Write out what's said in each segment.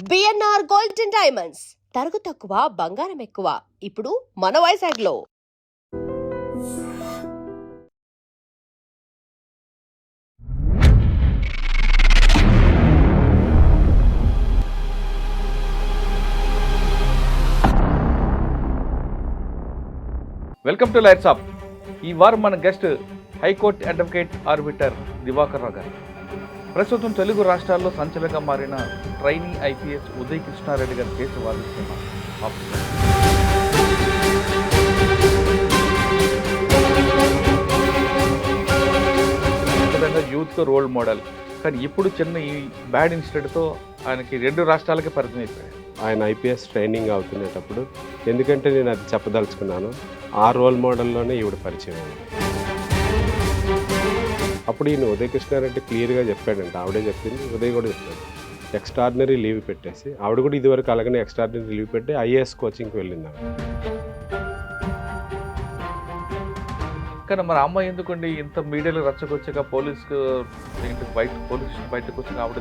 BNR gold and diamonds తరుగు తక్కువ బంగారం ఎక్కువ ఇప్పుడు మన వైజాగ్లో. Welcome to lights up. ఈ వారం మన guest high court advocate arbiter Diwakar Rao garu. ప్రస్తుతం తెలుగు రాష్ట్రాల్లో సంచలనంగా మారిన ట్రైనీ ఐపీఎస్ ఉదయ్ కృష్ణారెడ్డి గారి కేసు వాదిస్తున్న ఆఫీసర్. యూత్కు రోల్ మోడల్, కానీ ఇప్పుడు చిన్న ఈ బ్యాడ్ ఇన్సిడెంట్తో ఆయనకి 2 రాష్ట్రాలకే పరిమితం అయిపోయాయి. ఆయన ఐపీఎస్ ట్రైనింగ్ అవుతున్నప్పుడు ఎందుకంటే నేను అది చెప్పదలుచుకున్నాను, ఆ రోల్ మోడల్లోనే ఈవిడ పరిచయం అయింది. అప్పుడు ఈయన ఉదయ్ కృష్ణారెడ్డి క్లియర్గా చెప్పాడంట, ఆవిడే చెప్పింది, ఉదయ్ కూడా చెప్పాడు, ఎక్స్ట్రాడినరీ లీవ్ పెట్టేసి. ఆవిడ కూడా ఇదివరకు అలాగనే ఎక్స్ట్రాడినరీ లీవ్ పెట్టి ఐఏఎస్ కోచింగ్కి వెళ్ళింది. కానీ మరి అమ్మాయి ఎందుకండి ఇంత మీడియాలో రచ్చకొచ్చాక పోలీస్ బయటకు వచ్చాక ఆవిడ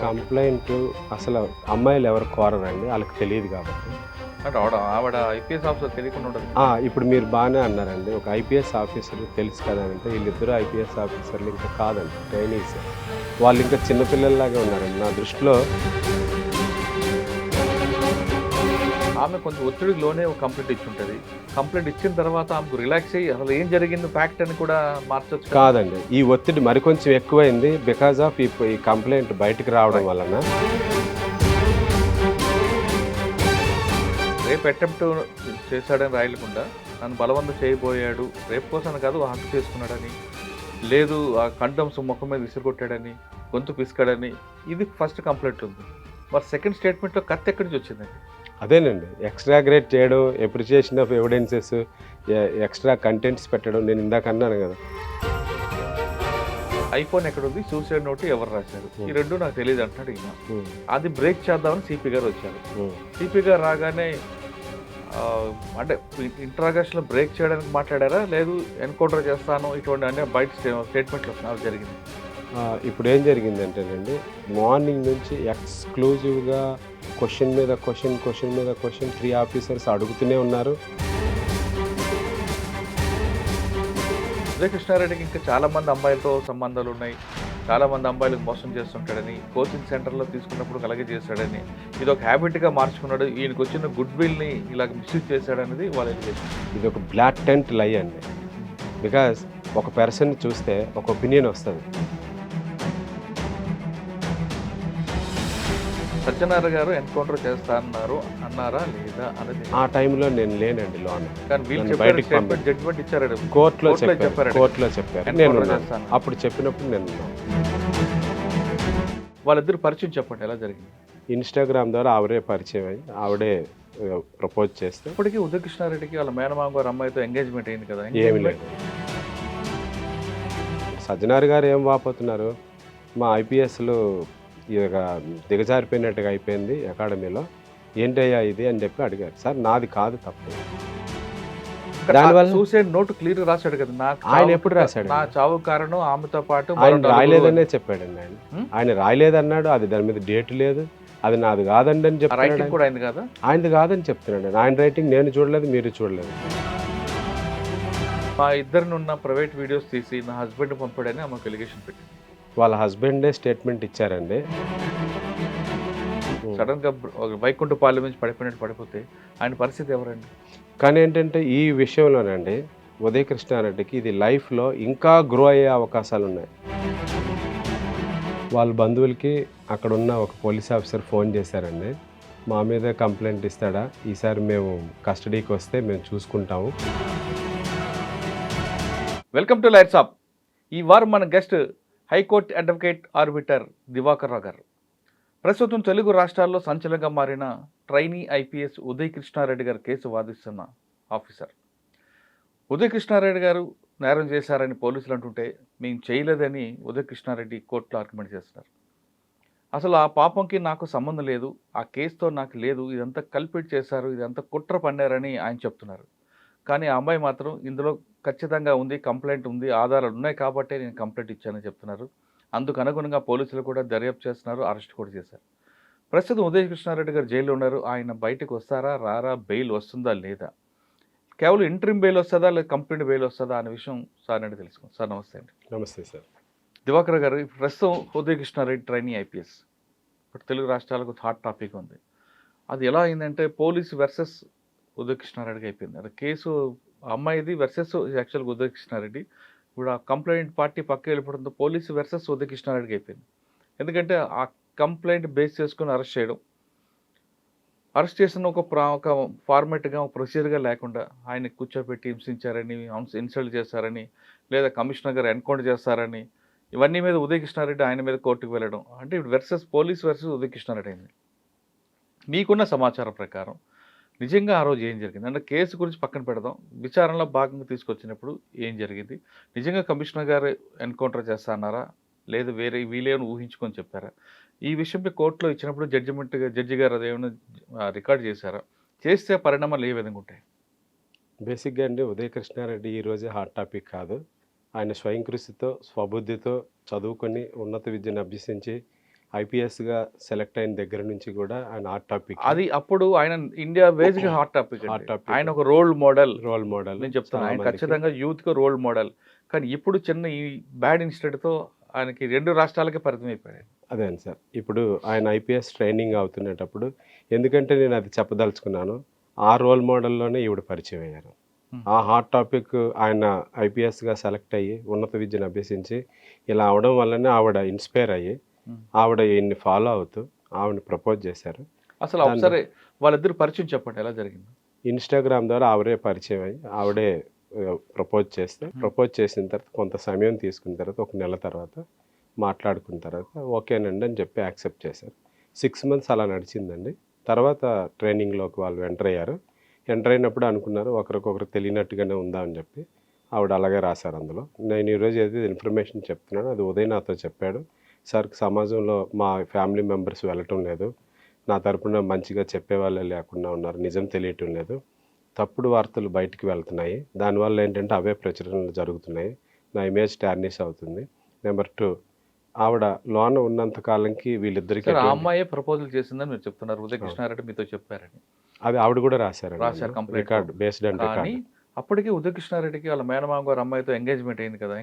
కంప్లైంట్ అసలు అమ్మాయిలు ఎవరు కోరరండి, వాళ్ళకి తెలియదు కాబట్టి. అంటే ఆవిడ ఐపీఎస్ ఆఫీసర్ తెలియకుండా ఉండదు. ఇప్పుడు మీరు బాగానే అన్నారండి, ఒక ఐపీఎస్ ఆఫీసర్ తెలుసు కదా అంటే, వీళ్ళిద్దరూ ఐపీఎస్ ఆఫీసర్లు ఇంకా కాదండి, ట్రైనీస్. వాళ్ళు ఇంకా చిన్నపిల్లల్లాగే ఉన్నారండి నా దృష్టిలో. ఆమె కొంచెం ఒత్తిడికి లోనే ఒక కంప్లైంట్ ఇచ్చి ఉంటుంది. కంప్లైంట్ ఇచ్చిన తర్వాత ఆమెకు రిలాక్స్ అయ్యి అసలు ఏం జరిగింది ఫ్యాక్ట్ అని కూడా మార్చొచ్చు. కాదండి, ఈ ఒత్తిడి మరికొంచెం ఎక్కువైంది బికాజ్ ఆఫ్ ఈ కంప్లైంట్ బయటకు రావడం వలన. రేపు అటెంప్ట్ చేశాడని రాయకుండా నన్ను బలవంతం చేయబోయాడు, రేపు కోసం కాదు హత్య చేసుకున్నాడని, లేదు ఆ కండమ్స్ ముఖం మీద విసిరుకొట్టాడని, గొంతు పిసుకాడని, ఇది ఫస్ట్ కంప్లైంట్ ఉంది. మరి సెకండ్ స్టేట్మెంట్లో కత్తి ఎక్కడి నుంచి వచ్చిందండి? అదేనండి, ఎక్స్ట్రాగ్రేట్ చేయడం, appreciation of evidences, extra contents పెట్టడం. నేను ఇందాక అన్నాను కదా, ఐఫోన్ ఎక్కడుంది, సూసైడ్ నోట్ ఎవరు రాశారు, ఈ రెండు నాకు తెలియదు అంటున్నాడు ఈయన. అది బ్రేక్ చేద్దామని సిపి గారు వచ్చారు. సిపి గారు రాగానే అంటే ఇంట్రాగేషన్లో బ్రేక్ చేయడానికి మాట్లాడారా, లేదు ఎన్కౌంటర్ చేస్తాను ఇటువంటి అనే బయట స్టేట్మెంట్లు వస్తున్నారు జరిగింది. ఇప్పుడు ఏం జరిగిందంటేనండి, మార్నింగ్ నుంచి ఎక్స్క్లూజివ్గా క్వశ్చన్ మీద క్వశ్చన్ 3 ఆఫీసర్స్ అడుగుతూనే ఉన్నారు. ఉదయ్ కృష్ణారెడ్డికి ఇంకా చాలామంది అమ్మాయిలతో సంబంధాలు ఉన్నాయి, చాలామంది అమ్మాయిలకు మోసం చేస్తుంటాడని, కోచింగ్ సెంటర్లో తీసుకున్నప్పుడు అలాగే చేశాడని, ఇది ఒక హ్యాబిట్గా మార్చుకున్నాడు, ఈయనకు వచ్చిన గుడ్ విల్ని ఇలాగ మిస్యూజ్ చేశాడనేది వాళ్ళ ఎలిగేషన్. ఇది ఒక బ్లాటెంట్ లై అండి. బికాజ్ ఒక పర్సన్ చూస్తే ఒక ఒపీనియన్ వస్తుంది. సత్యనారాయణ గారు ఎన్కౌంటర్ చేస్తా అన్నారా లేదా అనేది ఆ టైంలో నేను లేనండి లోన్. జడ్జిమెంట్ ఇచ్చారు, కోర్టులో చెప్పారు. నేను అప్పుడు చెప్పినప్పుడు నేను వాళ్ళిద్దరు పరిచయం చెప్పండి ఎలా జరిగింది? ఇన్స్టాగ్రామ్ ద్వారా ఆవిడే పరిచయం అయ్యి ఆవిడే ప్రపోజ్ చేస్తే, ఇప్పటికీ ఉదయ్ కృష్ణారెడ్డికి వాళ్ళ మేనమామ గారు అమ్మాయితో ఎంగేజ్మెంట్ అయింది కదా. ఏమి లేదు. సజ్జనార్ గారు ఏం వాపోతున్నారు, మా ఐపీఎస్లు ఇక దిగజారిపోయినట్టుగా అయిపోయింది అకాడమీలో, ఏంటయ్యా ఇది అని చెప్పి అడిగారు. సార్ నాది కాదు తప్పు. దానివల్ల సూసైడ్ నోట్ క్లియర్ రాశాడు కదా, ఆయన ఎప్పుడు రాశాడు? నా చావు కారణం ఆమెతో పాటు ఆయన రాయలేదనే చెప్పాడండి. ఆయన రాయలేదన్నాడు, అది దాని మీద డేట్ లేదు, అది నాది కాదండి అని చెప్పాడు. కూడా అయింది కదా, ఆయనది కాదని చెప్తున్నాడు. ఆయన రైటింగ్ నేను చూడలేదు, మీరు చూడలేదు. మా ఇద్దరిని ఉన్న ప్రైవేట్ వీడియోస్ తీసి నా హస్బెండ్ పంపాడని ఆమెకు ఎలిగేషన్ పెట్టింది. వాళ్ళ హస్బెండే స్టేట్మెంట్ ఇచ్చారండి. సడన్గా వైకుంఠపాలెం నుంచి పడిపోతే ఆయన పరిస్థితి ఎవరండి? కానీ ఏంటంటే ఈ విషయంలోనండి ఉదయ్ కృష్ణారెడ్డికి ఇది లైఫ్లో ఇంకా గ్రో అయ్యే అవకాశాలు ఉన్నాయి. వాళ్ళ బంధువులకి అక్కడ ఉన్న ఒక పోలీస్ ఆఫీసర్ ఫోన్ చేశారండి, మా మీద కంప్లైంట్ ఇస్తాడా, ఈసారి మేము కస్టడీకి వస్తే మేము చూసుకుంటాము. Welcome to lights up. ఈ వారం మన guest high court advocate arbiter Diwakar Rao garu. ప్రస్తుతం తెలుగు రాష్ట్రాల్లో సంచలనంగా మారిన ట్రైనీ ఐపీఎస్ ఉదయ్ కృష్ణారెడ్డి గారి కేసు వాదిస్తున్న ఆఫీసర్. ఉదయ్ కృష్ణారెడ్డి గారు నేరం చేశారని పోలీసులు అంటుంటే, మేము చేయలేదని ఉదయ్ కృష్ణారెడ్డి కోర్టులో ఆర్గ్యుమెంట్ చేస్తున్నారు. అసలు ఆ పాపంకి నాకు సంబంధం లేదు, ఆ కేసుతో నాకు లేదు, ఇదంతా కల్పిట్ చేశారు, ఇదంతా కుట్ర పన్నారని ఆయన చెప్తున్నారు. కానీ ఆ అమ్మాయి మాత్రం ఇందులో ఖచ్చితంగా ఉంది, కంప్లైంట్ ఉంది, ఆధారాలు ఉన్నాయి కాబట్టే నేను కంప్లైంట్ ఇచ్చానని చెప్తున్నారు. అందుకు అనుగుణంగా పోలీసులు కూడా దర్యాప్తు చేస్తున్నారు, అరెస్ట్ కూడా చేశారు. ప్రస్తుతం ఉదయ్ కృష్ణారెడ్డి గారు జైల్లో ఉన్నారు. ఆయన బయటకు వస్తారా, రారా, బెయిల్ వస్తుందా లేదా? కేవలం ఇంటరిమ్ బెయిల్ వస్తుందా, లేదా కంప్లీట్ బెయిల్ వస్తుందా అనే విషయం సార్ అంటే తెలుసుకోండి. సార్ నమస్తే అండి. నమస్తే సార్. దివాకర్ గారు, ఇప్పుడు ప్రస్తుతం ఉదయ్ కృష్ణారెడ్డి ట్రైనీ ఐపీఎస్ ఇప్పుడు తెలుగు రాష్ట్రాలకు హాట్ టాపిక్ ఉంది. అది ఎలా అయిందంటే పోలీసు వర్సెస్ ఉదయ్ కృష్ణారెడ్డికి అయిపోయింది. అది కేసు అమ్మాయిది వర్సెస్ యాక్చువల్గా ఉదయ్ కృష్ణారెడ్డి. ఇప్పుడు ఆ కంప్లైంట్ పార్టీ పక్క వెళ్ళిపోవడంతో పోలీసు వర్సెస్ ఉదయ్ కృష్ణారెడ్డికి అయిపోయింది. ఎందుకంటే ఆ కంప్లైంట్ బేస్ చేసుకుని అరెస్ట్ చేయడం, అరెస్ట్ చేసిన ఒక ఫార్మాట్గా ఒక ప్రొసీజర్గా లేకుండా ఆయన కూర్చోబెట్టి హింసించారని, ఇన్సల్ట్ చేశారని, లేదా కమిషనర్ గారు ఎన్కౌంటర్ చేస్తారని, ఇవన్నీ మీద ఉదయ్ కృష్ణారెడ్డి ఆయన మీద కోర్టుకు వెళ్ళడం, అంటే ఇప్పుడు పోలీస్ వర్సెస్ ఉదయ్ కృష్ణారెడ్డి అయింది. మీకున్న సమాచారం ప్రకారం నిజంగా ఆ రోజు ఏం జరిగింది అంటే కేసు గురించి పక్కన పెడదాం, విచారణలో భాగంగా తీసుకొచ్చినప్పుడు ఏం జరిగింది? నిజంగా కమిషనర్ గారు ఎన్కౌంటర్ చేస్తా అన్నారా, లేదు వేరే వీళ్ళేమో ఊహించుకొని చెప్పారా? ఈ విషయంపై కోర్టులో ఇచ్చినప్పుడు జడ్జి గారు అదేమైనా రికార్డ్ చేశారా? చేస్తే పరిణామాలు ఏ విధంగా ఉంటాయి? బేసిక్గా అండి, ఉదయ్ కృష్ణారెడ్డి ఈరోజే హాట్ టాపిక్ కాదు. ఆయన స్వయం కృషితో, స్వబుద్ధితో చదువుకొని ఉన్నత విద్యను అభ్యసించి ఐపీఎస్గా సెలెక్ట్ అయిన దగ్గర నుంచి కూడా ఆయన హాట్ టాపిక్. అది అప్పుడు ఆయన ఇండియా వేజ్గా హాట్ టాపిక్. ఆయన ఒక రోల్ మోడల్ నేను చెప్తాను. ఆయన ఖచ్చితంగా యూత్కి రోల్ మోడల్. కానీ ఇప్పుడు చిన్న ఈ బ్యాడ్ ఇన్సిడెంట్తో ఆయనకి 2 రాష్ట్రాలకే పరిమితం అయిపోయాడు. అదే అండి సార్. ఇప్పుడు ఆయన ఐపీఎస్ ట్రైనింగ్ అవుతున్నప్పుడు, ఎందుకంటే నేను అది చెప్పదలుచుకున్నాను, ఆ రోల్ మోడల్లోనే ఈవిడ పరిచయం అయ్యారు. ఆ హాట్ టాపిక్ ఆయన ఐపీఎస్గా సెలెక్ట్ అయ్యి ఉన్నత విద్యను అభ్యసించి ఇలా అవడం వల్లనే ఆవిడ ఇన్స్పైర్ అయ్యి ఆవిడ ఈయన్ని ఫాలో అవుతూ ఆవిడని ప్రపోజ్ చేశారు. అసలు ఒకసారి వాళ్ళిద్దరు పరిచయం చెప్పండి, ఎలా జరిగింది? ఇన్స్టాగ్రామ్ ద్వారా ఆవిడే పరిచయం అయ్యి ఆవిడే ప్రపోజ్ చేసిన తర్వాత కొంత సమయం తీసుకున్న తర్వాత 1 నెల తర్వాత మాట్లాడుకున్న తర్వాత ఓకేనండి అని చెప్పి యాక్సెప్ట్ చేశారు. 6 months అలా నడిచిందండి. తర్వాత ట్రైనింగ్లోకి వాళ్ళు ఎంటర్ అయ్యారు. ఎంటర్ అయినప్పుడు అనుకున్నారు ఒకరికొకరు తెలియనట్టుగానే ఉందా అని చెప్పి ఆవిడ అలాగే రాశారు. అందులో నేను ఈరోజు ఏదైతే ఇన్ఫర్మేషన్ చెప్తున్నానో అది ఉదయ్ నాతో చెప్పాడు. సార్, సమాజంలో మా ఫ్యామిలీ మెంబర్స్ వెళ్ళటం లేదు, నా తరపున మంచిగా చెప్పేవాళ్ళే లేకుండా ఉన్నారు, నిజం తెలియటం లేదు, తప్పుడు వార్తలు బయటికి వెళ్తున్నాయి, దానివల్ల ఏంటంటే అవే ప్రచురణలు జరుగుతున్నాయి, నా ఇమేజ్ టార్నిష్ అవుతుంది. నెంబర్ 2, ఆవిడ లోన ఉన్నంత కాలంకి వీళ్ళిద్దరికి అమ్మాయి ప్రపోజల్ చేసిందని మీరు చెప్తున్నారు. ఉదయ్ కృష్ణారెడ్డి మీతో చెప్పారని అది ఆవిడ కూడా రాశారు రికార్డ్ బేస్డ్ అండ్ కానీ అప్పటికి ఉదయ్ కృష్ణారెడ్డికి వాళ్ళ మేనమామ గారు అమ్మాయితో ఎంగేజ్మెంట్ అయింది కదా?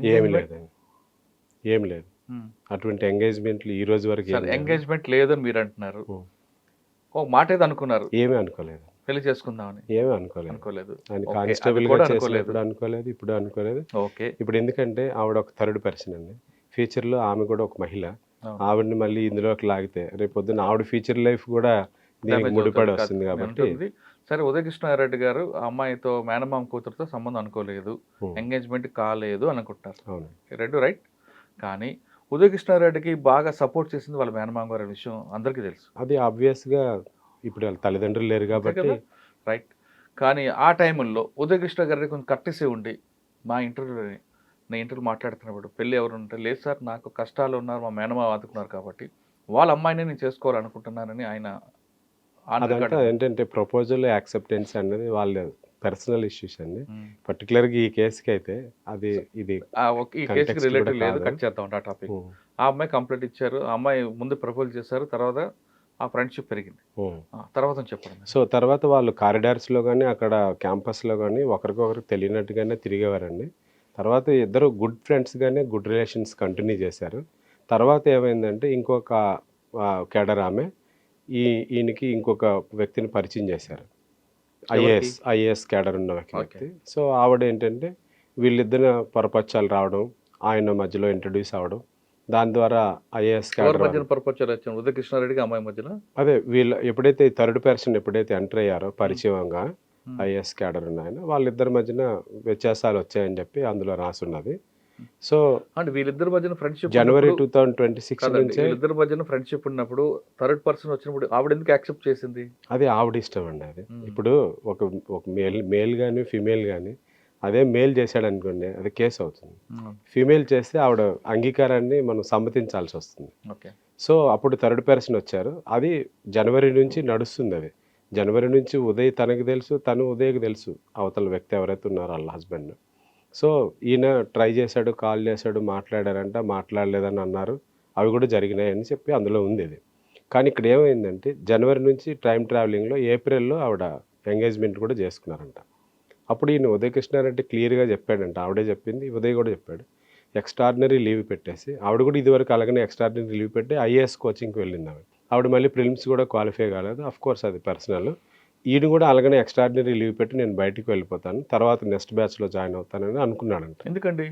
ఏం లేదు అటువంటి ఎంగేజ్మెంట్లు ఈ రోజు వరకు ఎంగేజ్మెంట్ లేదని మీరు అంటున్నారు. ఒక మాట ఏదో అనుకున్నారు? ఏమీ అనుకోలేదు. పెళ్లి చేసుకుందామని ఏమీ అనుకోలేదు. ఆయన కానిస్టేబుల్ అనుకోలేదు, ఇప్పుడు అనుకోలేదు. ఓకే, ఇప్పుడు ఎందుకంటే ఆవిడ ఒక థర్డ్ పర్సన్ అండి. ఫ్యూచర్లో ఆమె కూడా ఒక మహిళ. ఆవిడని మళ్ళీ ఇందులోకి లాగితే రేపు పొద్దున్న ఆవిడ ఫ్యూచర్ లైఫ్ కూడా దీనికి ముడిపడి వస్తుంది కాబట్టి. సరే, ఉదయ్ కృష్ణారెడ్డి గారు ఆ అమ్మాయితో మేనమామ కూతురుతో సంబంధం అనుకోలేదు, ఎంగేజ్మెంట్ కాలేదు అనుకుంటారు. అవును, 2 రైట్. కానీ ఉదయ్ కృష్ణారెడ్డికి బాగా సపోర్ట్ చేసింది వాళ్ళ మేనమామ గారి విషయం అందరికీ తెలుసు. అది ఆబ్వియస్గా ఇప్పుడు వాళ్ళ తల్లిదండ్రులు లేరు కాబట్టి రైట్. కానీ ఆ టైంలో ఉదయ్ కృష్ణ గారికి కొంచెం కట్టేసి ఉండి, నేను ఇంటర్వ్యూ మాట్లాడుతున్నప్పుడు పెళ్ళి ఎవరు ఉంటే, లేదు సార్ నాకు కష్టాలు ఉన్నారు, మా మేనమామ ఆదుకున్నారు కాబట్టి వాళ్ళ అమ్మాయిని నేను చేసుకోవాలనుకుంటున్నానని ఆయన అదంతా ఏంటంటే ప్రపోజల్ యాక్సెప్టెన్స్ అనేది వాళ్ళ పర్సనల్ ఇష్యూస్ అండి. పర్టికులర్గా ఈ కేసుకి అయితే అది ఇది ఈ కేసుకి రిలేటెడ్ లేదు, కట్ చేద్దాం ఆ టాపిక్. ఆ అమ్మాయి కంప్లైంట్ ఇచ్చారు, ఆ అమ్మాయి ముందు ప్రపోజ్ చేశారు, తర్వాత ఆ ఫ్రెండ్షిప్ పెరిగింది. తర్వాత చెప్పండి. సో తర్వాత వాళ్ళు కారిడార్స్లో కానీ అక్కడ క్యాంపస్లో కానీ ఒకరికొకరికి తెలియనట్టుగానే తిరిగేవారండి. తర్వాత ఇద్దరు గుడ్ ఫ్రెండ్స్గానే గుడ్ రిలేషన్స్ కంటిన్యూ చేశారు. తర్వాత ఏమైందంటే ఇంకొక కేడర్ ఆమె ఈయనకి ఇంకొక వ్యక్తిని పరిచయం చేశారు, ఐఏఎస్ కేడర్ ఉన్న వ్యక్తి. సో ఆవిడ ఏంటంటే వీళ్ళిద్దరు పరపచ్చాలు రావడం, ఆయన మధ్యలో ఇంట్రడ్యూస్ అవ్వడం, దాని ద్వారా ఐఏఎస్ కేడర్ ఉదయ్ కృష్ణారెడ్డికి అమ్మాయి మధ్యలో అదే వీళ్ళు ఎప్పుడైతే థర్డ్ పర్సన్ ఎప్పుడైతే ఎంటర్ అయ్యారో పరిచయంగా ఐఏఎస్ కేడర్ ఉన్న ఆయన, వాళ్ళిద్దరి మధ్యన వ్యత్యాసాలు వచ్చాయని చెప్పి అందులో రాసున్నది. సో అంటే వీళ్ళిద్దరి మధ్యన ఫ్రెండ్షిప్ జనవరి 2026 నుంచి వీళ్ళిద్దరి మధ్యన ఫ్రెండ్షిప్ ఉన్నప్పుడు థర్డ్ పర్సన్ వచ్చినప్పుడు ఆవిడ ఎందుకు యాక్సెప్ట్ చేసింది? అది ఆవిడ ఇష్టం అండి. అది ఇప్పుడు ఒక మేల్ కానీ ఫీమేల్ కానీ అదే మేల్ చేశాడు అనుకోండి, అది కేసు అవుతుంది. ఫీమేల్ చేస్తే ఆవిడ అంగీకారాన్ని మనం సమ్మతించాల్సి వస్తుంది. సో అప్పుడు థర్డ్ పర్సన్ వచ్చారు. అది జనవరి నుంచి నడుస్తుంది. అది జనవరి నుంచి ఉదయ్ తనకు తెలుసు, తను ఉదయ్కి తెలుసు అవతల వ్యక్తి ఎవరైతే ఉన్నారో వాళ్ళ హస్బెండ్. సో ఈయన ట్రై చేశాడు, కాల్ చేశాడు, మాట్లాడారంట, మాట్లాడలేదని అన్నారు, అవి కూడా జరిగినాయని చెప్పి అందులో ఉంది. ఇది కానీ ఇక్కడ ఏమైందంటే జనవరి నుంచి టైం ట్రావెలింగ్లో ఏప్రిల్లో ఆవిడ ఎంగేజ్మెంట్ కూడా చేసుకున్నారంట. అప్పుడు ఈయన ఉదయ్ కృష్ణారెడ్డి క్లియర్గా చెప్పాడంట, ఆవిడే చెప్పింది, ఉదయ్ కూడా చెప్పాడు, ఎక్స్ట్రాడినరీ లీవ్ పెట్టేసి. ఆవిడ కూడా ఇదివరకు అలాగనే ఎక్స్ట్రాడినరీ లీవ్ పెట్టి ఐఏఎస్ కోచింగ్కి వెళ్ళింది ఆవిడ మళ్ళీ ప్రిలిమ్స్ కూడా క్వాలిఫై కాలేదు, కోర్స్ అది పర్సనల్. ఈయన కూడా అలాగనే ఎక్స్ట్రాడినరీ లీవ్ పెట్టి నేను బయటికి వెళ్ళిపోతాను, తర్వాత నెక్స్ట్ బ్యాచ్లో జాయిన్ అవుతానని అనుకున్నాడంట. ఎందుకండి?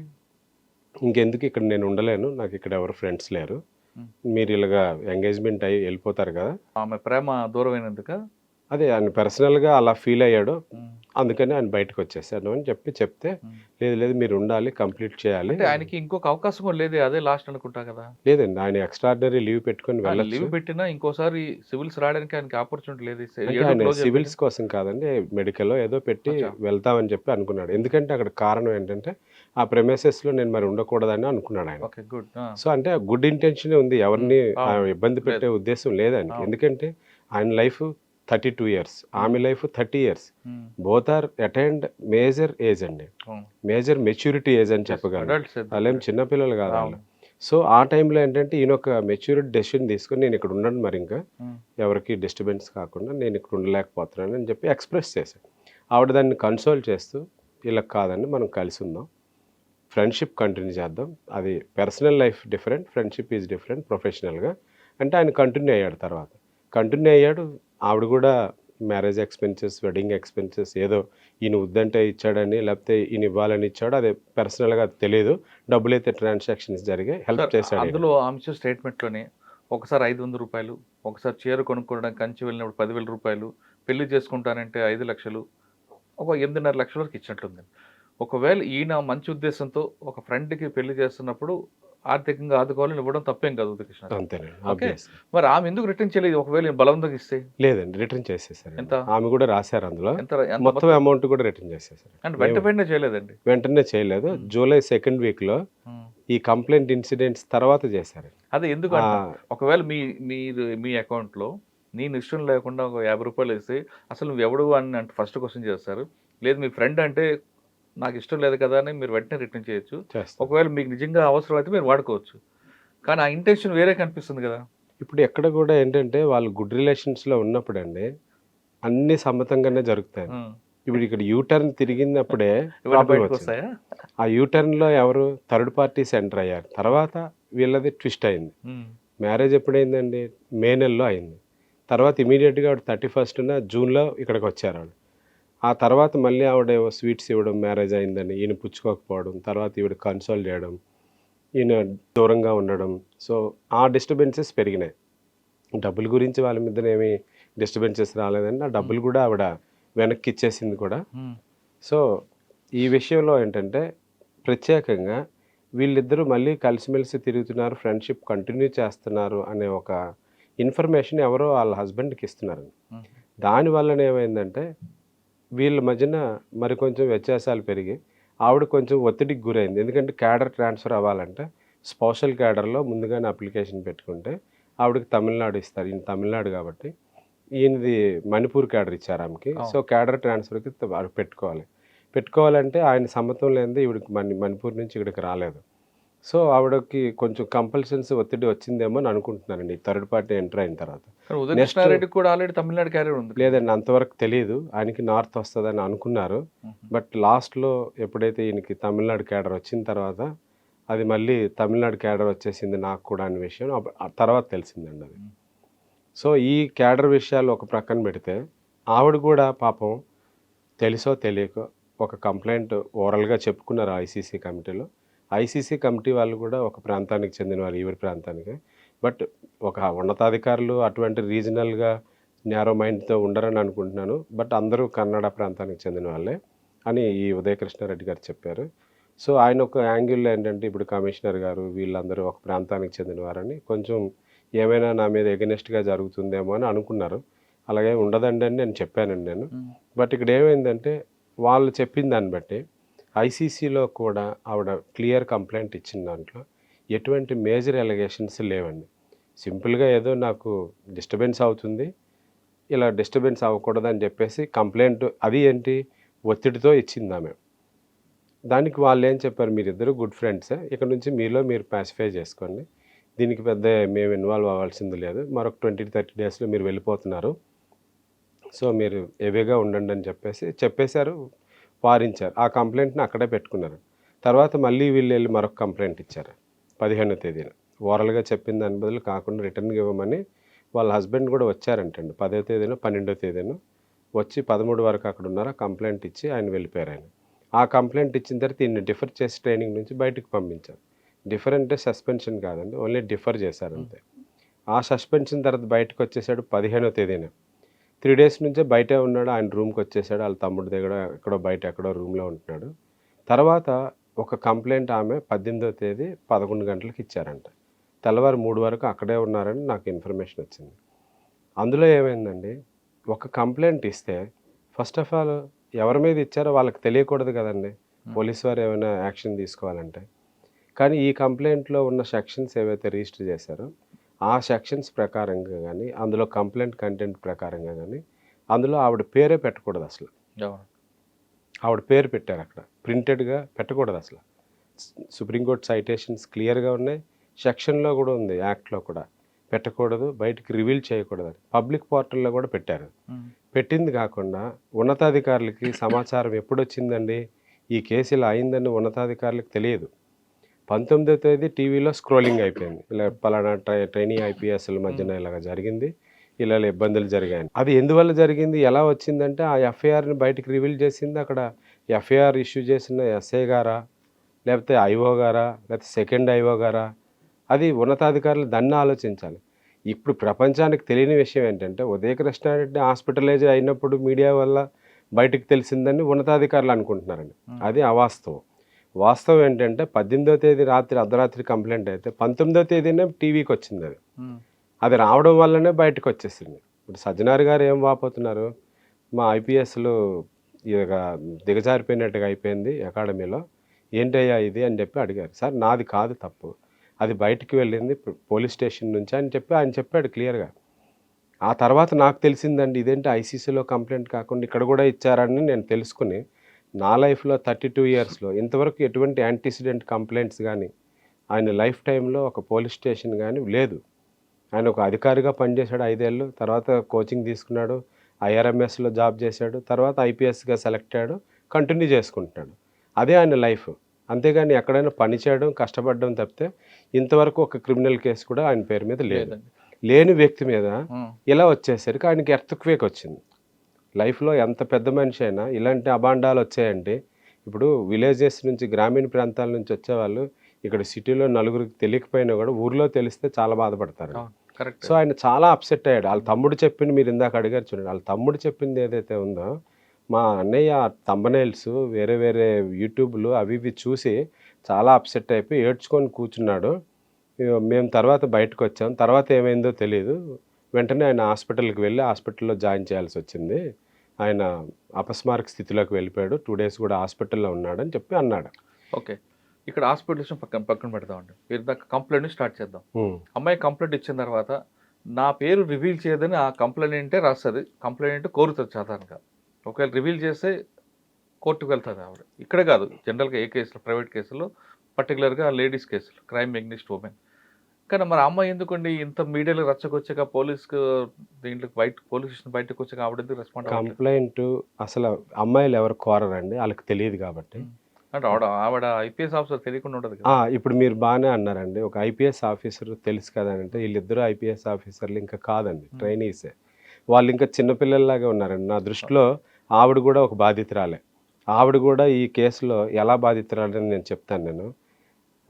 ఇంకెందుకు ఇక్కడ నేను ఉండలేను, నాకు ఇక్కడ ఎవరు ఫ్రెండ్స్ లేరు, మీరు ఇలాగా ఎంగేజ్మెంట్ అయ్యి వెళ్ళిపోతారు కదా. ఆమె ప్రేమ దూరమైనందుక? అదే ఆయన పర్సనల్గా అలా ఫీల్ అయ్యాడు, అందుకని ఆయన బయటకు వచ్చేసాను అని చెప్తే లేదు లేదు మీరు ఉండాలి, కంప్లీట్ చేయాలి. అంటే ఆయనకి ఇంకొక అవకాశం కూడా లేదు, అదే లాస్ట్ అనుకుంటా కదా? లేదండి, ఆయన ఎక్స్ట్రాడినరీ లీవ్ పెట్టుకొని వెళ్ళాలి. లీవ్ పెట్టినా ఇంకోసారి సివిల్స్ రావడానికి ఆయనకి ఆపర్చునిటీ లేదు. ఆయన సివిల్స్ కోసం కాదండి, మెడికల్ ఏదో పెట్టి వెళ్తామని చెప్పి అనుకున్నాడు. ఎందుకంటే అక్కడ కారణం ఏంటంటే ఆ ప్రెమిసెస్లో నేను మరి ఉండకూడదని అనుకున్నాడు ఆయన. సో అంటే గుడ్ ఇంటెన్షన్ ఉంది, ఎవరిని ఇబ్బంది పెట్టే ఉద్దేశం లేదండి. ఎందుకంటే ఆయన లైఫ్ 32 years, ఆమె life 30 years, both are attained major age అండి, మేజర్ మెచ్యూరిటీ ఏజ్ అని చెప్పగలరు. వాళ్ళేం చిన్నపిల్లలు కాదు వాళ్ళు. సో ఆ టైంలో ఏంటంటే ఈయన ఒక మెచ్యూరిటీ డెసిషన్ తీసుకొని నేను ఇక్కడ ఉండను, మరి ఇంకా ఎవరికి డిస్టర్బెన్స్ కాకుండా నేను ఇక్కడ ఉండలేకపోతున్నాను అని చెప్పి ఎక్స్ప్రెస్ చేశాను. ఆవిడ దాన్ని కన్సోల్ చేస్తూ ఇలా కాదండి మనం కలిసి ఉందాం, ఫ్రెండ్షిప్ కంటిన్యూ చేద్దాం, అది personal life different, friendship is different ప్రొఫెషనల్గా అంటే ఆయన కంటిన్యూ అయ్యాడు. తర్వాత కంటిన్యూ అయ్యాడు. ఆవిడ కూడా మ్యారేజ్ ఎక్స్పెన్సెస్, వెడ్డింగ్ ఎక్స్పెన్సెస్ ఏదో ఈయన వద్దంటే ఇచ్చాడని లేకపోతే ఈయన ఇవ్వాలని ఇచ్చాడు, అదే పర్సనల్గా తెలియదు, డబ్బులైతే ట్రాన్సాక్షన్స్ జరిగాయి, హెల్ప్ చేశాడు. అందులో ఆమె స్టేట్మెంట్లోనే ఒకసారి 500 రూపాయలు, ఒకసారి చీర కొనుక్కోవడానికి కంచి వెళ్ళినప్పుడు 10,000 రూపాయలు, పెళ్లి చేసుకుంటానంటే 5 లక్షలు, ఒక 8.5 లక్షల వరకు ఇచ్చినట్లుంది. ఒకవేళ ఈయన మంచి ఉద్దేశంతో ఒక ఫ్రెండ్కి పెళ్లి చేస్తున్నప్పుడు ఆర్థికంగా ఆదుకోవాలని ఇవ్వడం తప్పేం కాదు ఉదయకృష్ణ. అంతేనండి. మరి ఆమె ఎందుకు రిటర్న్ చేయలేదు? ఒకవేళ బలవంతంగా ఇస్తే? లేదండి, రిటర్న్ చేసేసారు. ఎంత? ఆమె కూడా రాశారు అందులో, మొత్తం అమౌంట్ కూడా రిటర్న్ చేసేసారు. అంటే వెంటనే చేయలేదండి? వెంటనే చేయలేదు, జూలై 2nd వీక్లో ఈ కంప్లైంట్ ఇన్సిడెంట్స్ తర్వాత చేశారు. అదే ఎందుకు? ఒకవేళ మీ అకౌంట్లో నేను ఇష్టం లేకుండా ఒక 50 రూపాయలు వేస్తే అసలు నువ్వు ఎవడు అని అంటే ఫస్ట్ క్వశ్చన్ చేస్తారు. లేదు మీ ఫ్రెండ్ అంటే నాకు ఇష్టం లేదు కదా అని మీరు వెంటనే రిటర్న్ చేయొచ్చు. ఒకవేళ మీకు నిజంగా అవసరం అయితే మీరు వాడుకోవచ్చు. కానీ ఆ ఇంటెన్షన్ వేరే కనిపిస్తుంది కదా. ఇప్పుడు ఎక్కడ కూడా ఏంటంటే వాళ్ళు గుడ్ రిలేషన్స్లో ఉన్నప్పుడు అండి అన్ని సమ్మతంగానే జరుగుతాయి. ఇప్పుడు ఇక్కడ యూటర్న్ తిరిగినప్పుడే ప్రాబ్లం వస్తాయి. ఆ యూటర్న్లో ఎవరు థర్డ్ పార్టీస్ ఎంటర్ అయ్యారు. తర్వాత వీళ్ళది ట్విస్ట్ అయింది. మ్యారేజ్ ఎప్పుడైందండి? మే నెలలో అయింది. తర్వాత ఇమీడియట్గా ఆవిడ 31st జూన్లో ఇక్కడికి వచ్చారు ఆవిడ. ఆ తర్వాత మళ్ళీ ఆవిడ స్వీట్స్ ఇవ్వడం, మ్యారేజ్ అయిందని ఈయన పుచ్చుకోకపోవడం, తర్వాత ఈవిడ కన్సోల్ చేయడం, ఈయన దూరంగా ఉండడం. సో ఆ డిస్టర్బెన్సెస్ పెరిగినాయి. డబ్బుల గురించి వాళ్ళ మీద ఏమి డిస్టర్బెన్సెస్ రాలేదండి. ఆ డబ్బులు కూడా ఆవిడ వెనక్కి ఇచ్చేసింది కూడా. సో ఈ విషయంలో ఏంటంటే ప్రత్యేకంగా వీళ్ళిద్దరూ మళ్ళీ కలిసిమెలిసి తిరుగుతున్నారు, ఫ్రెండ్షిప్ కంటిన్యూ చేస్తున్నారు అనే ఒక ఇన్ఫర్మేషన్ ఎవరో వాళ్ళ హస్బెండ్కి ఇస్తున్నారు. దానివల్లనే ఏమైందంటే వీళ్ళ మధ్యన మరి కొంచెం వ్యత్యాసాలు పెరిగి ఆవిడ కొంచెం ఒత్తిడికి గురైంది. ఎందుకంటే క్యాడర్ ట్రాన్స్ఫర్ అవ్వాలంటే స్పెషల్ క్యాడర్లో ముందుగానే అప్లికేషన్ పెట్టుకుంటే ఆవిడకి తమిళనాడు ఇస్తారు. ఈయన తమిళనాడు కాబట్టి ఈయనది మణిపూర్ క్యాడర్ ఇచ్చారు ఆమెకి. సో క్యాడర్ ట్రాన్స్ఫర్కి పెట్టుకోవాలంటే ఆయన సమ్మతం లేనిదే ఈవిడికి మణిపూర్ నుంచి ఇక్కడికి రాలేదు. సో ఆవిడకి కొంచెం కంపల్షన్స్ ఒత్తిడి వచ్చిందేమో అని అనుకుంటున్నానండి థర్డ్ పార్టీ ఎంటర్ అయిన తర్వాత. కృష్ణారెడ్డి కూడా ఆల్రెడీ తమిళనాడు క్యారియర్ ఉంది. లేదండి, అంతవరకు తెలియదు. ఆయనకి నార్త్ వస్తుందని అనుకున్నారు. బట్ లాస్ట్లో ఎప్పుడైతే ఈయనకి తమిళనాడు క్యాడర్ వచ్చిన తర్వాత అది మళ్ళీ తమిళనాడు క్యాడర్ వచ్చేసింది నాకు కూడా అనే విషయం తర్వాత తెలిసిందండి అది. సో ఈ క్యాడర్ విషయాలు ఒక ప్రక్కన పెడితే ఆవిడ కూడా పాపం తెలుసో తెలియకో ఒక కంప్లైంట్ ఓరల్గా చెప్పుకున్నారు ఐసీసీ కమిటీలో. ఐసీసీ కమిటీ వాళ్ళు కూడా ఒక ప్రాంతానికి చెందిన వారు, ఈవిడ ప్రాంతానికి. బట్ ఒక ఉన్నతాధికారులు అటువంటి రీజనల్గా న్యారో మైండ్తో ఉండరని అనుకుంటున్నాను. బట్ అందరూ కన్నడ ప్రాంతానికి చెందిన వాళ్ళే అని ఈ ఉదయ్ కృష్ణారెడ్డి గారు చెప్పారు. సో ఆయన ఒక యాంగిల్లో ఏంటంటే ఇప్పుడు కమిషనర్ గారు వీళ్ళందరూ ఒక ప్రాంతానికి చెందినవారని కొంచెం ఏమైనా నా మీద ఎగనెస్ట్గా జరుగుతుందేమో అని అనుకున్నారు. అలాగే ఉండదండి అని నేను చెప్పానండి నేను. బట్ ఇక్కడ ఏమైందంటే వాళ్ళు చెప్పిన దాన్ని బట్టి ఐసీసీలో కూడా ఆవిడ క్లియర్ కంప్లైంట్ ఇచ్చిన దాంట్లో ఎటువంటి మేజర్ ఎలిగేషన్స్ లేవండి. సింపుల్గా ఏదో నాకు డిస్టర్బెన్స్ అవుతుంది, ఇలా డిస్టర్బెన్స్ అవ్వకూడదని చెప్పేసి కంప్లైంట్, అది ఏంటి ఒత్తిడితో ఇచ్చింది ఆమె. దానికి వాళ్ళు ఏం చెప్పారు, మీరిద్దరు గుడ్ ఫ్రెండ్సే, ఇక్కడ నుంచి మీలో మీరు పాసిఫై చేసుకోండి, దీనికి పెద్ద మేము ఇన్వాల్వ్ అవ్వాల్సింది లేదు, మరొక 20-30 డేస్లో మీరు వెళ్ళిపోతున్నారు, సో మీరు హెవీగా ఉండండి అని చెప్పేశారు, వారించారు. ఆ కంప్లైంట్ని అక్కడే పెట్టుకున్నారు. తర్వాత మళ్ళీ వీళ్ళు వెళ్ళి మరొక కంప్లైంట్ ఇచ్చారు 15వ తేదీన. ఓరల్గా చెప్పిన దాని బదులు కాకుండా రిటర్న్గా ఇవ్వమని వాళ్ళ హస్బెండ్ కూడా వచ్చారంటండి. 10వ తేదీన 12వ తేదీన వచ్చి 13 వరకు అక్కడ ఉన్నారు. ఆ కంప్లైంట్ ఇచ్చి ఆయన వెళ్ళిపోయారు ఆయన. ఆ కంప్లైంట్ ఇచ్చిన తర్వాత ఈయన్ని డిఫర్ చేసి ట్రైనింగ్ నుంచి బయటకు పంపించారు. డిఫర్ అంటే సస్పెన్షన్ కాదండి, ఓన్లీ డిఫర్ చేశారు అంతే. ఆ సస్పెన్షన్ తర్వాత బయటకు వచ్చేసాడు 15వ తేదీన. 3 డేస్ నుంచే బయటే ఉన్నాడు. ఆయన రూమ్కి వచ్చేసాడు. వాళ్ళ తమ్ముడి దగ్గర ఎక్కడో బయట ఎక్కడో రూమ్లో ఉంటున్నాడు. తర్వాత ఒక కంప్లైంట్ ఆమె 18వ తేదీ 11 గంటలకు ఇచ్చారంట. తెల్లవారు 3 వరకు అక్కడే ఉన్నారని నాకు ఇన్ఫర్మేషన్ వచ్చింది. అందులో ఏమైందండి, ఒక కంప్లైంట్ ఇస్తే ఫస్ట్ ఆఫ్ ఆల్ ఎవరి మీద ఇచ్చారో వాళ్ళకి తెలియకూడదు కదండి, పోలీసు వారు ఏమైనా యాక్షన్ తీసుకోవాలంటే. కానీ ఈ కంప్లైంట్లో ఉన్న సెక్షన్స్ ఏవైతే రిజిస్టర్ చేశారో ఆ సెక్షన్స్ ప్రకారంగా కానీ, అందులో కంప్లైంట్ కంటెంట్ ప్రకారంగా కానీ, అందులో ఆవిడ పేరే పెట్టకూడదు అసలు. ఆవిడ పేరు పెట్టారు అక్కడ, ప్రింటెడ్గా పెట్టకూడదు అసలు. సుప్రీంకోర్టు సైటేషన్స్ క్లియర్గా ఉన్నాయి, సెక్షన్లో కూడా ఉంది, యాక్ట్లో కూడా పెట్టకూడదు, బయటికి రివీల్ చేయకూడదు అని పబ్లిక్ పోర్టల్లో కూడా పెట్టారు. పెట్టింది కాకుండా ఉన్నతాధికారులకి సమాచారం ఎప్పుడు వచ్చిందండి, ఈ కేసు ఇలా అయిందని ఉన్నతాధికారులకు తెలియదు. 19వ తేదీ టీవీలో స్క్రోలింగ్ అయిపోయింది, ఇలా పలానా ట్రైనీ ఐపీఎస్ల మధ్యన ఇలాగ జరిగింది, ఇలా ఇబ్బందులు జరిగాయని. అది ఎందువల్ల జరిగింది, ఎలా వచ్చిందంటే ఆ ఎఫ్ఐఆర్ని బయటికి రివీల్ చేసింది అక్కడ ఎఫ్ఐఆర్ ఇష్యూ చేసిన ఎస్ఐ గారా, లేకపోతే ఐఓ గారా, లేకపోతే సెకండ్ ఐఓ గారా, అది ఉన్నతాధికారులు దాన్ని ఆలోచించాలి. ఇప్పుడు ప్రపంచానికి తెలియని విషయం ఏంటంటే ఉదయకృష్ణారెడ్డి హాస్పిటలైజ్ అయినప్పుడు మీడియా వల్ల బయటకు తెలిసిందని ఉన్నతాధికారులు అనుకుంటున్నారండి. అది అవాస్తవం. వాస్తవం ఏంటంటే 18వ తేదీ రాత్రి అర్ధరాత్రి కంప్లైంట్ అయితే 19వ తేదీనే టీవీకి వచ్చింది. అది రావడం వల్లనే బయటకు వచ్చేసింది. ఇప్పుడు సజ్జనార్ గారు ఏం వాపోతున్నారు, మా ఐపీఎస్లు ఇక దిగజారిపోయినట్టుగా అయిపోయింది అకాడమీలో, ఏంటయ్యా ఇది అని చెప్పి అడిగారు. సార్ నాది కాదు తప్పు, అది బయటికి వెళ్ళింది పోలీస్ స్టేషన్ నుంచి అని చెప్పి ఆయన చెప్పాడు క్లియర్గా. ఆ తర్వాత నాకు తెలిసిందండి, ఇదేంటి ఐసీసీలో కంప్లైంట్ కాకుండా ఇక్కడ కూడా ఇచ్చారని నేను తెలుసుకుని, నా లైఫ్లో 32 ఇయర్స్లో ఇంతవరకు ఎటువంటి యాంటిసిడెంట్ కంప్లైంట్స్ కానీ ఆయన లైఫ్ టైంలో ఒక పోలీస్ స్టేషన్ కానీ లేదు. ఆయన ఒక అధికారిగా పనిచేశాడు 5 ఏళ్ళు, తర్వాత కోచింగ్ తీసుకున్నాడు, ఐఆర్ఎంఎస్లో జాబ్ చేశాడు, తర్వాత ఐపీఎస్గా సెలెక్ట్ అయ్యాడు, కంటిన్యూ చేసుకుంటున్నాడు. అదే ఆయన లైఫ్. అంతేగాని ఎక్కడైనా పని చేయడం, కష్టపడడం తప్పితే ఇంతవరకు ఒక క్రిమినల్ కేసు కూడా ఆయన పేరు మీద లేదు. లేని వ్యక్తి మీద ఇలా వచ్చేసరికి ఆయనకి ఎర్త్క్వేక్ వచ్చింది. లైఫ్లో ఎంత పెద్ద మనిషి అయినా ఇలాంటి అభాండాలు వచ్చాయంటే, ఇప్పుడు విలేజెస్ నుంచి గ్రామీణ ప్రాంతాల నుంచి వచ్చేవాళ్ళు ఇక్కడ సిటీలో నలుగురికి తెలియకపోయినా కూడా ఊర్లో తెలిస్తే చాలా బాధపడతారు. సో ఆయన చాలా అప్సెట్ అయ్యాడు. వాళ్ళ తమ్ముడు చెప్పింది, మీరు ఇందాక అడిగారు చూడండి, వాళ్ళ తమ్ముడు చెప్పింది ఏదైతే ఉందో, మా అన్నయ్య థంబ్నెయిల్స్ వేరే వేరే యూట్యూబ్లు అవి ఇవి చూసి చాలా అప్సెట్ అయిపోయి ఏడ్చుకొని కూర్చున్నాడు. మేము తర్వాత బయటకు వచ్చాం, తర్వాత ఏమైందో తెలియదు, వెంటనే ఆయన హాస్పిటల్కి వెళ్ళి హాస్పిటల్లో జాయిన్ చేయాల్సి వచ్చింది, ఆయన అపస్మారక స్థితిలోకి వెళ్ళిపోయాడు, 2 డేస్ కూడా హాస్పిటల్లో ఉన్నాడని చెప్పి అన్నాడు. ఓకే, ఇక్కడ హాస్పిటల్స్ పక్కన పెడదామండి, మీరు దాకా కంప్లైంట్ స్టార్ట్ చేద్దాం. అమ్మాయి కంప్లైంట్ ఇచ్చిన తర్వాత నా పేరు రివీల్ చేయదని ఆ కంప్లైంటే రాస్తుంది, కంప్లైంట్ కోరుతుంది సాధారణంగా. ఒకవేళ రివీల్ చేస్తే కోర్టుకు వెళ్తుంది ఆవిడ. ఇక్కడే కాదు, జనరల్గా ఏ కేసులు, ప్రైవేట్ కేసుల్లో, పర్టికులర్గా లేడీస్ కేసులు, క్రైమ్ ఎగ్నిస్ట్ ఉమెన్. కానీ మరి అమ్మాయి ఎందుకండి ఇంత మీడియాలో రచ్చకొచ్చాక పోలీస్కి దీంట్లో పోలీస్ స్టేషన్ బయటకు వచ్చాక ఆవిడ ఎందుకు రెస్పాండ్? కంప్లైంట్ అసలు అమ్మాయిలు ఎవరు కోరరండి, వాళ్ళకి తెలియదు కాబట్టి. అంటే ఆవిడ ఐపీఎస్ ఆఫీసర్ తెలియకుండా ఉండదు. ఇప్పుడు మీరు బాగానే అన్నారండి, ఒక ఐపీఎస్ ఆఫీసర్ తెలుసు కదా అంటే, వీళ్ళిద్దరూ ఐపీఎస్ ఆఫీసర్లు ఇంకా కాదండి, ట్రైనీసే. వాళ్ళు ఇంకా చిన్నపిల్లల్లాగా ఉన్నారండి నా దృష్టిలో. ఆవిడ కూడా ఒక బాధితురాలే. ఆవిడ కూడా ఈ కేసులో ఎలా బాధితురాలని నేను చెప్తాను.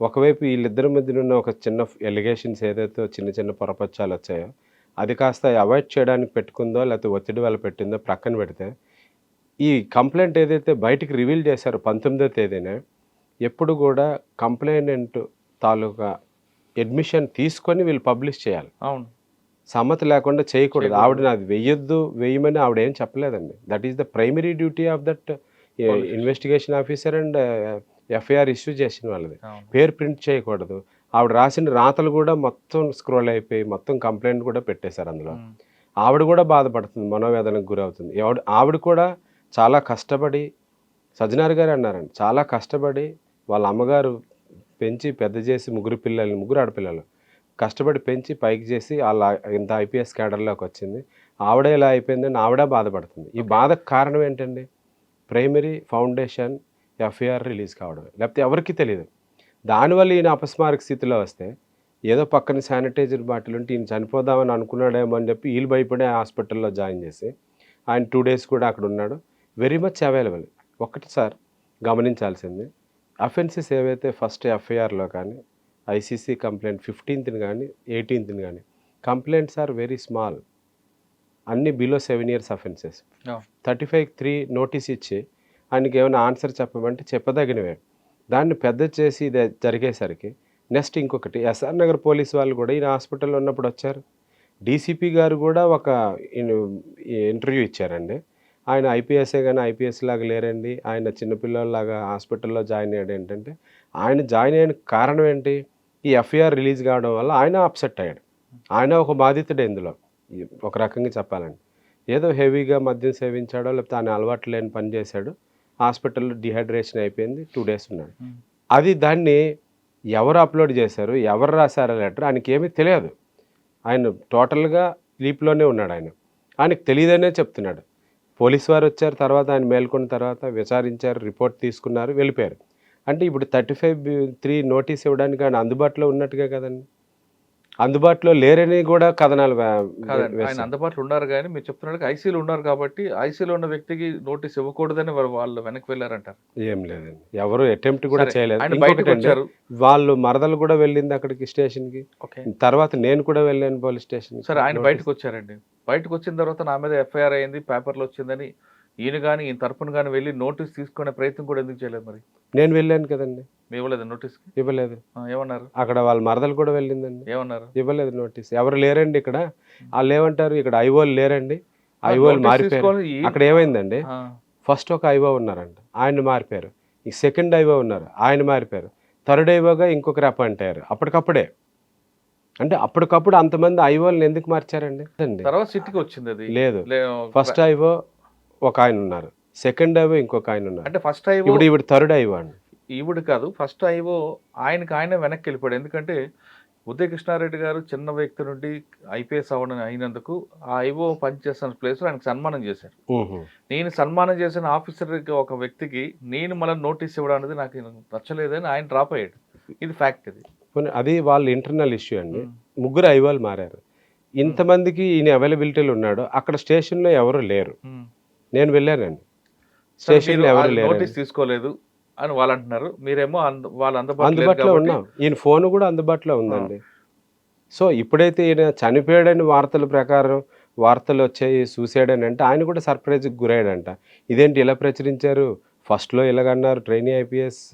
ఒకవైపు వీళ్ళిద్దరి మధ్య ఉన్న ఒక చిన్న ఎలిగేషన్స్ ఏదైతే చిన్న చిన్న పొరపచ్చాలు వచ్చాయో అది కాస్త అవాయిడ్ చేయడానికి పెట్టుకుందో లేకపోతే ఒత్తిడి వల్ల పెట్టిందో ప్రక్కన పెడితే, ఈ కంప్లైంట్ ఏదైతే బయటికి రివీల్ చేశారో 19వ తేదీనే, ఎప్పుడు కూడా కంప్లైనెంట్ తాలూకా అడ్మిషన్ తీసుకొని వీళ్ళు పబ్లిష్ చేయాలి. అవును, సమ్మతి లేకుండా చేయకూడదు. ఆవిడ నాది వేయమని ఆవిడ ఏం చెప్పలేదండి. That is the primary duty of that investigation officer and FIR issue చేసిన వాళ్ళది. పేరు ప్రింట్ చేయకూడదు. ఆవిడ రాసిన రాతలు కూడా మొత్తం స్క్రోల్ అయిపోయి మొత్తం కంప్లైంట్ కూడా పెట్టేశారు అందులో. ఆవిడ కూడా బాధపడుతుంది, మనోవేదనకు గురవుతుంది. ఆవిడ కూడా చాలా కష్టపడి, సజ్జనార్ గారు అన్నారండి, చాలా కష్టపడి వాళ్ళ అమ్మగారు పెంచి పెద్ద చేసి 3 ఆడపిల్లలు కష్టపడి పెంచి పైకి చేసి అలా ఇంత ఐపీఎస్ క్యాడర్లోకి వచ్చింది. ఆవిడ ఇలా అయిపోయిందని ఆవిడ బాధపడుతుంది. ఈ బాధకు కారణం ఏంటండి? ప్రైమరీ ఫౌండేషన్ ఎఫ్ఐఆర్ రిలీజ్ కావడం, లేకపోతే ఎవరికీ తెలియదు. దానివల్ల ఈయన అపస్మారక స్థితిలో వస్తే ఏదో పక్కన శానిటైజర్ బాటిల్ ఉంటే ఈయన చనిపోదామని అనుకున్నాడేమో అని చెప్పి వీళ్ళు భయపడే హాస్పిటల్లో జాయిన్ చేసి ఆయన 2 days కూడా అక్కడ ఉన్నాడు. Very much available. ఒకటి సార్ గమనించాల్సింది, అఫెన్సెస్ ఏవైతే ఫస్ట్ ఎఫ్ఐఆర్లో కానీ ఐసీసీ కంప్లైంట్ 15th కానీ 18th కానీ కంప్లైంట్స్ ఆర్ వెరీ స్మాల్, అన్నీ బిలో 7 years అఫెన్సెస్. 35(3) నోటీస్ ఇచ్చి ఆయనకి ఏమైనా ఆన్సర్ చెప్పమంటే చెప్పదగినవే. దాన్ని పెద్ద చేసి ఇది జరిగేసరికి నెక్స్ట్ ఇంకొకటి ఎస్ఆర్ నగర్ పోలీస్ వాళ్ళు కూడా ఈయన హాస్పిటల్లో ఉన్నప్పుడు వచ్చారు. డీసీపీ గారు కూడా ఒక ఇంటర్వ్యూ ఇచ్చారండి. ఆయన ఐపీఎస్ఏ కానీ ఐపీఎస్ లాగా లేరండి, ఆయన చిన్నపిల్లలాగా హాస్పిటల్లో జాయిన్ అయ్యాడు. ఏంటంటే ఆయన జాయిన్ అయిన కారణం ఏంటి? ఈ ఎఫ్ఐఆర్ రిలీజ్ కావడం వల్ల ఆయన అప్సెట్ అయ్యాడు. ఆయన ఒక బాధితుడే ఇందులో ఒక రకంగా చెప్పాలండి. ఏదో హెవీగా మద్యం సేవించాడో లేకపోతే ఆయన అలవాటు లేని పని చేశాడు, హాస్పిటల్లో డిహైడ్రేషన్ అయిపోయింది, 2 days ఉన్నాడు. అది దాన్ని ఎవరు అప్లోడ్ చేశారు, ఎవరు రాశారు లెటర్ ఆయనకి ఏమీ తెలియదు. ఆయన టోటల్గా స్లీప్లోనే ఉన్నాడు. ఆయనకు తెలియదనే చెప్తున్నాడు. పోలీసు వారు వచ్చారు, తర్వాత ఆయన మేల్కొన్న తర్వాత విచారించారు, రిపోర్ట్ తీసుకున్నారు, వెళ్ళిపోయారు. అంటే ఇప్పుడు 35(3) నోటీస్ ఇవ్వడానికి ఆయన అందుబాటులో ఉన్నట్టుగా కదండి. అందుబాటులో లేరని కూడా కథనాలు ఆయన అందుబాటులో ఉన్నారు, కానీ మీరు చెప్తున్నట్టు ఐసీలో ఉన్నారు కాబట్టి ఐసీలో ఉన్న వ్యక్తికి నోటీస్ ఇవ్వకూడదని వాళ్ళు వెనక్కి వెళ్ళారంటారు. ఏం లేదండి, ఎవరు అటెంప్ట్ కూడా చేయలేదు. బయటకు వచ్చారు వాళ్ళు మరదలు కూడా వెళ్ళింది అక్కడికి స్టేషన్కి, తర్వాత నేను కూడా వెళ్ళాను పోలీస్ స్టేషన్. సరే, ఆయన బయటకు వచ్చారండి. బయటకు వచ్చిన తర్వాత నా మీద ఎఫ్ఐఆర్ అయింది, పేపర్లో వచ్చిందని ఈయన కానీ ఈయన తరపున కానీ వెళ్ళి నోటీస్ తీసుకునే ప్రయత్నం కూడా ఎందుకు చేయలేదు? మరి నేను వెళ్ళాను కదండి. ఇవ్వలేదు నోటీస్? ఇవ్వలేదు. ఏమన్నారు? అక్కడ వాళ్ళ మరదలు కూడా వెళ్ళిందండి. ఏమన్నారు? ఇవ్వలేదు నోటీస్. ఎవరు లేరండి ఇక్కడ. వాళ్ళు ఏమంటారు, ఇక్కడ ఐఓలు లేరండి, ఐఓలు మారిపోయారు. అక్కడ ఏమైందండి, ఫస్ట్ ఒక ఐఓ ఉన్నారంట, ఆయన మారిపోయారు. ఈ సెకండ్ ఐఓ ఉన్నారు, ఆయన మారిపోయారు. థర్డ్ ఐఓగా ఇంకొకరు అపాయింట్ అయ్యారు అప్పటికప్పుడే. అంటే అప్పటికప్పుడు అంతమంది ఐఓలను ఎందుకు మార్చారండి? తర్వాత సిటీకి వచ్చింది అది. లేదు, ఫస్ట్ ఐఓ ఒక ఆయన ఉన్నారు, సెకండ్ ఐఓ ఇంకొక ఆయన ఉన్నారు. అంటే ఫస్ట్ ఐఓ ఇప్పుడు థర్డ్ ఐఓ అండి. ఈవిడ కాదు, ఫస్ట్ ఐఓ ఆయన వెనక్కి వెళ్ళిపోయాడు. ఎందుకంటే ఉదయ్ కృష్ణారెడ్డి గారు చిన్న వ్యక్తి నుండి ఐపీఎస్ అవ్వడం అయినందుకు ఆ ఐఓ పనిచేస్తున్న ప్లేస్లో ఆయనకు సన్మానం చేశారు. నేను సన్మానం చేసిన ఆఫీసర్కి ఒక వ్యక్తికి నేను మళ్ళీ నోటీస్ ఇవ్వడం అనేది నాకు నచ్చలేదని ఆయన డ్రాప్ అయ్యాడు. ఇది ఫ్యాక్ట్. అది వాళ్ళ ఇంటర్నల్ ఇష్యూ అండి. 3 ఐఓలు మారారు. ఇంతమందికి ఈయన అవైలబిలిటీలు ఉన్నాడు, అక్కడ స్టేషన్లో ఎవరు లేరు. నేను వెళ్ళానండి, స్టేషన్లో ఎవరు లేరు, నోటీస్ తీసుకోలేదు అని వాళ్ళు అంటున్నారు. మీరేమో వాళ్ళ అందుబాటులో ఉన్నాం, ఈయన ఫోన్ కూడా అందుబాటులో ఉందండి. సో ఇప్పుడైతే ఈయన చనిపోయాడని వార్తలు వచ్చాయి, సూసైడ్ అని అంటే ఆయన కూడా సర్ప్రైజ్కి గురయ్యాడంట. ఇదేంటి ఇలా ప్రచురించారు, ఫస్ట్లో ఇలాగన్నారు ట్రైనీ ఐపీఎస్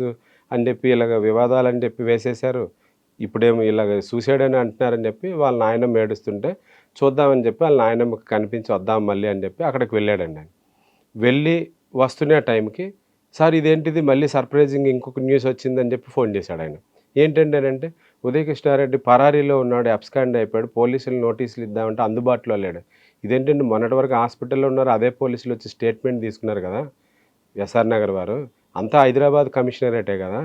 అని చెప్పి ఇలాగ వివాదాలని చెప్పి వేసేశారు, ఇప్పుడేమో ఇలాగ సూసైడ్ అని అంటున్నారని చెప్పి వాళ్ళ నాయనమ్మ ఏడుస్తుంటే చూద్దామని చెప్పి వాళ్ళ నాయనమ్మకి కనిపించి వద్దాం మళ్ళీ అని చెప్పి అక్కడికి వెళ్ళాడండి. ఆయన వెళ్ళి వస్తున్న టైంకి సార్ ఇదేంటిది మళ్ళీ సర్ప్రైజింగ్ ఇంకొక న్యూస్ వచ్చిందని చెప్పి ఫోన్ చేశాడు. ఆయన ఏంటంటే అంటే ఉదయ్ కృష్ణారెడ్డి పరారీలో ఉన్నాడు, అబ్స్కాండ్ అయిపోయాడు, పోలీసులు నోటీసులు ఇద్దామంటే అందుబాటులో లేడు. ఇదేంటంటే మొన్నటి వరకు హాస్పిటల్లో ఉన్నారు, అదే పోలీసులు వచ్చి స్టేట్మెంట్ తీసుకున్నారు కదా ఎస్ఆర్ నగర్ వారు, అంతా హైదరాబాద్ కమిషనరేటే కదా,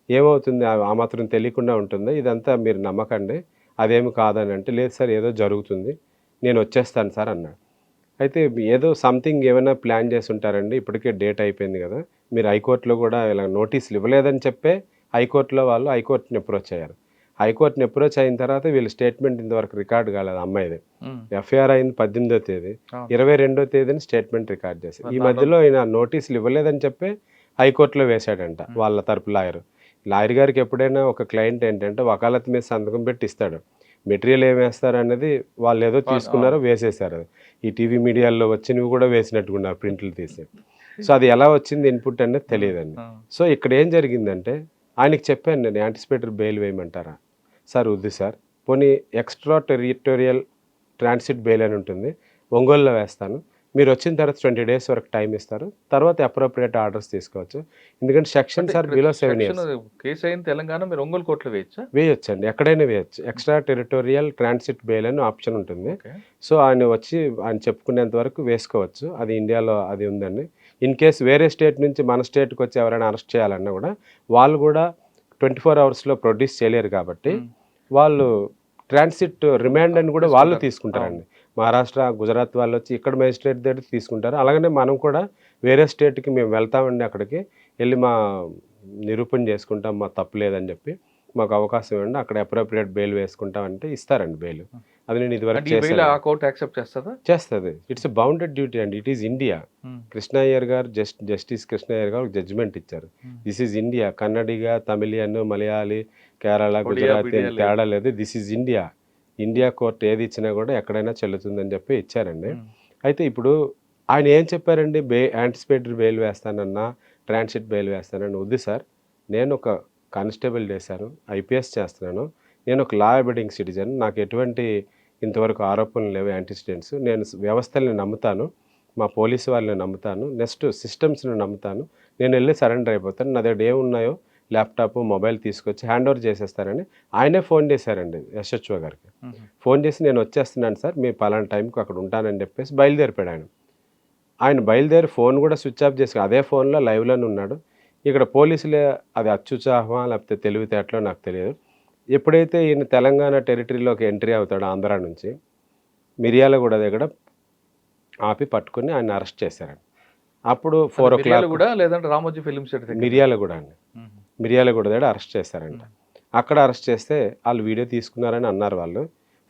ఏమవుతుంది ఆ మాత్రం తెలియకుండా ఉంటుంది, ఇదంతా మీరు నమ్మకండి, అదేమి కాదని అంటే లేదు సార్ ఏదో జరుగుతుంది, నేను వచ్చేస్తాను సార్ అన్నాడు. అయితే ఏదో సంథింగ్ ఏమైనా ప్లాన్ చేసి ఉంటారండి, ఇప్పటికే డేట్ అయిపోయింది కదా, మీరు హైకోర్టులో కూడా ఇలా నోటీసులు ఇవ్వలేదని చెప్పే హైకోర్టులో వాళ్ళు హైకోర్టుని అప్రోచ్ అయ్యారు. హైకోర్టుని అప్రోచ్ అయిన తర్వాత వీళ్ళ స్టేట్మెంట్ ఇంతవరకు రికార్డు కాలేదు. అమ్మాయిది ఎఫ్ఐఆర్ అయింది 18వ తేదీ, 22వ తేదీని స్టేట్మెంట్ రికార్డ్ చేశారు. ఈ మధ్యలో ఆయన నోటీసులు ఇవ్వలేదని చెప్పి హైకోర్టులో వేశాడంట వాళ్ళ తరపు లాయర్ గారికి. ఎప్పుడైనా ఒక క్లయింట్ ఏంటంటే వకాలత్ మీద సంతకం పెట్టి ఇస్తాడు, మెటీరియల్ ఏం వేస్తారు అనేది వాళ్ళు ఏదో తీసుకున్నారో వేసేసారు. ఈ టీవీ మీడియాల్లో వచ్చినవి కూడా వేసినట్టుకున్నారు ప్రింట్లు తీసి. సో అది ఎలా వచ్చింది ఇన్పుట్ అనేది తెలియదండి. సో ఇక్కడ ఏం జరిగిందంటే ఆయనకి చెప్పాను నేను, యాంటిసిపేటరీ బెయిల్ వేయమంటారా సార్? వద్దు సార్, పోనీ ఎక్స్ట్రా టెరిటోరియల్ ట్రాన్సిట్ బెయిల్ అని ఉంటుంది, ఒంగోలులో వేస్తాను, మీరు వచ్చిన తర్వాత 20 days వరకు టైం ఇస్తారు, తర్వాత అప్రోప్రియేట్ ఆర్డర్స్ తీసుకోవచ్చు, ఎందుకంటే సెక్షన్స్ ఆర్ బిలో 7 years. కేసు అయిన తెలంగాణ మీరు ఒంగోలు కోర్టులో వేయొచ్చండి, ఎక్కడైనా వేయచ్చు. ఎక్స్ట్రా టెరిటోరియల్ ట్రాన్సిట్ బెయిల్ అని ఆప్షన్ ఉంటుంది. సో ఆయన వచ్చి ఆయన చెప్పుకునేంత వరకు వేసుకోవచ్చు, అది ఇండియాలో అది ఉందండి. ఇన్ కేస్ వేరే స్టేట్ నుంచి మన స్టేట్కి వచ్చి ఎవరైనా అరెస్ట్ చేయాలన్నా కూడా వాళ్ళు కూడా 24 hours ప్రొడ్యూస్ చేయలేరు కాబట్టి వాళ్ళు ట్రాన్సిట్ రిమాండ్ అని కూడా వాళ్ళు తీసుకుంటారు. తీసుకుంటారండి. మహారాష్ట్ర, గుజరాత్ వాళ్ళు వచ్చి ఇక్కడ మేజిస్ట్రేట్ దగ్గర తీసుకుంటారు. అలాగనే మనం కూడా వేరే స్టేట్కి మేము వెళ్తామండి, అక్కడికి వెళ్ళి మా నిరూపణ చేసుకుంటాం, మా తప్పు లేదని చెప్పి మాకు అవకాశం ఇవ్వండి, అక్కడ అప్రోప్రియేట్ బెయిల్ వేసుకుంటామంటే ఇస్తారండి బెయిల్. అది నేను ఇదివరకు అంటే ఈ బెయిల్ చేశాను. ఆ కోర్టు యాక్సెప్ట్ చేస్తుందా? చేస్తుంది. ఇట్స్ ఎ బౌండెడ్ డ్యూటీ అండి. It is India. Krishna Iyer garu justice Krishna Iyer garu judgment ఇచ్చారు. This is India. Kannadiga, Tamilian, Malayali, Kerala, Gujarati అని తేడా లేదు. This is India. India court ఏది ఇచ్చినా కూడా ఎక్కడైనా చెల్లుతుందని చెప్పి ఇచ్చారండి. అయితే ఇప్పుడు ఆయన ఏం చెప్పారండి, యాంటిసిపేటరీ బెయిల్ వేస్తానన్నా, ట్రాన్సిట్ బెయిల్ వేస్తానని. వద్దు సార్, నేను ఒక కానిస్టేబుల్ చేశాను, ఐపీఎస్ చేస్తున్నాను, నేను ఒక లా అబైడింగ్ సిటిజన్, నాకు ఎటువంటి ఇంతవరకు ఆరోపణలు లేవు, యాంటిసిడెంట్స్. నేను వ్యవస్థల్ని నమ్ముతాను, మా పోలీసు వాళ్ళని నమ్ముతాను, నెక్స్ట్ సిస్టమ్స్ని నమ్ముతాను, నేను వెళ్ళి సరెండర్ అయిపోతాను, నా దగ్గర ఏమున్నాయో ల్యాప్టాప్, మొబైల్ తీసుకొచ్చి హ్యాండ్ ఓవర్ చేసేస్తారని ఆయనే ఫోన్ చేశారండి ఎస్హెచ్ఓ గారికి. ఫోన్ చేసి నేను వచ్చేస్తున్నాను సార్, మీ పలానా టైంకి అక్కడ ఉంటానని చెప్పేసి బయలుదేరిపోయాడు ఆయన. ఆయన బయలుదేరి ఫోన్ కూడా స్విచ్ ఆఫ్ చేసి అదే ఫోన్లో లైవ్లోనే ఉన్నాడు. ఇక్కడ పోలీసులే అది అత్యుత్సాహమా లేకపోతే తెలివితేటలో నాకు తెలియదు. ఎప్పుడైతే ఈయన తెలంగాణ టెరిటరీలోకి ఎంట్రీ అవుతాడో ఆంధ్ర నుంచి, మిర్యాలగూడ దగ్గర ఆపి పట్టుకుని ఆయన అరెస్ట్ చేశారండి. అప్పుడు 4 o'clock కూడా లేదంటే రామోజీ ఫిలిం సిటీ మిర్యాలగూడ అండి, మిర్యాలగూడ దగ్గర అరెస్ట్ చేశారంట. అక్కడ అరెస్ట్ చేస్తే వాళ్ళు వీడియో తీసుకున్నారని అన్నారు వాళ్ళు.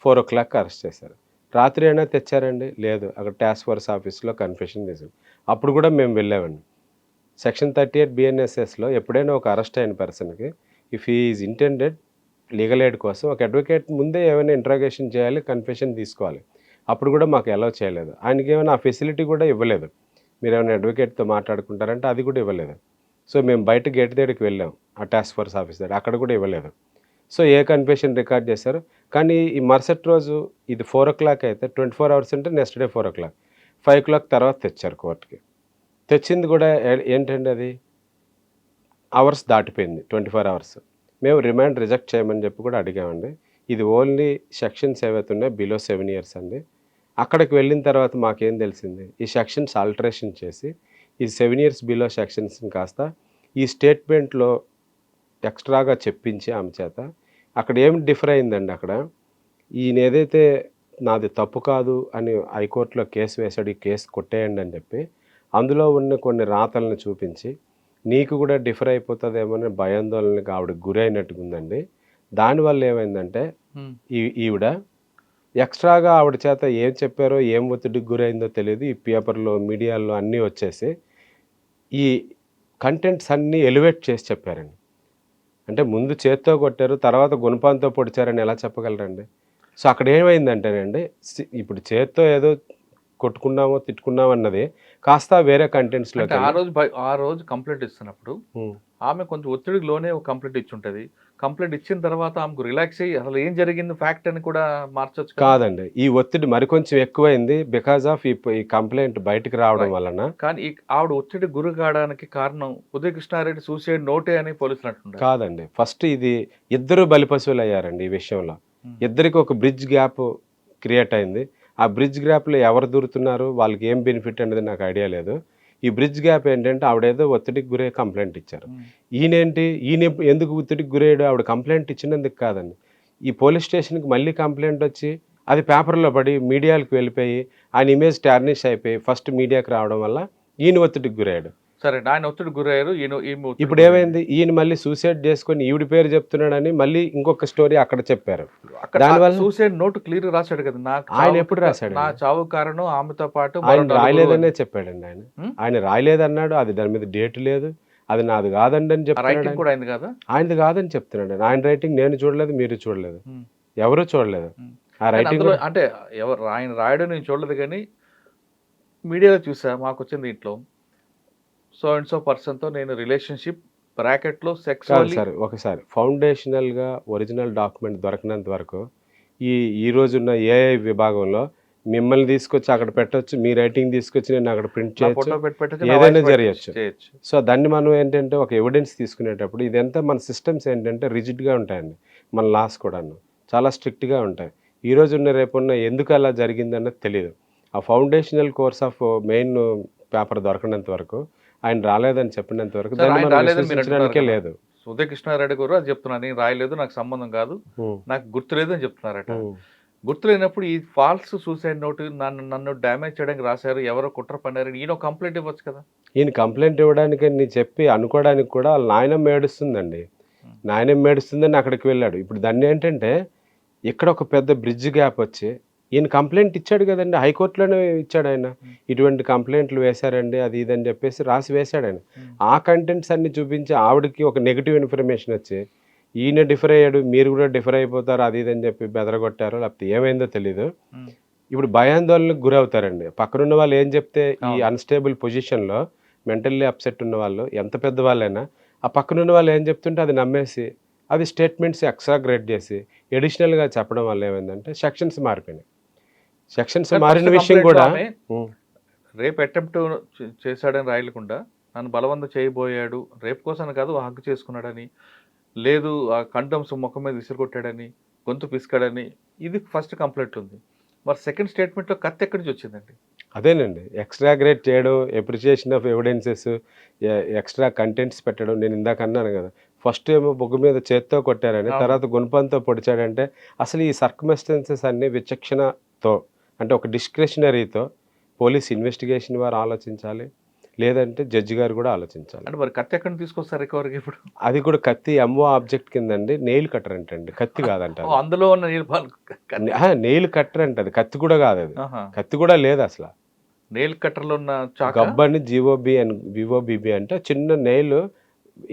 4 o'clock అరెస్ట్ చేశారు. రాత్రి అయినా తెచ్చారండి, లేదు, అక్కడ టాస్క్ ఫోర్స్ ఆఫీస్లో కన్ఫెషన్ చేశారు. అప్పుడు కూడా మేము వెళ్ళామండి. సెక్షన్ 38 BNSSలో ఎప్పుడైనా ఒక అరెస్ట్ అయిన పర్సన్కి if he is intended legal aid కోసం ఒక అడ్వకేట్ ముందే ఏమైనా ఇంట్రాగేషన్ చేయాలి, కన్ఫెషన్ తీసుకోవాలి. అప్పుడు కూడా మాకు అలౌ చేయలేదు. ఆయనకి ఏమైనా ఆ ఫెసిలిటీ కూడా ఇవ్వలేదు. మీరు ఏమైనా అడ్వకేట్తో మాట్లాడుకుంటారంటే అది కూడా ఇవ్వలేదు. సో మేము బయట గేట్ దగ్గరికి వెళ్ళాం, ఆ టాస్క్ ఫోర్స్ ఆఫీస్ దగ్గర, అక్కడ కూడా ఇవ్వలేదు. సో ఏ కన్ఫెషన్ రికార్డ్ చేశారు. కానీ ఈ మరుసటి రోజు ఇది 4 o'clock అయితే 24 hours అంటే నెక్స్ట్ డే 4 o'clock, 5 o'clock తర్వాత తెచ్చారు కోర్టుకి. తెచ్చింది కూడా ఏంటండి, అది అవర్స్ దాటిపోయింది, 24 hours. మేము రిమాండ్ రిజెక్ట్ చేయమని చెప్పి కూడా అడిగామండి. ఇది ఓన్లీ సెక్షన్స్ ఏవైతే ఉన్నాయో బిలో 7 years అండి. అక్కడికి వెళ్ళిన తర్వాత మాకేం తెలిసింది, ఈ సెక్షన్స్ ఆల్టరేషన్ చేసి ఈ 7 years బిలో సెక్షన్స్ని కాస్త ఈ స్టేట్మెంట్లో ఎక్స్ట్రాగా చెప్పించి ఆమె చేత అక్కడ ఏం డిఫర్ అయిందండి. అక్కడ ఈయన ఏదైతే నాది తప్పు కాదు అని హైకోర్టులో కేసు వేశాడు, ఈ కేసు కొట్టేయండి అని చెప్పి అందులో ఉన్న కొన్ని రాతలను చూపించి నీకు కూడా డిఫర్ అయిపోతుందేమో అని భయాందోళనకి ఆవిడ గురైనట్టుకుందండి. దానివల్ల ఏమైందంటే ఈవిడ ఎక్స్ట్రాగా ఆవిడ చేత ఏం చెప్పారో, ఏం ఒత్తిడికి గురైందో తెలియదు, ఈ పేపర్లో, మీడియాలో అన్నీ వచ్చేసి ఈ కంటెంట్స్ అన్నీ ఎలివేట్ చేసి చెప్పారండి. అంటే ముందు చేత్తో కొట్టారు, తర్వాత గుణపాంతో పొడిచారని ఎలా చెప్పగలరండి? సో అక్కడ ఏమైందంటేనండి, ఇప్పుడు చేత్తో ఏదో కొట్టుకున్నామో తిట్టుకున్నామో అన్నది కాస్త వేరే కంటెంట్స్లో ఆ రోజు కంప్లైంట్ ఇస్తున్నప్పుడు ఆమె కొంచెం ఒత్తిడికి లోనే ఒక కంప్లైంట్ ఇచ్చి ఉంటుంది. కంప్లైంట్ ఇచ్చిన తర్వాత ఆమెకు రిలాక్స్ అయ్యి అసలు ఏం జరిగింది ఫ్యాక్ట్ అని కూడా మార్చొచ్చు కాదండి. ఈ ఒత్తిడి మరికొంచెం ఎక్కువైంది బికాజ్ ఆఫ్ ఈ కంప్లైంట్ బయటకు రావడం వలన. కానీ ఆవిడ ఒత్తిడి గురి కావడానికి కారణం ఉదయ కృష్ణారెడ్డి సూసైడ్ నోటే అని పోలీసులు అంటున్నారు. కాదండి, ఫస్ట్ ఇది ఇద్దరు బలిపశువులు అయ్యారండి ఈ విషయంలో. ఇద్దరికి ఒక బ్రిడ్జ్ గ్యాప్ క్రియేట్ అయింది. ఆ బ్రిడ్జ్ గ్యాప్లో ఎవరు దూరుతున్నారు, వాళ్ళకి ఏం బెనిఫిట్ అనేది నాకు ఐడియా లేదు. ఈ బ్రిడ్జ్ గ్యాప్ ఏంటంటే ఆవిడేదో ఒత్తిడికి గురై కంప్లైంట్ ఇచ్చారు. ఈయన ఎందుకు ఒత్తిడికి గురయ్యాడు, ఆవిడ కంప్లైంట్ ఇచ్చినందుకు కాదండి. ఈ పోలీస్ స్టేషన్కి మళ్ళీ కంప్లైంట్ వచ్చి అది పేపర్లో పడి మీడియాలకు వెళ్ళిపోయి ఆయన ఇమేజ్ టార్నిష్ అయిపోయి ఫస్ట్ మీడియాకి రావడం వల్ల ఈయన ఒత్తిడికి గురయ్యాడు. సరే, ఆయన ఒత్తిడి గురయ్యారు. ఇప్పుడు ఏమైంది, ఈయన మళ్ళీ సూసైడ్ చేసుకొని ఈవిడ పేరు చెప్తున్నాడని మళ్ళీ ఇంకొక స్టోరీ అక్కడ చెప్పారు. దానివల్ల సూసైడ్ నోట్ క్లియర్ రాశాడు కదా. ఆయన ఎప్పుడు రాశాడు, నా చావు కారణం ఆమెతో పాటు ఆయన రాయలేదనే చెప్పాడండి. ఆయన రాయలేదన్నాడు, అది దాని మీద డేట్ లేదు, అది నాది కాదండి అని చెప్తున్నాడు. ఆయనది కాదని చెప్తున్నాడు. ఆయన రైటింగ్ నేను చూడలేదు, మీరు చూడలేదు, ఎవరు చూడలేదు. ఆ రైటింగ్ అంటే ఎవరు ఆయన రాయడం నేను చూడలేదు, కానీ మీడియాలో చూసా. మాకు వచ్చింది దీంట్లో సో అండ్ సో పర్సన్తో నేను రిలేషన్షిప్ బ్రాకెట్లో సెక్స్. సరే, ఒకసారి ఫౌండేషనల్గా ఒరిజినల్ డాక్యుమెంట్ దొరకనంత వరకు ఈ రోజున్న ఏఐ విభాగంలో మిమ్మల్ని తీసుకొచ్చి అక్కడ పెట్టవచ్చు, మీ రైటింగ్ తీసుకొచ్చి నేను అక్కడ ప్రింట్ చేయొచ్చు, ఏదైనా జరగచ్చు. సో దాన్ని మనం ఏంటంటే ఒక ఎవిడెన్స్ తీసుకునేటప్పుడు ఇదంతా మన సిస్టమ్స్ ఏంటంటే రిజిడ్గా ఉంటాయండి. మన లాస్ కూడాను చాలా స్ట్రిక్ట్గా ఉంటాయి. ఈ రోజున్న రేపున్న ఎందుకు అలా జరిగిందన్నది తెలియదు. ఆ foundational course of main paper దొరకనంత వరకు, ఆయన రాలేదని చెప్పినంత వరకు దాన్ని మనం విశ్వసించడానికే లేదు. ఉదయ కృష్ణారెడ్డి గారు అది చెప్తున్నారు, నేను రాయలేదు, నాకు సంబంధం కాదు, నాకు గుర్తులేదు అని చెప్తున్నారట. గుర్తులేనప్పుడు ఈ ఫాల్స్ సూసైడ్ నోట్ నన్ను డ్యామేజ్ చేయడానికి రాశారు, ఎవరో కుట్ర పన్నారని ఈయన కంప్లైంట్ ఇవ్వచ్చు కదా. ఈయన కంప్లైంట్ ఇవ్వడానికి చెప్పి అనుకోవడానికి కూడా వాళ్ళ నాయనమ్మ ఏడుస్తుందండి. నాయనమ్మ ఏడుస్తుందని అక్కడికి వెళ్ళాడు. ఇప్పుడు దాన్ని ఏంటంటే ఇక్కడ ఒక పెద్ద బ్రిడ్జ్ గ్యాప్ వచ్చి ఈయన కంప్లైంట్ ఇచ్చాడు కదండి, హైకోర్టులోనే ఇచ్చాడు ఆయన. ఇటువంటి కంప్లైంట్లు వేశారండి అది ఇది అని చెప్పేసి రాసి వేశాడు ఆయన. ఆ కంటెంట్స్ అన్ని చూపించి ఆవిడకి ఒక నెగిటివ్ ఇన్ఫర్మేషన్ వచ్చి ఈయన డిఫర్ అయ్యాడు, మీరు కూడా డిఫర్ అయిపోతారు అది ఇది అని చెప్పి బెదరగొట్టారు, లేకపోతే ఏమైందో తెలీదు. ఇప్పుడు భయాందోళనకు గురవుతారండి. పక్కనున్న వాళ్ళు ఏం చెప్తే ఈ అన్స్టేబుల్ పొజిషన్లో మెంటల్లీ అప్సెట్ ఉన్న వాళ్ళు ఎంత పెద్దవాళ్ళైనా ఆ పక్కనున్న వాళ్ళు ఏం చెప్తుంటే అది నమ్మేసి అది స్టేట్మెంట్స్ ఎక్స్ట్రాగ్రేట్ చేసి ఎడిషనల్గా చెప్పడం వల్ల ఏమైందంటే సెక్షన్స్ మారిపోయినాయి. సెక్షన్స్ మారిన విషయం కూడా రేపు అటెంప్ట్ చేశాడని రాయకుండా నన్ను బలవంతం చేయబోయాడు, రేపు కోసం కాదు హక్కు చేసుకున్నాడని, లేదు ఆ కండమ్స్ ముఖం మీద విసిరికొట్టాడని, గొంతు పిసికాడని, ఇది ఫస్ట్ కంప్లైంట్ ఉంది. మరి సెకండ్ స్టేట్మెంట్లో కత్తి ఎక్కడి నుంచి వచ్చిందండి? అదేనండి, ఎక్స్ట్రాగ్రేట్ చేయడం, appreciation of evidences, extra contents పెట్టడం. నేను ఇందాక అన్నాను కదా, ఫస్ట్ ఏమో బొగ్గు మీద చేత్తో కొట్టారని, తర్వాత గుణపంతో పొడిచాడంటే అసలు ఈ సర్కమ్స్టెన్సెస్ అన్ని విచక్షణతో అంటే ఒక డిస్క్రిషనరీతో పోలీస్ ఇన్వెస్టిగేషన్ వారు ఆలోచించాలి, లేదంటే జడ్జి గారు కూడా ఆలోచించాలి. అంటే మరి కత్తి ఎక్కడ తీసుకొస్తారు రికవరీకి? ఇప్పుడు అది కూడా కత్తి ఎంఓ ఆబ్జెక్ట్ కిందండి, నెయిల్ కట్టర్ అంటండి, కత్తి కాదంట. అందులో ఉన్న నెయిల్ కట్టర్ అంటే అది కత్తి కూడా కాదు, అది కత్తి కూడా లేదు అసలు. నెయిల్ కట్టర్లో ఉన్న గబ్బని జిఓబి అని వివోబిబి అంటే చిన్న నెయిల్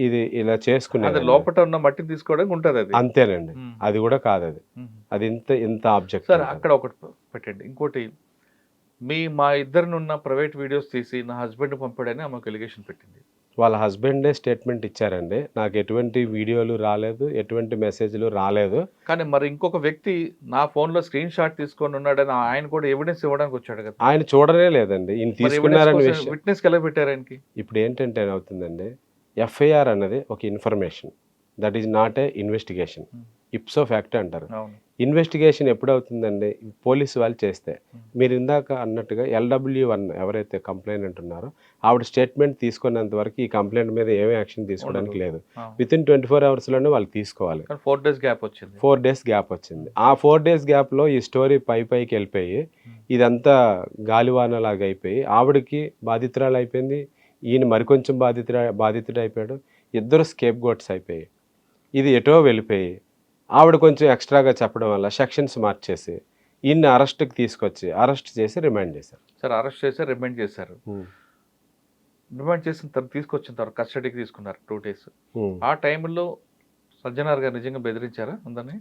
ఇది ఇలా చేసుకునేది, లోపల ఉన్న మట్టిని తీసుకోవడానికి ఉంటుంది అది. అంతేనండి, అది కూడా కాదు, అది ఇంత ఆబ్జెక్ట్. సార్ అక్కడ ఒకటి పెట్టండి. ఇంకోటి, మా ఇద్దరినున్న ప్రైవేట్ వీడియోస్ తీసి నా హస్బెండ్ పంపాడని ఆమెకు ఎలిగేషన్ పెట్టింది. వాళ్ళ హస్బెండే స్టేట్మెంట్ ఇచ్చారండి, నాకు ఎటువంటి వీడియోలు రాలేదు, ఎటువంటి మెసేజ్లు రాలేదు. కానీ మరి ఇంకొక వ్యక్తి నా ఫోన్లో స్క్రీన్ షాట్ తీసుకొని ఉన్నాడని ఆయన కూడా ఎవిడెన్స్ ఇవ్వడానికి వచ్చాడు కదా. ఆయన చూడనే లేదండి, ఈయన తీసుకున్నారని విషయం. విట్నెస్ ఎలా పెట్టారు ఆయనకి? ఇప్పుడు ఏంటంటే ఏమవుతుందండి, ఎఫ్ఐఆర్ అన్నది ఒక information, that is not a investigation. ఇప్సో ఫ్యాక్ట్ అంటారు. ఇన్వెస్టిగేషన్ ఎప్పుడవుతుందండి, పోలీసు వాళ్ళు చేస్తే. మీరు ఇందాక అన్నట్టుగా LW1 ఎవరైతే కంప్లైంట్ ఉన్నారో ఆవిడ స్టేట్మెంట్ తీసుకున్నంత వరకు ఈ కంప్లైంట్ మీద ఏమీ యాక్షన్ తీసుకోవడానికి లేదు. వితిన్ 24 అవర్స్లోనే వాళ్ళు తీసుకోవాలి. 4 days గ్యాప్ వచ్చింది. 4 days గ్యాప్ వచ్చింది. ఆ 4 days గ్యాప్లో ఈ స్టోరీ పైకి వెళ్ళిపోయి ఇదంతా గాలివానలాగా అయిపోయి ఆవిడకి బాధితురాలు అయిపోయింది, ఈయన మరికొంచెం బాధితుడు అయిపోయాడు, ఇద్దరు స్కేప్ గోట్స్ అయిపోయి ఇది ఎటో వెళ్ళిపోయి ఆవిడ కొంచెం ఎక్స్ట్రాగా చెప్పడం వల్ల సెక్షన్స్ మార్చేసి ఈయన్ని అరెస్ట్కి తీసుకొచ్చి అరెస్ట్ చేసి రిమాండ్ చేశారు. సార్ అరెస్ట్ చేశారు, రిమాండ్ చేశారు. రిమాండ్ చేసిన తర్వాత తీసుకొచ్చిన తర్వాత కస్టడీకి తీసుకున్నారు 2 days. ఆ టైంలో సజ్జనార్ గారు నిజంగా బెదిరించారా అందరినీ?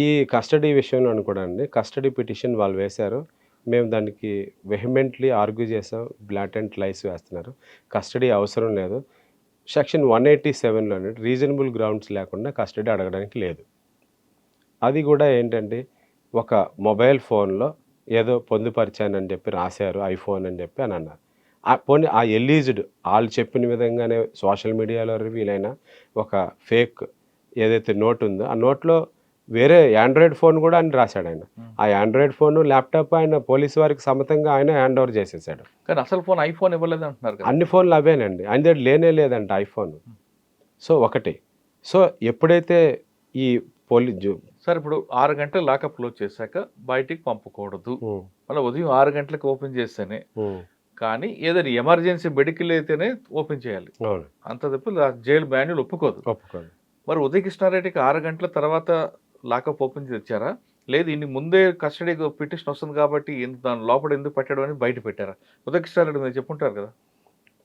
ఈ కస్టడీ విషయంలో కూడా అండి, కస్టడీ పిటిషన్ వాళ్ళు వేశారు, మేము దానికి వెహిమెంట్లీ ఆర్గ్యూ చేసాం, బ్లాటెంట్ లైస్ వేస్తున్నారు, కస్టడీ అవసరం లేదు. సెక్షన్ 187లోనే రీజనబుల్ గ్రౌండ్స్ లేకుండా కస్టడీ అడగడానికి లేదు. అది కూడా ఏంటంటే ఒక మొబైల్ ఫోన్లో ఏదో పొందుపరిచానని చెప్పి రాశారు, ఐఫోన్ అని చెప్పి అని అన్నారు. పోనీ ఆ ఎలీజ్డ్ వాళ్ళు చెప్పిన విధంగానే సోషల్ మీడియాలో వీలైన ఒక ఫేక్ ఏదైతే నోట్ ఉందో ఆ నోట్లో వేరే ఆండ్రాయిడ్ ఫోన్ కూడా అని రాశాడు ఆయన. ఆ ఆండ్రాయిడ్ ఫోన్ ల్యాప్టాప్ ఆయన పోలీసు వారికి సమతంగా ఆయన హ్యాండ్ ఓవర్ చేసేసాడు. కానీ అసలు ఫోన్ ఐఫోన్ ఇవ్వలేదు అంటున్నారు. అన్ని ఫోన్లు అవేనండి, ఆయన దగ్గర లేనే లేదంట ఐఫోన్. సో ఒకటి, సో ఎప్పుడైతే ఈ సార్ ఇప్పుడు 6 గంటలు లాకప్ క్లోజ్ చేశాక బయటికి పంపకూడదు, మళ్ళీ ఉదయం 6 గంటలకు ఓపెన్ చేస్తేనే, కానీ ఏదైనా ఎమర్జెన్సీ మెడికల్ అయితేనే ఓపెన్ చేయాలి, అంత తప్ప జైలు మాన్యువల్ ఒప్పుకోదు. మరి ఉదయ కృష్ణారెడ్డికి 6 గంటల తర్వాత లాకప్ ఓపెన్ తెచ్చారా, లేదు ఇన్ని ముందే కస్టడీ పిటిషన్ వస్తుంది కాబట్టి దాని లోపల ఎందుకు పెట్టడం అని బయట పెట్టారా? ఉదయ కృష్ణారెడ్డి మీరు చెప్పుంటారు కదా.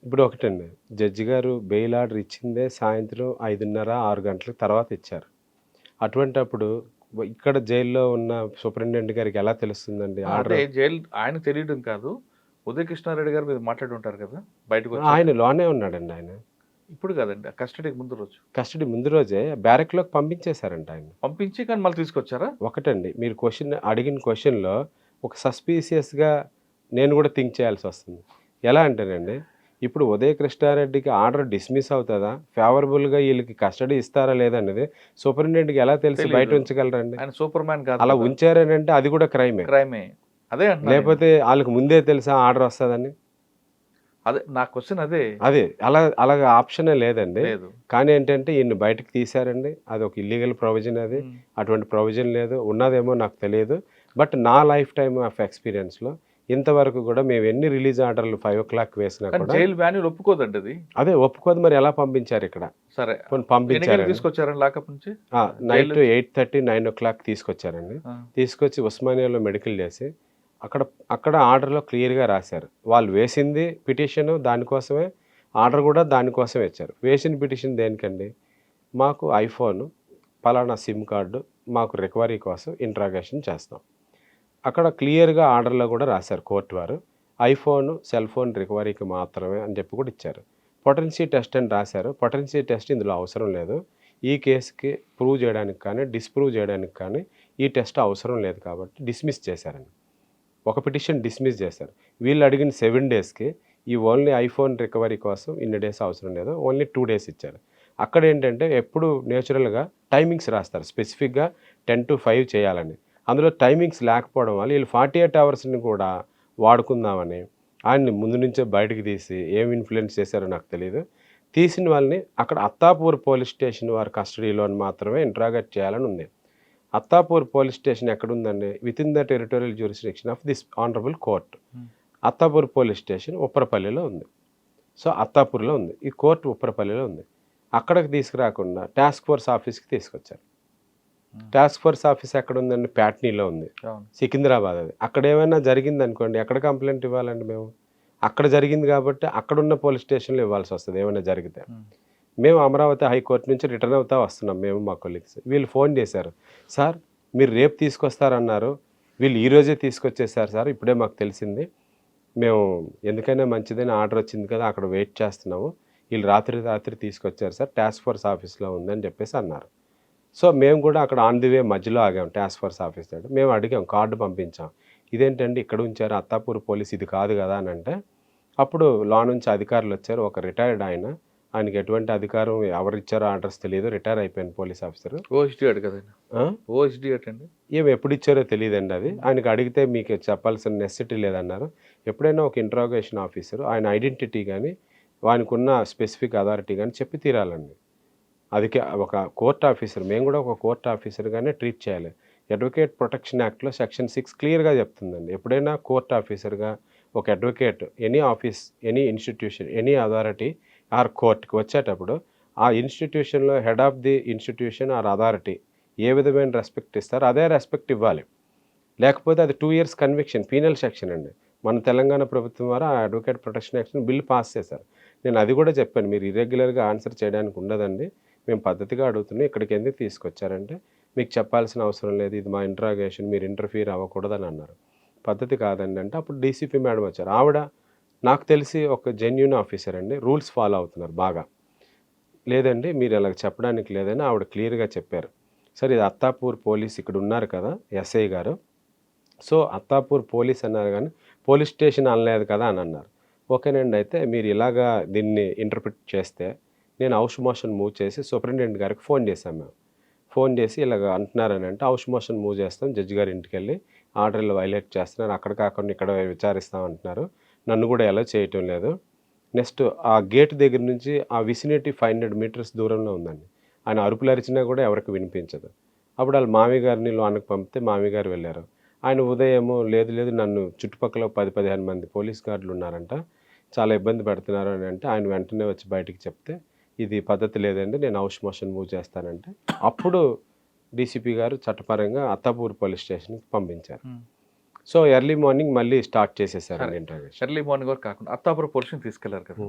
ఇప్పుడు ఒకటండి, జడ్జి గారు బెయిల్ ఆర్డర్ ఇచ్చిందే సాయంత్రం 5:30-6 గంటల తర్వాత ఇచ్చారు. అటువంటప్పుడు ఇక్కడ జైల్లో ఉన్న సూపరింటెండెంట్ గారికి ఎలా తెలుస్తుందండి ఆర్డర్? జైలు ఆయన తెలియడం కాదు, ఉదయ కృష్ణారెడ్డి గారు మీరు మాట్లాడి ఉంటారు కదా బయటకు. ఆయన లోనే ఉన్నాడండి ఆయన. ఇప్పుడు కాదండి, కస్టడీ ముందు రోజే బ్యారెక్లోకి పంపించేశారంట ఆయన. పంపించి కానీ మళ్ళీ తీసుకొచ్చారా? ఒకటండి, మీరు అడిగిన క్వశ్చన్లో ఒక సస్పీషియస్గా నేను కూడా థింక్ చేయాల్సి వస్తుంది. ఎలా అంటేనండి, ఇప్పుడు ఉదయ కృష్ణారెడ్డికి ఆర్డర్ డిస్మిస్ అవుతుందా, ఫేవరబుల్గా వీళ్ళకి కస్టడీ ఇస్తారా లేదనేది సూపరింటెండెంట్కి ఎలా తెలిసి బయట ఉంచగలరండి? ఆయన సూపర్ మ్యాన్ కాదు. అలా ఉంచారనంటే అది కూడా క్రైమే. అదే లేకపోతే వాళ్ళకి ముందే తెలుసా ఆర్డర్ వస్తుందని? అదే నా క్వశ్చన్ అదే. అదే అలాగ ఆప్షనే లేదండి. లేదు. కానీ ఏంటంటే ఈయన్ని బయటకు తీశారండి. అది ఒక ఇల్లీగల్ ప్రొవిజన్ అది. అటువంటి ప్రొవిజన్ లేదు. ఉన్నదేమో నాకు తెలియదు. బట్ నా లైఫ్ టైమ్ ఆఫ్ ఎక్స్‌పీరియన్స్‌లో ఇంతవరకు కూడా మేము ఎన్ని రిలీజ్ ఆర్డర్‌లు 5:00 వేసినా కానీ కూడా జైలు మాన్యువల్ ఒప్పుకోదండి అది. అదే ఒప్పుకోదు. మరి ఎలా పంపించారు ఇక్కడ? సరే. పోనీ ఎన్ని గంటలకు పంపించారండి. తీసుకొచ్చారండి లాకప్ నుంచి? నైట్ జైలు 8:30, 9:00 తీసుకొచ్చారండి. ఆ! తీసుకొచ్చి ఉస్మానియాలో మెడికల్ చేసి అక్కడ అక్కడ ఆర్డర్‌లో క్లియర్‌గా రాశారు. వాళ్ళు వేసింది పిటిషన్ దానికోసమే, ఆర్డర్ కూడా దానికోసమే ఇచ్చారు. వేసిన పిటిషన్ దేనికండి? మాకు ఐఫోన్, పలానా సిమ్ కార్డు మాకు రికవరీ కోసం ఇంట్రాగేషన్ చేస్తాం. అక్కడ క్లియర్‌గా ఆర్డర్‌లో కూడా రాశారు కోర్టు వారు. ఐఫోను, సెల్ ఫోన్ రికవరీకి మాత్రమే అని చెప్పి కూడా ఇచ్చారు. పొటెన్సీ టెస్ట్ అని రాశారు. పొటెన్సీ టెస్ట్ ఇందులో అవసరం లేదు. ఈ కేసుకి ప్రూవ్ చేయడానికి కానీ, డిస్‌ప్రూవ్ చేయడానికి కానీ ఈ టెస్ట్ అవసరం లేదు కాబట్టి డిస్మిస్ చేశారండి. ఒక పిటిషన్ డిస్మిస్ చేశారు. వీళ్ళు అడిగిన 7 డేస్‌కి ఈ ఓన్లీ ఐఫోన్ రికవరీ కోసం ఇన్ని డేస్ అవసరం లేదు. ఓన్లీ 2 డేస్ ఇచ్చారు. అక్కడ ఏంటంటే ఎప్పుడు నేచురల్‌గా టైమింగ్స్ రాస్తారు. స్పెసిఫిక్‌గా 10-5 చేయాలని. అందులో టైమింగ్స్ లేకపోవడం వల్ల వీళ్ళు 48 అవర్స్‌ని కూడా వాడుకుందామని ఆయన్ని ముందు నుంచే బయటకు తీసి ఏం ఇన్‌ఫ్లుయెన్స్ చేశారో నాకు తెలీదు. తీసిన వాళ్ళని అక్కడ అత్తాపూర్ పోలీస్ స్టేషన్ వారి కస్టడీలోని మాత్రమే ఇంట్రాగేట్ చేయాలని ఉంది. అత్తాపూర్ పోలీస్ స్టేషన్ ఎక్కడుందండి? Within the territorial jurisdiction of this honourable court. Attapur police station ఉప్పరపల్లిలో ఉంది. సో అత్తాపూర్లో ఉంది. ఈ కోర్టు ఉప్పరపల్లిలో ఉంది. అక్కడికి తీసుకురాకుండా టాస్క్ ఫోర్స్ ఆఫీస్‌కి తీసుకొచ్చారు. టాస్క్ ఫోర్స్ ఆఫీస్ ఎక్కడుందండి? ప్యాట్నీలో ఉంది. అవును. సికింద్రాబాద్ అది. అక్కడ ఏమైనా జరిగిందనుకోండి ఎక్కడ కంప్లైంట్ ఇవ్వాలండి మేము? అక్కడ జరిగింది కాబట్టి అక్కడున్న పోలీస్ స్టేషన్‌లో ఇవ్వాల్సి వస్తది ఏమైనా జరిగితే. మేము అమరావతి హైకోర్టు నుంచి రిటర్న్ అవుతా వస్తున్నాం మేము మా కొలీగ్స్. వీళ్ళు ఫోన్ చేశారు. సార్ మీరు రేపు తీసుకొస్తారన్నారు. వీళ్ళు ఈరోజే తీసుకొచ్చేసారు సార్. ఇప్పుడే మాకు తెలిసింది. మేము ఎందుకైనా మంచిదని ఆర్డర్ వచ్చింది కదా అక్కడ వెయిట్ చేస్తున్నాము. వీళ్ళు రాత్రి తీసుకొచ్చారు సార్. టాస్క్ ఫోర్స్ ఆఫీస్‌లో ఉందని చెప్పేసి అన్నారు. సో మేము కూడా అక్కడ ఆన్ ది వే మధ్యలో ఆగాం టాస్క్ ఫోర్స్ ఆఫీస్ దగ్గర. మేము అడిగాం కార్డు పంపించాం. ఇదేంటండి ఇక్కడ ఉంచారు అత్తాపూర్ పోలీస్ ఇది కాదు కదా అని అంటే అప్పుడు లా నుంచి అధికారులు వచ్చారు. ఒక రిటైర్డ్ ఆయనకి ఎటువంటి అధికారం ఎవరిచ్చారో ఆర్డర్స్ తెలియదు. రిటైర్ అయిపోయిన పోలీస్ ఆఫీసర్. ఓఎస్డీ అట్ కదండి. ఓఎస్డీ అట్ అండి. ఏమి ఎప్పుడు ఇచ్చారో తెలియదండి అది. ఆయనకు అడిగితే మీకు చెప్పాల్సిన నెసెసిటీ లేదన్నారు. ఎప్పుడైనా ఒక ఇంట్రాగేషన్ ఆఫీసర్ ఆయన ఐడెంటిటీ కానీ ఆయనకున్న స్పెసిఫిక్ అథారిటీ కానీ చెప్పి తీరాలండి. అది ఒక కోర్ట్ ఆఫీసర్ మేము కూడా ఒక కోర్ట్ ఆఫీసర్గానే ట్రీట్ చేయాలి. అడ్వకేట్ ప్రొటెక్షన్ యాక్ట్లో సెక్షన్ 6 క్లియర్గా చెప్తుందండి. ఎప్పుడైనా కోర్ట్ ఆఫీసర్గా ఒక advocate any office, any institution, any authority or కోర్ట్కి వచ్చేటప్పుడు ఆ ఇన్స్టిట్యూషన్లో head of the institution or authority ఏ విధమైన రెస్పెక్ట్ ఇస్తారో అదే రెస్పెక్ట్ ఇవ్వాలి. లేకపోతే అది 2 years కన్విక్షన్ పీనల్ సెక్షన్ అండి. మన తెలంగాణ ప్రభుత్వం వారు ఆ advocate protection action bill pass చేశారు. నేను అది కూడా చెప్పాను. మీరు ఇర్రెగ్యులర్గా ఆన్సర్ చేయడానికి ఉండదండి. మేము పద్ధతిగా అడుగుతున్నాం. ఇక్కడికి ఎందుకు తీసుకొచ్చారంటే మీకు చెప్పాల్సిన అవసరం లేదు. ఇది మా ఇంట్రాగేషన్ మీరు ఇంటర్ఫియర్ అవ్వకూడదని అన్నారు. పద్ధతి కాదండి అంటే అప్పుడు డీసీపీ మేడం వచ్చారు. ఆవిడ నాకు తెలిసి ఒక జెన్యూన్ ఆఫీసర్ అండి. రూల్స్ ఫాలో అవుతున్నారు బాగా. లేదండి మీరు అలా చెప్పడానికి లేదని ఆవిడ క్లియర్గా చెప్పారు. సరే ఇది అత్తాపూర్ పోలీస్ ఇక్కడ ఉన్నారు కదా ఎస్ఐ గారు. సో అత్తాపూర్ పోలీస్ అన్నారు కానీ పోలీస్ స్టేషన్ అనలేదు కదా అని అన్నారు. ఓకేనండి అయితే మీరు ఇలాగా దీన్ని ఇంటర్ప్రిట్ చేస్తే నేను హౌస్ మోషన్ మూవ్ చేసి సూపరింటెండెంట్ గారికి ఫోన్ చేశాం మేము. ఫోన్ చేసి ఇలాగ అంటున్నారని అంటే హౌస్ మోషన్ మూవ్ చేస్తాం జడ్జి గారి ఇంటికి వెళ్ళి ఆర్డర్లు వైలేట్ చేస్తున్నారు అక్కడ కాకుండా ఇక్కడ విచారిస్తాం అంటున్నారు. నన్ను కూడా ఎలా చేయటం లేదు. నెక్స్ట్ ఆ గేట్ దగ్గర నుంచి ఆ విసినిటీ 500 meters దూరంలో ఉందండి. ఆయన అరుపులు అరిచినా కూడా ఎవరికి వినిపించదు. అప్పుడు వాళ్ళ మామయ్య గారిని లోనకి పంపితే మామయ్య గారు వెళ్ళారు. ఆయన ఉదయము లేదు నన్ను చుట్టుపక్కల 10-15 మంది పోలీస్ గార్డులు ఉన్నారంట, చాలా ఇబ్బంది పెడుతున్నారు అని అంటే ఆయన వెంటనే వచ్చి బయటికి చెప్తే ఇది పద్ధతి లేదండి నేను హౌస్ మోషన్ మూవ్ చేస్తానంటే అప్పుడు డీసీపీ గారు చట్టపరంగా అత్తాపూర్ పోలీస్ స్టేషన్కి పంపించారు. సో ఎర్లీ మార్నింగ్ మళ్ళీ స్టార్ట్ చేసేసారు ఇంట్రాగేషన్. ఎర్లీ మార్నింగ్ వరకు కాకుండా అత్తాపూర్ పోలీసుని తీసుకెళ్లారు కదా.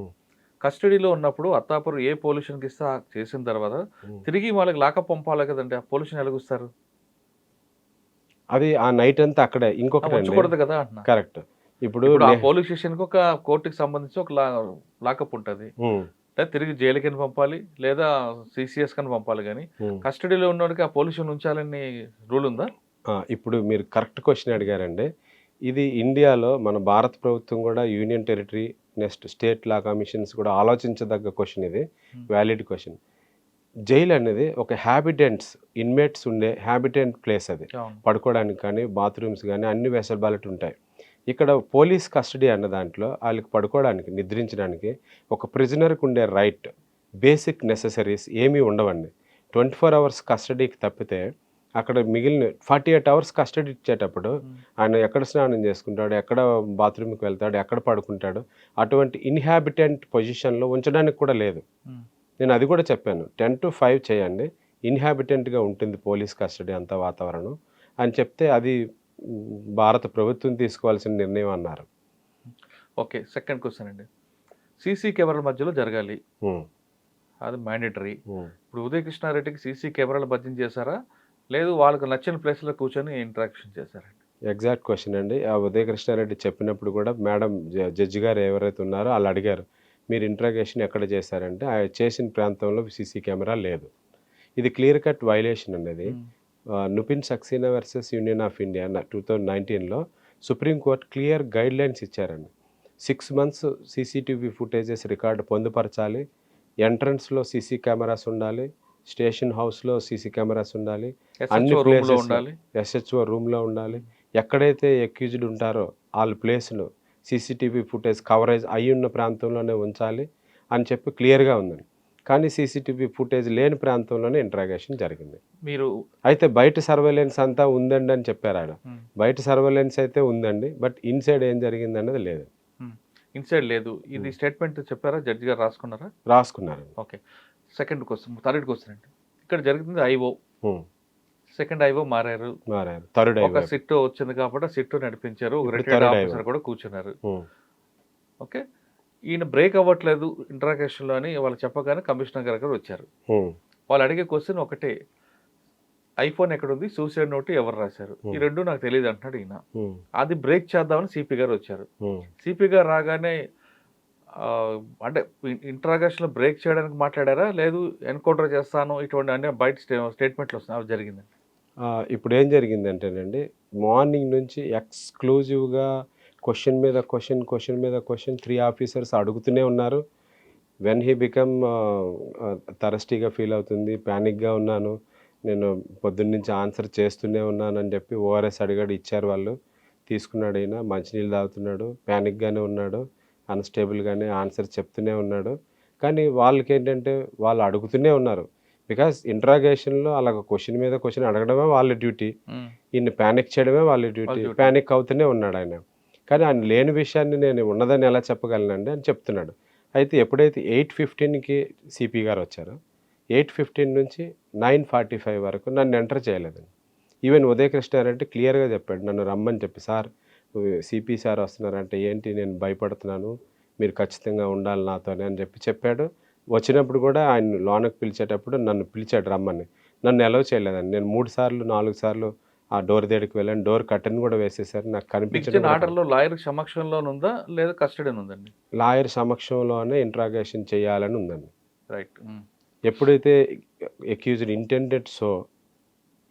కస్టడీలో ఉన్నప్పుడు అత్తాపూర్ ఏ పొల్యూషన్కి ఇస్తే చేసిన తర్వాత తిరిగి వాళ్ళకి లాకప్ పంపాలి కదండి. ఆ పొల్యూషన్ ఎలాగొస్తారు? అది ఆ నైట్ అంతా అక్కడే ఇంకొకటి ఉంచకూడదు కదా అంటున్నా. కరెక్ట్. ఇప్పుడు ఆ పోలీస్ స్టేషన్కి ఒక కోర్టుకి సంబంధించి ఒక లాకప్ ఉంటుంది. తిరిగి జైలుకి పంపాలి లేదా సిసిఎస్ కని పంపాలి. కానీ కస్టడీలో ఉన్నోడికి ఆ పొల్యూషన్ ఉంచాలని రూల్ ఉందా? ఇప్పుడు మీరు కరెక్ట్ క్వశ్చన్ అడిగారండి. ఇది ఇండియాలో మన భారత ప్రభుత్వం కూడా యూనియన్ టెరిటరీ నెక్స్ట్ స్టేట్ లా కమిషన్స్ కూడా ఆలోచించదగ్గ క్వశ్చన్ ఇది. Valid question. జైలు అనేది ఒక హ్యాబిటెంట్స్ ఇన్మేట్స్ ఉండే హ్యాబిటెంట్ ప్లేస్ అది. పడుకోవడానికి కానీ బాత్రూమ్స్ కానీ అన్ని వెసల్బాలిటీ ఉంటాయి. ఇక్కడ పోలీస్ కస్టడీ అన్న దాంట్లో వాళ్ళకి పడుకోవడానికి నిద్రించడానికి ఒక ప్రిజనర్కి ఉండే రైట్ బేసిక్ నెససరీస్ ఏమీ ఉండవండి. 24 అవర్స్ కస్టడీకి తప్పితే అక్కడ మిగిలిన 48 అవర్స్ కస్టడీ ఇచ్చేటప్పుడు ఆయన ఎక్కడ స్నానం చేసుకుంటాడు, ఎక్కడ బాత్రూమ్కి వెళ్తాడు, ఎక్కడ పడుకుంటాడు, అటువంటి ఇన్హాబిటెంట్ పొజిషన్లో ఉంచడానికి కూడా లేదు. నేను అది కూడా చెప్పాను, 10 to 5 చేయండి, ఇన్హాబిటెంట్గా ఉంటుంది పోలీస్ కస్టడీ అంత వాతావరణం అని చెప్తే అది భారత ప్రభుత్వం తీసుకోవాల్సిన నిర్ణయం అన్నారు. ఓకే, సెకండ్ క్వశ్చన్ అండి. సీసీ కెమెరాల మధ్యలో జరగాలి, అది మ్యాండేటరీ. ఇప్పుడు ఉదయ్ కృష్ణారెడ్డికి సీసీ కెమెరాలు బద్యం చేశారా, లేదు వాళ్ళకు నచ్చిన ప్లేస్లో కూర్చొని ఇంటరాక్షన్ చేశారండి? ఎగ్జాక్ట్ క్వశ్చన్ అండి. ఆ ఉదయ కృష్ణారెడ్డి చెప్పినప్పుడు కూడా మేడం జడ్జి గారు ఎవరైతే ఉన్నారో వాళ్ళు అడిగారు, మీరు ఇంట్రాగేషన్ ఎక్కడ చేశారంటే ఆ చేసిన ప్రాంతంలో సీసీ కెమెరా లేదు. ఇది క్లియర్ కట్ వైలేషన్ అనేది. Nupin Saxena versus union of India 2019లో సుప్రీంకోర్టు క్లియర్ గైడ్ లైన్స్ ఇచ్చారండి. 6 months సీసీటీవీ ఫుటేజెస్ రికార్డు పొందుపరచాలి, ఎంట్రన్స్లో సీసీ కెమెరాస్ ఉండాలి, స్టేషన్ హౌస్లో సీసీ కెమెరాస్ ఉండాలి, అన్ని ప్లేసెస్లో ఉండాలి, ఎస్హెచ్ఓ రూమ్లో ఉండాలి, ఎక్కడైతే అక్యూజ్డ్ ఉంటారో వాళ్ళ ప్లేస్ను సీసీటీవీ ఫుటేజ్ కవరేజ్ అయి ఉన్న ప్రాంతంలోనే ఉంచాలి అని చెప్పి క్లియర్గా ఉందండి. కానీ సీసీటీవీ ఫుటేజ్ లేని ప్రాంతంలోనే ఇంట్రాగేషన్ జరిగింది. మీరు అయితే బయట సర్వేలెన్స్ అంతా ఉందండి అని చెప్పారు ఆయన. బయట సర్వేలెన్స్ అయితే ఉందండి, బట్ ఇన్సైడ్ ఏం జరిగింది అన్నది లేదు. ఇన్సైడ్ లేదు. ఇది స్టేట్మెంట్ చెప్పారా, జడ్జి గారు రాసుకున్నారా? రాసుకున్నారు. Okay, second question, third question అండి. ఇక్కడ జరిగింది ఐఓ, సెకండ్ ఐఓ మారారు, థర్డ్ ఒక సిట్ వచ్చింది కాబట్టి సిట్ నడిపించారు, ఒక రిటైర్డ్ ఆఫీసర్ కూడా కూర్చున్నారు. ఓకే, ఈయన బ్రేక్ అవ్వట్లేదు ఇంట్రాగేషన్లో అని వాళ్ళు చెప్పగానే కమిషనర్ గారు వచ్చారు. వాళ్ళు అడిగే క్వశ్చన్ ఒకటే, ఐఫోన్ ఎక్కడుంది, సూసైడ్ నోట్ ఎవరు రాశారు, ఈ రెండు నాకు తెలియదు అంటున్నాడు ఈయన. అది బ్రేక్ చేద్దామని సిపి గారు వచ్చారు. సిపి గారు రాగానే అంటే ఇంట్రాగేషన్లో బ్రేక్ చేయడానికి మాట్లాడారా, లేదు ఎన్కౌంటర్ చేస్తాను ఇటువంటి అన్ని బయట స్టేట్మెంట్లు వస్తున్నాయి, అవి జరిగిందండి? ఇప్పుడు ఏం జరిగిందంటేనండి, మార్నింగ్ నుంచి ఎక్స్క్లూజివ్గా క్వశ్చన్ మీద క్వశ్చన్ 3 ఆఫీసర్స్ అడుగుతూనే ఉన్నారు. వెన్ హీ బికమ్ థరస్టీగా ఫీల్ అవుతుంది, ప్యానిక్గా ఉన్నాను, నేను పొద్దున్నుంచి ఆన్సర్ చేస్తూనే ఉన్నానని చెప్పి ఓఆర్ఎస్ అడిగాడు, ఇచ్చారు వాళ్ళు, తీసుకున్నాడు. అయినా మంచినీళ్ళు తాగుతున్నాడు, ప్యానిక్గానే ఉన్నాడు, అన్స్టేబుల్గానే ఆన్సర్ చెప్తూనే ఉన్నాడు. కానీ వాళ్ళకి ఏంటంటే వాళ్ళు అడుగుతూనే ఉన్నారు. బికాస్ ఇంట్రాగేషన్లో అలాగ క్వశ్చన్ మీద క్వశ్చన్ అడగడమే వాళ్ళ డ్యూటీ, ఇన్ని ప్యానిక్ చేయడమే వాళ్ళ డ్యూటీ. ప్యానిక్ అవుతూనే ఉన్నాడు ఆయన. కానీ ఆయన లేని విషయాన్ని నేను ఉన్నదని ఎలా చెప్పగలనండి అని చెప్తున్నాడు. అయితే ఎప్పుడైతే 8:15కి సిపి గారు వచ్చారో 8:15 నుంచి 9:45 వరకు నన్ను ఎంటర్ చేయలేదండి. ఈవెన్ ఉదయ కృష్ణారెడ్డి క్లియర్గా చెప్పాడు, నన్ను రమ్మని చెప్పి, సార్ సిపి సార్ వస్తున్నారంటే ఏంటి, నేను భయపడుతున్నాను, మీరు ఖచ్చితంగా ఉండాలి నాతోనే అని చెప్పాడు. వచ్చినప్పుడు కూడా ఆయన లోనకి పిలిచేటప్పుడు నన్ను పిలిచాడు రమ్మని, నన్ను అలౌ చేయలేదండి. నేను 3 సార్లు 4 సార్లు ఆ డోర్ దగ్గరికి వెళ్ళాను, డోర్ కర్టెన్ కూడా వేసేసారు, నాకు కనిపించిన ఆర్డర్లో లాయర్ సమక్షంలో ఉందా లేదా కస్టడీ ఉందండి? లాయర్ సమక్షంలోనే ఇంట్రాగేషన్ చేయాలని ఉందండి. రైట్. ఎప్పుడైతే accused intended so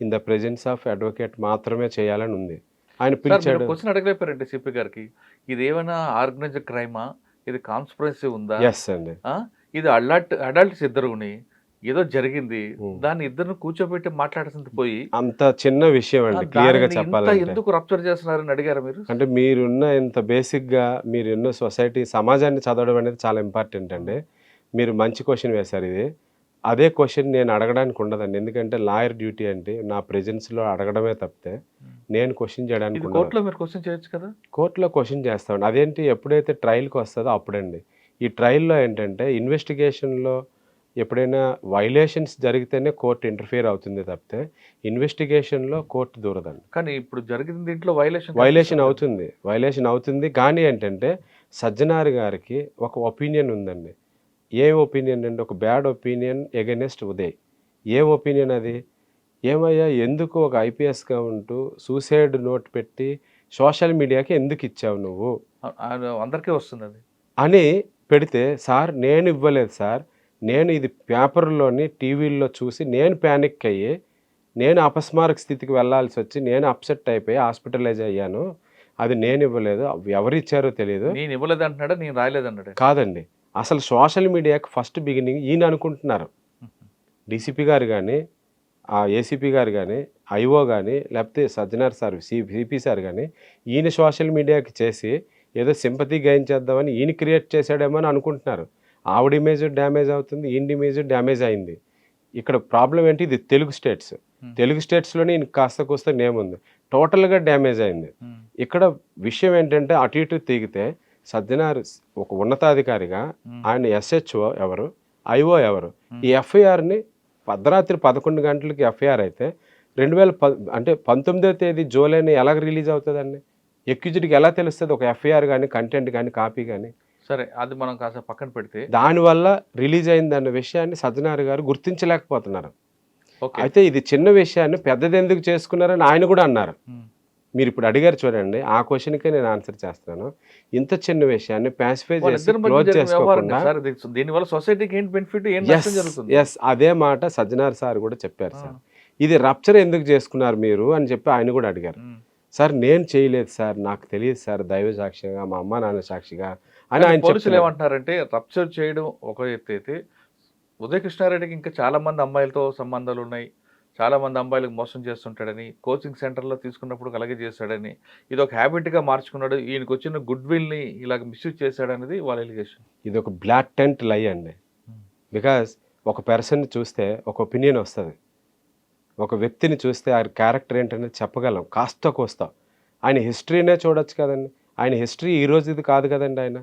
in the presence of advocate మాత్రమే చేయాలని ఉంది. ఆయన పిలిచాడు. క్వశ్చన్ అడగలేపారండి సిపి గారికి, ఇది ఏమైనా ఆర్గనైజ్డ్ క్రైమా, ఇది కాన్స్పిరసీ ఉందా? ఎస్ అండి. ఇది అడల్ట్స్ ఇద్దరుని ఏదో జరిగింది, దాన్ని ఇద్దరు కూర్చోబెట్టి మాట్లాడాల్సింది పోయి అంత చిన్న విషయం అండి, క్లియర్ గా చెప్పాలంటే ఎందుకు రప్చర్ చేస్తున్నారని అడిగారు మీరు? అంటే మీరున్న ఇంత బేసిక్ గా మీరున్న సొసైటీ సమాజాన్ని చదవడం అనేది చాలా ఇంపార్టెంట్ అండి. మీరు మంచి క్వశ్చన్ వేశారు. ఇది అదే క్వశ్చన్ నేను అడగడానికి ఉండదండి, ఎందుకంటే లాయర్ డ్యూటీ అంటే నా ప్రెజెన్స్లో అడగడమే తప్పితే నేను క్వశ్చన్ చేయడానికి. కోర్టులో మీరు క్వశ్చన్ చేయొచ్చు కదా? కోర్టులో క్వశ్చన్ చేస్తామండి. అదేంటి, ఎప్పుడైతే ట్రయల్కి వస్తుందో అప్పుడండి. ఈ ట్రయల్లో ఏంటంటే ఇన్వెస్టిగేషన్లో ఎప్పుడైనా వైలేషన్స్ జరిగితేనే కోర్టు ఇంటర్ఫియర్ అవుతుంది తప్పితే ఇన్వెస్టిగేషన్లో కోర్టు దూరదండి. కానీ ఇప్పుడు జరిగిన దీంట్లో వైలేషన్ అవుతుంది. కానీ ఏంటంటే సజ్జనార్ గారికి ఒక ఒపీనియన్ ఉందండి. ఏం ఒపీనియన్ అండి? ఒక బ్యాడ్ ఒపీనియన్ ఎగెనెస్ట్ ఉదయ్. ఏం ఒపీనియన్ అది? ఏమయ్యా, ఎందుకు ఒక ఐపీఎస్గా ఉంటూ సూసైడ్ నోట్ పెట్టి సోషల్ మీడియాకి ఎందుకు ఇచ్చావు నువ్వు, అందరికీ వస్తుంది అది అని పెడితే, సార్ నేను ఇవ్వలేదు సార్, నేను ఇది పేపర్లోని టీవీల్లో చూసి నేను ప్యానిక్ అయ్యి నేను అపస్మారక స్థితికి వెళ్ళాల్సి వచ్చి నేను అప్సెట్ అయిపోయి హాస్పిటలైజ్ అయ్యాను, అది నేను ఇవ్వలేదు, ఎవరు ఇచ్చారో తెలియదు. నేను ఇవ్వలేదు అంటున్నాడా, నేను రాయలేదన్నాడు? కాదండి, అసలు సోషల్ మీడియాకి ఫస్ట్ బిగినింగ్ ఈయన అనుకుంటున్నారు. డీసీపీ గారు కానీ ఆ ఏసీపీ గారు కానీ, ఐఓ కానీ, లేకపోతే సజ్జనార్ సార్ సిపి సార్ కానీ ఈయన సోషల్ మీడియాకి చేసి ఏదో సింపతి గెయిన్ చేద్దామని ఈయన క్రియేట్ చేశాడేమో అని అనుకుంటున్నారు. ఆవిడ ఇమేజ్ డ్యామేజ్ అవుతుంది, ఈయన ఇమేజ్ డ్యామేజ్ అయింది. ఇక్కడ ప్రాబ్లం ఏంటి, ఇది తెలుగు స్టేట్స్. తెలుగు స్టేట్స్లోనే ఈయన కాస్త కూస్త నేమ్ ఉంది, టోటల్గా డ్యామేజ్ అయింది. ఇక్కడ విషయం ఏంటంటే అటు ఇటు తిగితే సజ్జనార్ ఒక ఉన్నతాధికారిగా ఆయన ఎస్హెచ్ఓ ఎవరు, ఐఓ ఎవరు, ఈ ఎఫ్ఐఆర్ని అర్ధరాత్రి 11 గంటలకి ఎఫ్ఐఆర్ అయితే 19వ తేదీ జూలైని ఎలా రిలీజ్ అవుతుందండి? ఎక్యూజ్డ్కి ఎలా తెలుస్తుంది ఒక ఎఫ్ఐఆర్ కానీ, కంటెంట్ కానీ, కాపీ కానీ? సరే, అది మనం కాస్త పక్కన పెడితే దానివల్ల రిలీజ్ అయిందన్న విషయాన్ని సజ్జనార్ గారు గుర్తించలేకపోతున్నారు. ఓకే. అయితే ఇది చిన్న విషయాన్ని పెద్దది ఎందుకు చేసుకున్నారని ఆయన కూడా అన్నారు. మీరు ఇప్పుడు అడిగారు చూడండి, ఆ క్వశ్చన్కే నేను ఆన్సర్ చేస్తాను. ఇంత చిన్న విషయాన్ని ప్యాసిఫై చేసి వాళ్ళిద్దరి మధ్య క్లోజ్ జరిగిన వ్యవహారం చేసుకోకుండా కదా సార్ ఇది. దీనివల్ల సొసైటీకి ఏంటి బెనిఫిట్, ఏం నష్టం జరుగుతుంది? ఎస్ అదే మాట సజ్జనార్ సార్ కూడా చెప్పారు సార్. ఇది రప్చర్ ఎందుకు చేసుకున్నారు మీరు అని చెప్పి ఆయన కూడా అడిగారు. సార్ నేను చేయలేదు సార్, నాకు తెలియదు సార్, దైవ సాక్షిగా మా అమ్మ నాన్న సాక్షిగా అని ఆయన పోలీసులు చెప్తున్నారు. ఏమంటున్నారంటే రప్చర్ చేయడం ఒక ఎత్తు అయితే, ఉదయ కృష్ణారెడ్డికి ఇంకా చాలా మంది అమ్మాయిలతో సంబంధాలు ఉన్నాయి, చాలా మంది అమ్మాయిలకు మోసం చేస్తుంటాడని, కోచింగ్ సెంటర్లో తీసుకున్నప్పుడు అలాగే చేశాడని, ఇది ఒక హ్యాబిట్గా మార్చుకున్నాడు, ఈయనకు వచ్చిన గుడ్ విల్ని ఇలాగ మిస్యూజ్ చేశాడనేది వాళ్ళ ఎలిగేషన్. ఇది ఒక బ్లాటెంట్ లై అండి. బికాజ్ ఒక పర్సన్ చూస్తే ఒక ఒపీనియన్ వస్తుంది, ఒక వ్యక్తిని చూస్తే ఆ క్యారెక్టర్ ఏంటనేది చెప్పగలం కాస్త కోస్తా. ఆయన హిస్టరీనే చూడొచ్చు కదండి. ఆయన హిస్టరీ ఈ రోజు ఇది కాదు కదండి. ఆయన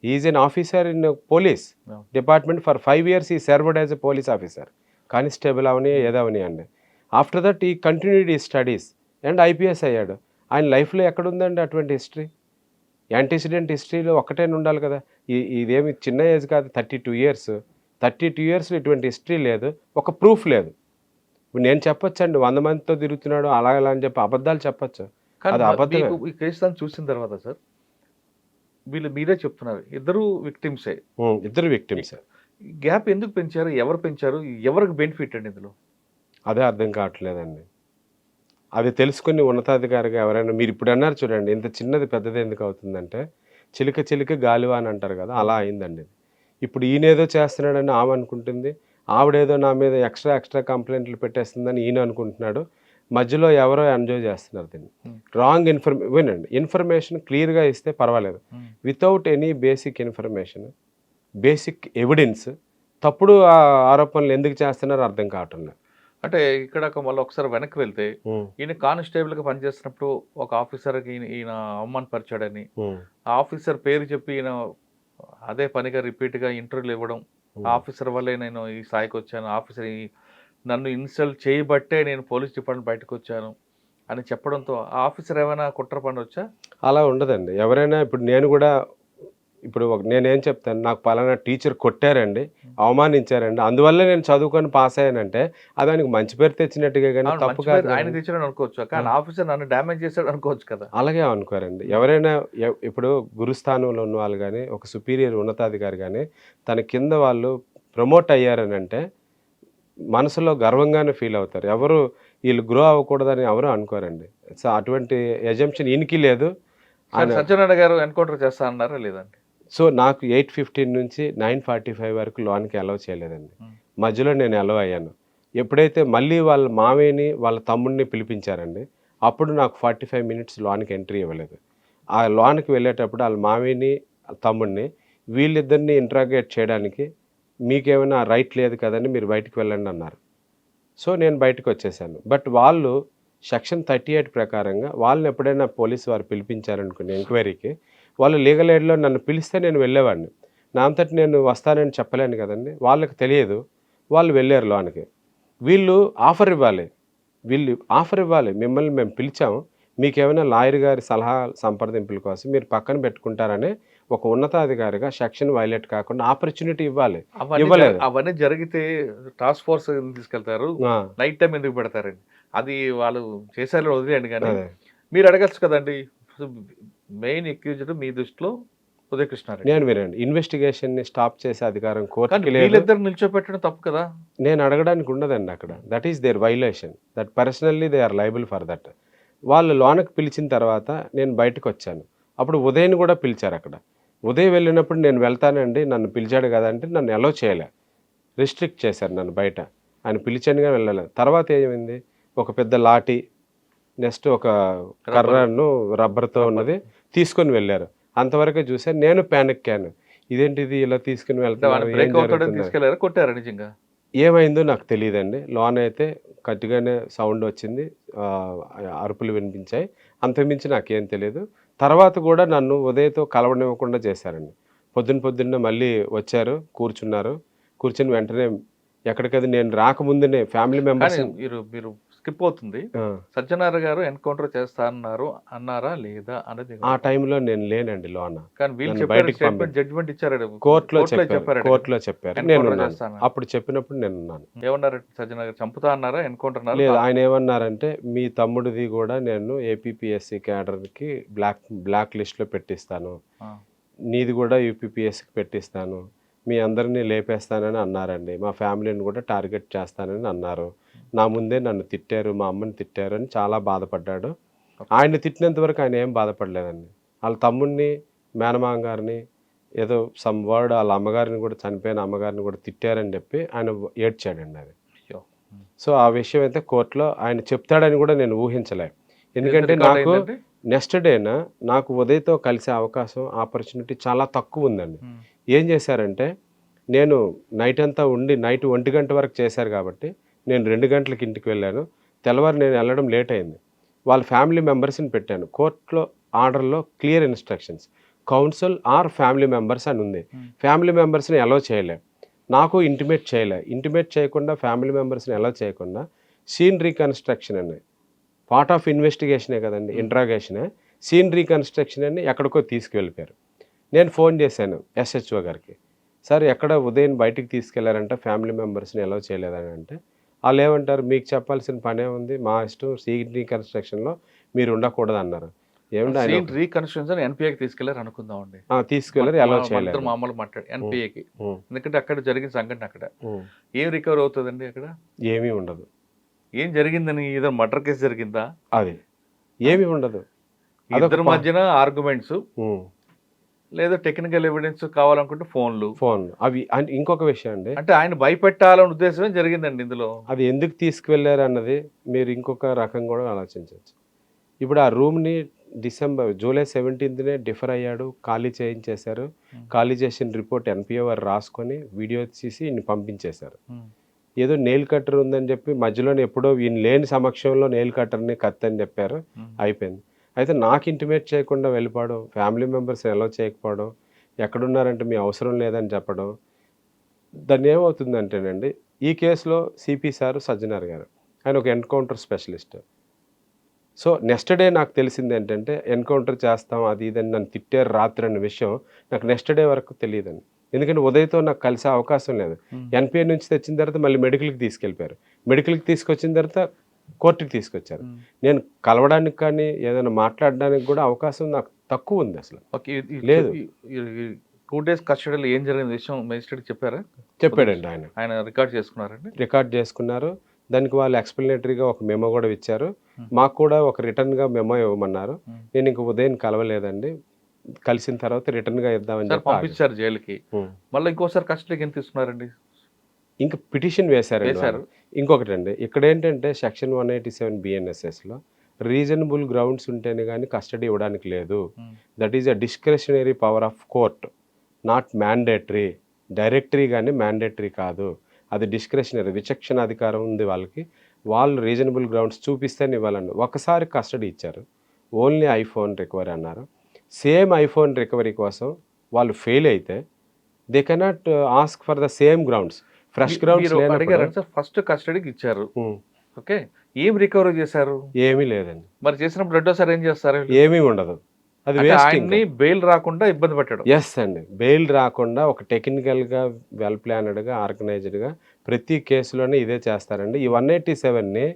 is an officer in police department for 5 years he served as a police officer, constable అవని ఏదవని అండి. After that he continued he studies and IPS అయ్యాడు. ఆయన లైఫ్లో ఎక్కడుందండి అటువంటి హిస్టరీ? యాంటీసిడెంట్ హిస్టరీలో ఒక్కటైనా ఉండాలి కదా. ఇదేమి చిన్న ఏజ్ కాదు, 32 years. 32 yearsలో ఇటువంటి హిస్టరీ లేదు, ఒక ప్రూఫ్ లేదు. ఇప్పుడు నేను చెప్పొచ్చండి 100 మందితో తిరుగుతున్నాడు అలా ఇలా అని చెప్పి అబద్ధాలు చెప్పొచ్చు, అది అబద్ధమే. ఈ కేసు దాన్ని చూసిన తర్వాత సార్ మీరే చెప్తున్నారు ఇద్దరు విక్టిమ్సే, ఇద్దరు విక్టిమ్స్. గ్యాప్ ఎందుకు పెంచారు, ఎవరు పెంచారు, ఎవరికి బెనిఫిట్ అండి ఇందులో? అదే అర్థం కావట్లేదండి. అది తెలుసుకుని ఉన్నతాధికారిగా ఎవరైనా, మీరు ఇప్పుడు అన్నారు చూడండి, ఇంత చిన్నది పెద్దది ఎందుకు అవుతుందంటే చిలుక చిలుక గాలివా అని అంటారు కదా, అలా అయిందండి. ఇప్పుడు ఈయనేదో చేస్తున్నాడని ఆమె అనుకుంటుంది, ఆవిడేదో నా మీద ఎక్స్ట్రా కంప్లైంట్లు పెట్టేస్తుందని ఈయన అనుకుంటున్నాడు. మధ్యలో ఎవరో ఎంజాయ్ చేస్తున్నారు దీన్ని. రాంగ్ వినండి, ఇన్ఫర్మేషన్ క్లియర్గా ఇస్తే పర్వాలేదు. Without any basic information, basic evidence తప్పుడు ఆరోపణలు ఎందుకు చేస్తున్నారో అర్థం కావటం లేదు. అంటే ఇక్కడ మళ్ళీ ఒకసారి వెనక్కి వెళ్తే, ఈయన కానిస్టేబుల్గా పనిచేస్తున్నప్పుడు ఒక ఆఫీసర్కి ఈయన అవమానపరిచాడని, ఆ ఆఫీసర్ పేరు చెప్పి ఈయన అదే పనిగా రిపీట్గా ఇంటర్వ్యూలు ఇవ్వడం, ఆఫీసర్ వల్లే నేను ఈ స్థాయికి వచ్చాను, ఆఫీసర్ నన్ను ఇన్సల్ట్ చేయబట్టే నేను పోలీస్ డిపార్ట్మెంట్ బయటకు వచ్చాను అని చెప్పడంతో ఆ ఆఫీసర్ ఏమైనా కుట్ర పడవచ్చా? అలా ఉండదండి. ఎవరైనా ఇప్పుడు నేను కూడా ఇప్పుడు నేనేం చెప్తాను, నాకు పలానా టీచర్ కొట్టారండి, అవమానించారండి, అందువల్ల నేను చదువుకొని పాస్ అయ్యానంటే అది ఆయనకు మంచి పేరు తెచ్చినట్టుగా, కానీ తప్పు కాదు. ఆయన తెచ్చాడు అనుకోవచ్చు, కానీ ఆఫీసర్ నన్ను డ్యామేజ్ చేశాడు అనుకోవచ్చు కదా. అలాగే అనుకోరండి. ఎవరైనా ఇప్పుడు గురుస్థానంలో ఉన్న వాళ్ళు కానీ, ఒక సుపీరియర్ ఉన్నతాధికారి కానీ తన కింద వాళ్ళు ప్రమోట్ అయ్యారని అంటే మనసులో గర్వంగానే ఫీల్ అవుతారు. ఎవరు వీళ్ళు గ్రో అవ్వకూడదని ఎవరు అనుకోరండి. సో అటువంటి ఎజంప్షన్ ఈయనకి లేదు. సత్యనారాయణ గారు ఎన్కౌంటర్ చేస్తా అన్నారా లేదండి? సో నాకు 8:15 నుంచి 9:45 వరకు లోనికి అలౌ చేయలేదండి. మధ్యలో నేను అలౌ అయ్యాను. ఎప్పుడైతే మళ్ళీ వాళ్ళ మామయ్యని వాళ్ళ తమ్ముడిని పిలిపించారండి, అప్పుడు నాకు 45 minutes లోనికి ఎంట్రీ ఇవ్వలేదు. ఆ లోనికి వెళ్ళేటప్పుడు వాళ్ళ మామయ్యని తమ్ముడిని వీళ్ళిద్దరిని ఇంట్రాగేట్ చేయడానికి మీకేమైనా రైట్ లేదు కదండి, మీరు బయటకు వెళ్ళండి అన్నారు. సో నేను బయటకు వచ్చేసాను. బట్ వాళ్ళు సెక్షన్ 38 ప్రకారంగా వాళ్ళని ఎప్పుడైనా పోలీసు వారు పిలిపించారనుకుని ఎంక్వైరీకి, వాళ్ళు లీగల్ ఎయిడ్లో నన్ను పిలిస్తే నేను వెళ్ళేవాడిని. నా అంతటి నేను వస్తానని చెప్పలేను కదండి, వాళ్ళకి తెలియదు, వాళ్ళు వెళ్ళారు లోనికి. వీళ్ళు ఆఫర్ ఇవ్వాలి, మిమ్మల్ని మేము పిలిచాము, మీకేమైనా లాయర్ గారి సలహా సంప్రదింపుల కోసం మీరు పక్కన పెట్టుకుంటారనే ఒక ఉన్నతాధికారిగా సెక్షన్ వైలేట్ కాకుండా ఆపర్చునిటీ ఇవ్వాలి. ఇవ్వలేదు. అవన్నీ జరిగితే టాస్క్ ఫోర్స్ తీసుకెళ్తారు, నైట్ టైం ఎందుకు పెడతారండి? అది వాళ్ళు చేసేలా వదిలేయండి. కానీ మీరు అడగచ్చు కదండి, మెయిన్ అక్యూజ్డ్ మీ దృష్టిలో ఉదయ కృష్ణారెడ్డి. నేను వినండి, ఇన్వెస్టిగేషన్ని స్టాప్ చేసే అధికారం కోర్టుకి లేదు. వీళ్ళిద్దరు నిల్చోపెట్టడం తప్పు కదా. నేను అడగడానికి ఉండదండి అక్కడ. That is there violation, that personally they are liable for that. వాళ్ళు లోనకి పిలిచిన తర్వాత నేను బయటకు వచ్చాను. అప్పుడు ఉదయ్ని కూడా పిలిచారు అక్కడ. ఉదయ్ వెళ్ళినప్పుడు నేను వెళ్తానండి, నన్ను పిలిచాడు కదా అంటే నన్ను అలౌ చేయలే, రిస్ట్రిక్ట్ చేశారు నన్ను బయట. ఆయన పిలిచానుగా వెళ్ళలేదు. తర్వాత ఏమైంది, ఒక పెద్ద లాఠీ, నెక్స్ట్ ఒక కర్రను రబ్బర్తో ఉన్నది తీసుకొని వెళ్ళారు. అంతవరకే చూసాను. నేను ప్యానిక్కాను. ఇదేంటిది ఇలా తీసుకుని వెళ్తున్నారు, ఏం బ్రేక్ అవుతాడని జరుగుతుంది? తీసుకెళ్లారా, కొట్టారా నిజంగా? ఏమైందో నాకు తెలియదండి. లోన అయితే గట్టిగానే సౌండ్ వచ్చింది, అరుపులు వినిపించాయి. అంతకుమించి నాకేం తెలియదు. తర్వాత కూడా నన్ను ఉదయ్‌తో కలవనివ్వకుండా చేశారండి. పొద్దున్నే మళ్ళీ వచ్చారు, కూర్చున్నారు. కూర్చొని వెంటనే ఎక్కడికది నేను రాకముందునే ఫ్యామిలీ కానీ మెంబర్స్. మీరు స్కిప్ అవుతుంది. సత్యనారాయణ గారు ఎన్కౌంటర్ చేస్తా అన్నారా లేదా అనేది. ఆ టైంలో నేను లేనండి లోన. కానీ వీళ్ళు నన్ను చెప్పారు, బయటికి స్టేట్మెంట్ జడ్జిమెంట్ ఇచ్చారు, కోర్టులో చెప్పారు. కోర్టులో చెప్పారు. ఎన్కౌంటర్ నేనున్నాను. చేస్తాను. అప్పుడు చెప్పినప్పుడు నేనున్నాను. ఏమన్నారు సత్యనారాయణ గారు? చంపుతా అన్నారా, ఎన్కౌంటర్ లేదు, అన్నారా? ఆయన ఏమన్నారంటే, మీ తమ్ముడిది కూడా నేను ఏపీపీఎస్సీ క్యాడర్‌కి బ్లాక్ లిస్ట్‌లో పెట్టిస్తాను. ఆ. నీది కూడా యూపీపీఎస్సీకి పెట్టిస్తాను. మీ అందరిని లేపేస్తానని అన్నారండి. మా ఫ్యామిలీని కూడా టార్గెట్ చేస్తానని అన్నారు. నా ముందే నన్ను తిట్టారు, మా అమ్మని తిట్టారు అని చాలా బాధపడ్డాడు. ఆయన్ని తిట్టినంత వరకు ఆయన ఏం బాధపడలేదండి. వాళ్ళ తమ్ముడిని, మేనమామ గారిని ఏదో సమ్ వర్డ్, వాళ్ళ అమ్మగారిని కూడా, చనిపోయిన అమ్మగారిని కూడా తిట్టారని చెప్పి ఆయన ఏడ్చాడండి అది. అయ్యో. సో ఆ విషయం అయితే కోర్టులో ఆయన చెప్తాడని కూడా నేను ఊహించలే. ఎందుకంటే రికార్డ్ నాకు అయిందండి? నెక్స్ట్ డేన నాకు ఉదయ్‌తో కలిసే అవకాశం, ఆపర్చునిటీ చాలా తక్కువ ఉందండి. ఏం చేశారంటే, నేను నైట్ అంతా ఉండి, నైట్ 1 గంట వరకు చేశారు కాబట్టి నేను 2 గంటలకి ఇంటికి వెళ్ళాను. తెల్లవారు నేను వెళ్ళడం లేట్ అయింది. వాళ్ళ ఫ్యామిలీ మెంబర్స్‌ని పెట్టాను. కోర్టులో ఆర్డర్‌లో clear instructions, counsel or family members అని ఉంది. ఫ్యామిలీ మెంబర్స్‌ని అలౌ చేయలే. నాకు ఇంటిమేట్ చేయలే. ఇంటిమేట్ చేయకుండా, ఫ్యామిలీ మెంబర్స్‌ని అలౌ చేయకుండా సీన్ రీకన్‌స్ట్రక్షన్ అని, పార్ట్ ఆఫ్ ఇన్వెస్టిగేషనే కదండి, ఇంట్రాగేషనే. సీన్ రీకన్‌స్ట్రక్షన్ అని ఎక్కడికో తీసుకువెళ్ళిపోయారు. నేను ఫోన్ చేశాను ఎస్హెచ్ఓ గారికి. సార్ ఎక్కడ ఉదయం బయటికి తీసుకెళ్లారంటే ఫ్యామిలీ మెంబర్స్ని అలౌ చేయలేదని అంటే, వాళ్ళు ఏమంటారు, మీకు చెప్పాల్సిన పనే ఉంది, మా ఇష్టం, సీన్ రీకన్‌స్ట్రక్షన్‌లో మీరు ఉండకూడదు అన్నారు. ఏమంటే ఆయన సీన్ రీకన్స్ట్రక్షన్ ఎన్పిఏకి తీసుకెళ్లారు అనుకుందాం అండి. తీసుకెళ్లారు, అలౌ చేయలేదు. మామూలు మాట్లాడి ఎన్పిఏకి, ఎందుకంటే అక్కడ జరిగిన సంఘటన అక్కడ ఏం రికవర్ అవుతుందండి? అక్కడ ఏమీ ఉండదు. ఏం జరిగిందని, ఏదో మర్డర్ కేసు జరిగిందా? అది ఏమీ ఉండదు. ఇద్దరి మధ్యన ఆర్గ్యుమెంట్స్, లేదా టెక్నికల్ ఎవిడెన్స్ కావాలనుకుంటే ఫోన్ అవి. ఇంకొక విషయం అండి, అంటే ఆయన భయపెట్టాలనే ఉద్దేశమే జరిగిందండి ఇందులో. అది ఎందుకు తీసుకువెళ్ళారు అన్నది మీరు ఇంకొక రకం కూడా ఆలోచించవచ్చు. ఇప్పుడు ఆ రూమ్ని జూలై 17నే డిఫర్ అయ్యాడు, ఖాళీ చేయించేశారు. ఖాళీ చేసిన రిపోర్ట్ ఎన్పిఓ వారు రాసుకొని వీడియో తీసి ఈయన్ని పంపించేశారు. ఏదో నెయిల్ కట్టర్ ఉందని చెప్పి మధ్యలోనే ఎప్పుడో ఈయన లేని సమక్షంలో నెయిల్ కట్టర్ని కత్తి అని చెప్పారు, అయిపోయింది. అయితే నాకు ఇంటిమేట్ చేయకుండా వెళ్ళిపోవడం, ఫ్యామిలీ మెంబర్స్ అలౌ చేయకపోవడం, ఎక్కడున్నారంటే మీ అవసరం లేదని చెప్పడం, దాన్ని ఏమవుతుందంటేనండి, ఈ కేసులో సిపి సార్ సజ్జనార్ గారు, ఆయన ఒక encounter specialist. So next day నాకు తెలిసింది ఏంటంటే, ఎన్కౌంటర్ చేస్తాం అది ఇదని నన్ను తిట్టారు రాత్రి అన్న విషయం నాకు నెక్స్ట్ డే వరకు తెలియదండి. ఎందుకంటే ఉదయ్‌తో నాకు కలిసే అవకాశం లేదు. ఎన్పిఏ నుంచి తెచ్చిన తర్వాత మళ్ళీ మెడికల్కి తీసుకెళ్ళిపోయారు. మెడికల్కి తీసుకొచ్చిన తర్వాత కోర్టుకి తీసుకొచ్చారు. నేను కలవడానికి కానీ ఏదైనా మాట్లాడడానికి కూడా అవకాశం నాకు తక్కువ ఉంది అసలు. లేదు. 2 days కస్టడీలో ఏం జరిగిన విషయం మేజిస్ట్రేట్ చెప్పారా? చెప్పాడండి ఆయన. ఆయన రికార్డ్ చేసుకున్నారండి? రికార్డ్ చేసుకున్నారు. దానికి వాళ్ళు ఎక్స్ప్లెనేటరీగా ఒక మెమో కూడా ఇచ్చారు. మాకు కూడా ఒక రిటర్న్గా మెమో ఇవ్వమన్నారు. నేను ఇంక ఉదయం కలవలేదండి. కలిసిన తర్వాత రిటర్న్గా ఇద్దామని చెప్పి పంపించారు జైలుకి. మళ్ళీ ఇంకోసారి కస్టడీకి ఎంత తీసుకున్నారండి? ఇంకా పిటిషన్ వేశారు. ఇంకొకటి అండి, ఇక్కడ ఏంటంటే సెక్షన్ 187 బిఎన్ఎస్ఎస్లో రీజనబుల్ గ్రౌండ్స్ ఉంటేనే కానీ కస్టడీ ఇవ్వడానికి లేదు. That is a discretionary power of court, not mandatory. Directory కానీ మ్యాండేటరీ కాదు, అది డిస్క్రిషనరీ, విచక్షణ అధికారం ఉంది వాళ్ళకి. వాళ్ళు రీజనబుల్ గ్రౌండ్స్ చూపిస్తేనే ఇవ్వాలండి. ఒకసారి కస్టడీ ఇచ్చారు, ఓన్లీ ఐఫోన్ రికవరీ అన్నారు. సేమ్ ఐఫోన్ రికవరీ కోసం వాళ్ళు ఫెయిల్ అయితే they cannot ask for the same grounds, fresh grounds. First కస్టడీకి ఇచ్చారు, ఓకే, ఏం రికవరీ చేశారు? ఏమీ లేదండి. మరి చేసినప్పుడు రెండోసారి ఏం చేస్తారు? ఏమీ ఉండదు. అది వేస్ట్. బెయిల్ రాకుండా ఇబ్బంది పెట్టడం. ఎస్ అండి, బెయిల్ రాకుండా ఒక టెక్నికల్గా, వెల్ ప్లానెడ్గా, ఆర్గనైజ్డ్గా ప్రతి కేసులోనే ఇదే చేస్తారండి. ఈ 187ని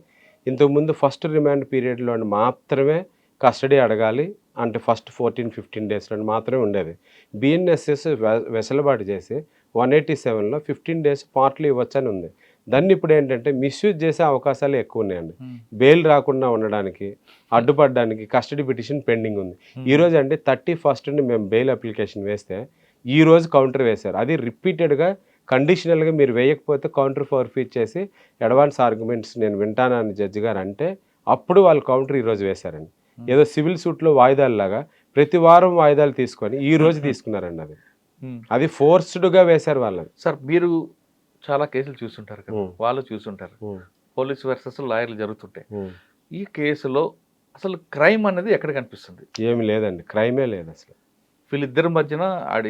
ఇంతకుముందు ఫస్ట్ రిమాండ్ పీరియడ్లో మాత్రమే కస్టడీ అడగాలి, అంటే ఫస్ట్ 14-15 డేస్లో మాత్రమే ఉండేది. బిఎన్ఎస్ఎస్ వెసులుబాటు చేసి 187లో 15 days పార్ట్లీ ఇవ్వచ్చని ఉంది. దాన్ని ఇప్పుడు ఏంటంటే మిస్యూజ్ చేసే అవకాశాలు ఎక్కువ ఉన్నాయండి. బెయిల్ రాకుండా ఉండడానికి, అడ్డుపడడానికి కస్టడీ పిటిషన్ పెండింగ్ ఉంది. ఈరోజు అంటే 31st మేము బెయిల్ అప్లికేషన్ వేస్తే ఈరోజు కౌంటర్ వేశారు. అది రిపీటెడ్గా కండిషనల్గా మీరు వేయకపోతే కౌంటర్ ఫోర్ఫీట్ చేసి అడ్వాన్స్ ఆర్గ్యుమెంట్స్ నేను వింటానని జడ్జి గారు అంటే అప్పుడు వాళ్ళు కౌంటర్ ఈరోజు వేశారండి. ఏదో సివిల్ సూట్లో వాయిదాల్లాగా ప్రతి వారం వాయిదాలు తీసుకొని ఈ రోజు తీసుకున్నారండి. అది ఫోర్స్డ్గా వేశారు వాళ్ళని. సార్ మీరు చాలా కేసులు చూస్తుంటారు కదా, వాళ్ళు చూస్తుంటారు, పోలీస్ వర్సెస్ లాయర్లు జరుగుతుంటాయి. ఈ కేసులో అసలు క్రైమ్ అనేది ఎక్కడ కనిపిస్తుంది? ఏమి లేదండి, క్రైమే లేదు అసలు. వీళ్ళిద్దరి మధ్యన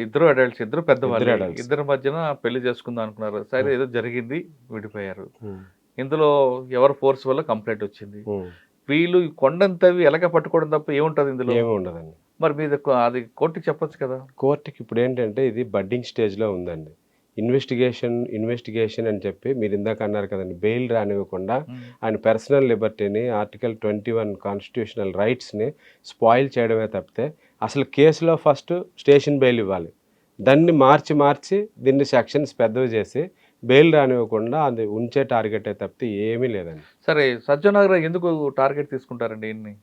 ఇద్దరు అడల్ట్స్, ఇద్దరు పెద్దవాళ్ళు, adults. ఇద్దరి మధ్యన పెళ్లి చేసుకుందాం అనుకున్నారు, సరే ఏదో జరిగింది, విడిపోయారు. ఇందులో ఎవరు ఫోర్స్ వల్ల కంప్లైంట్ వచ్చింది. వీళ్ళు కొండంతవి ఎలక పట్టుకోవడం తప్ప ఏముంటది ఇందులో? ఏమి ఉండదండి. మరి మీద అది కోర్టుకి చెప్పొచ్చు కదా. కోర్టుకి ఇప్పుడు ఏంటంటే ఇది బడ్డింగ్ స్టేజ్లో ఉందండి. ఇన్వెస్టిగేషన్ అని చెప్పి మీరు ఇందాక అన్నారు కదండి, బెయిల్ రానివ్వకుండా ఆయన పర్సనల్ లిబర్టీని, ఆర్టికల్ 21 కాన్స్టిట్యూషనల్ రైట్స్ని స్పాయిల్ చేయడమే తప్పితే అసలు కేసులో ఫస్ట్ స్టేషన్ బెయిల్ ఇవ్వాలి, దాన్ని మార్చి దీన్ని సెక్షన్స్ పెద్దవి చేసి బెయిల్ రానివ్వకుండా అది ఉంచే టార్గెటే తప్పితే ఏమీ లేదండి. సరే, సజ్జనార్ ఎందుకు టార్గెట్ తీసుకుంటారండి ఈయన్ని?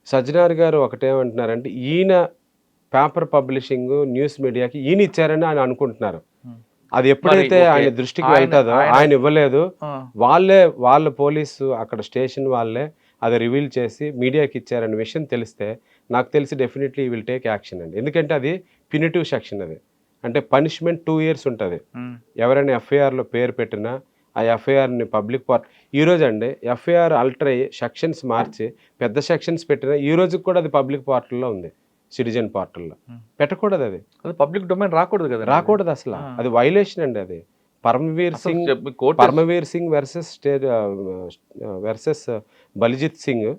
సజ్జనార్ గారు ఒకటేమంటున్నారంటే ఈయన పేపర్ పబ్లిషింగ్ న్యూస్ మీడియాకి ఈయన ఇచ్చారని ఆయన అనుకుంటున్నారు. అది ఎప్పుడైతే ఆయన దృష్టికి వెళ్తుందో ఆయన ఇవ్వలేదు, వాళ్ళ పోలీసు అక్కడ స్టేషన్ వాళ్ళే అది రివీల్ చేసి మీడియాకి ఇచ్చారనే విషయం తెలిస్తే నాకు తెలిసి డెఫినెట్లీ విల్ టేక్ యాక్షన్ అండి. ఎందుకంటే అది పినిటివ్ సెక్షన్, అది అంటే పనిష్మెంట్ 2 years ఉంటుంది. ఎవరైనా ఎఫ్ఐఆర్లో పేరు పెట్టినా ఆ ఎఫ్ఐఆర్ని పబ్లిక్ ఈరోజు అండి ఎఫ్ఐఆర్ అల్టర్ అయ్యి సెక్షన్స్ మార్చి పెద్ద సెక్షన్స్ పెట్టినా ఈ రోజుకి కూడా అది పబ్లిక్ పోర్టల్లో ఉంది, సిటిజన్ పోర్టల్లో. పెట్టకూడదు, అది పబ్లిక్ డొమైన్ రాకూడదు కదా, రాకూడదు అసలు. అది వైలేషన్ అండి. అది పరమవీర్ సింగ్ వర్సెస్ బలిజిత్ సింగ్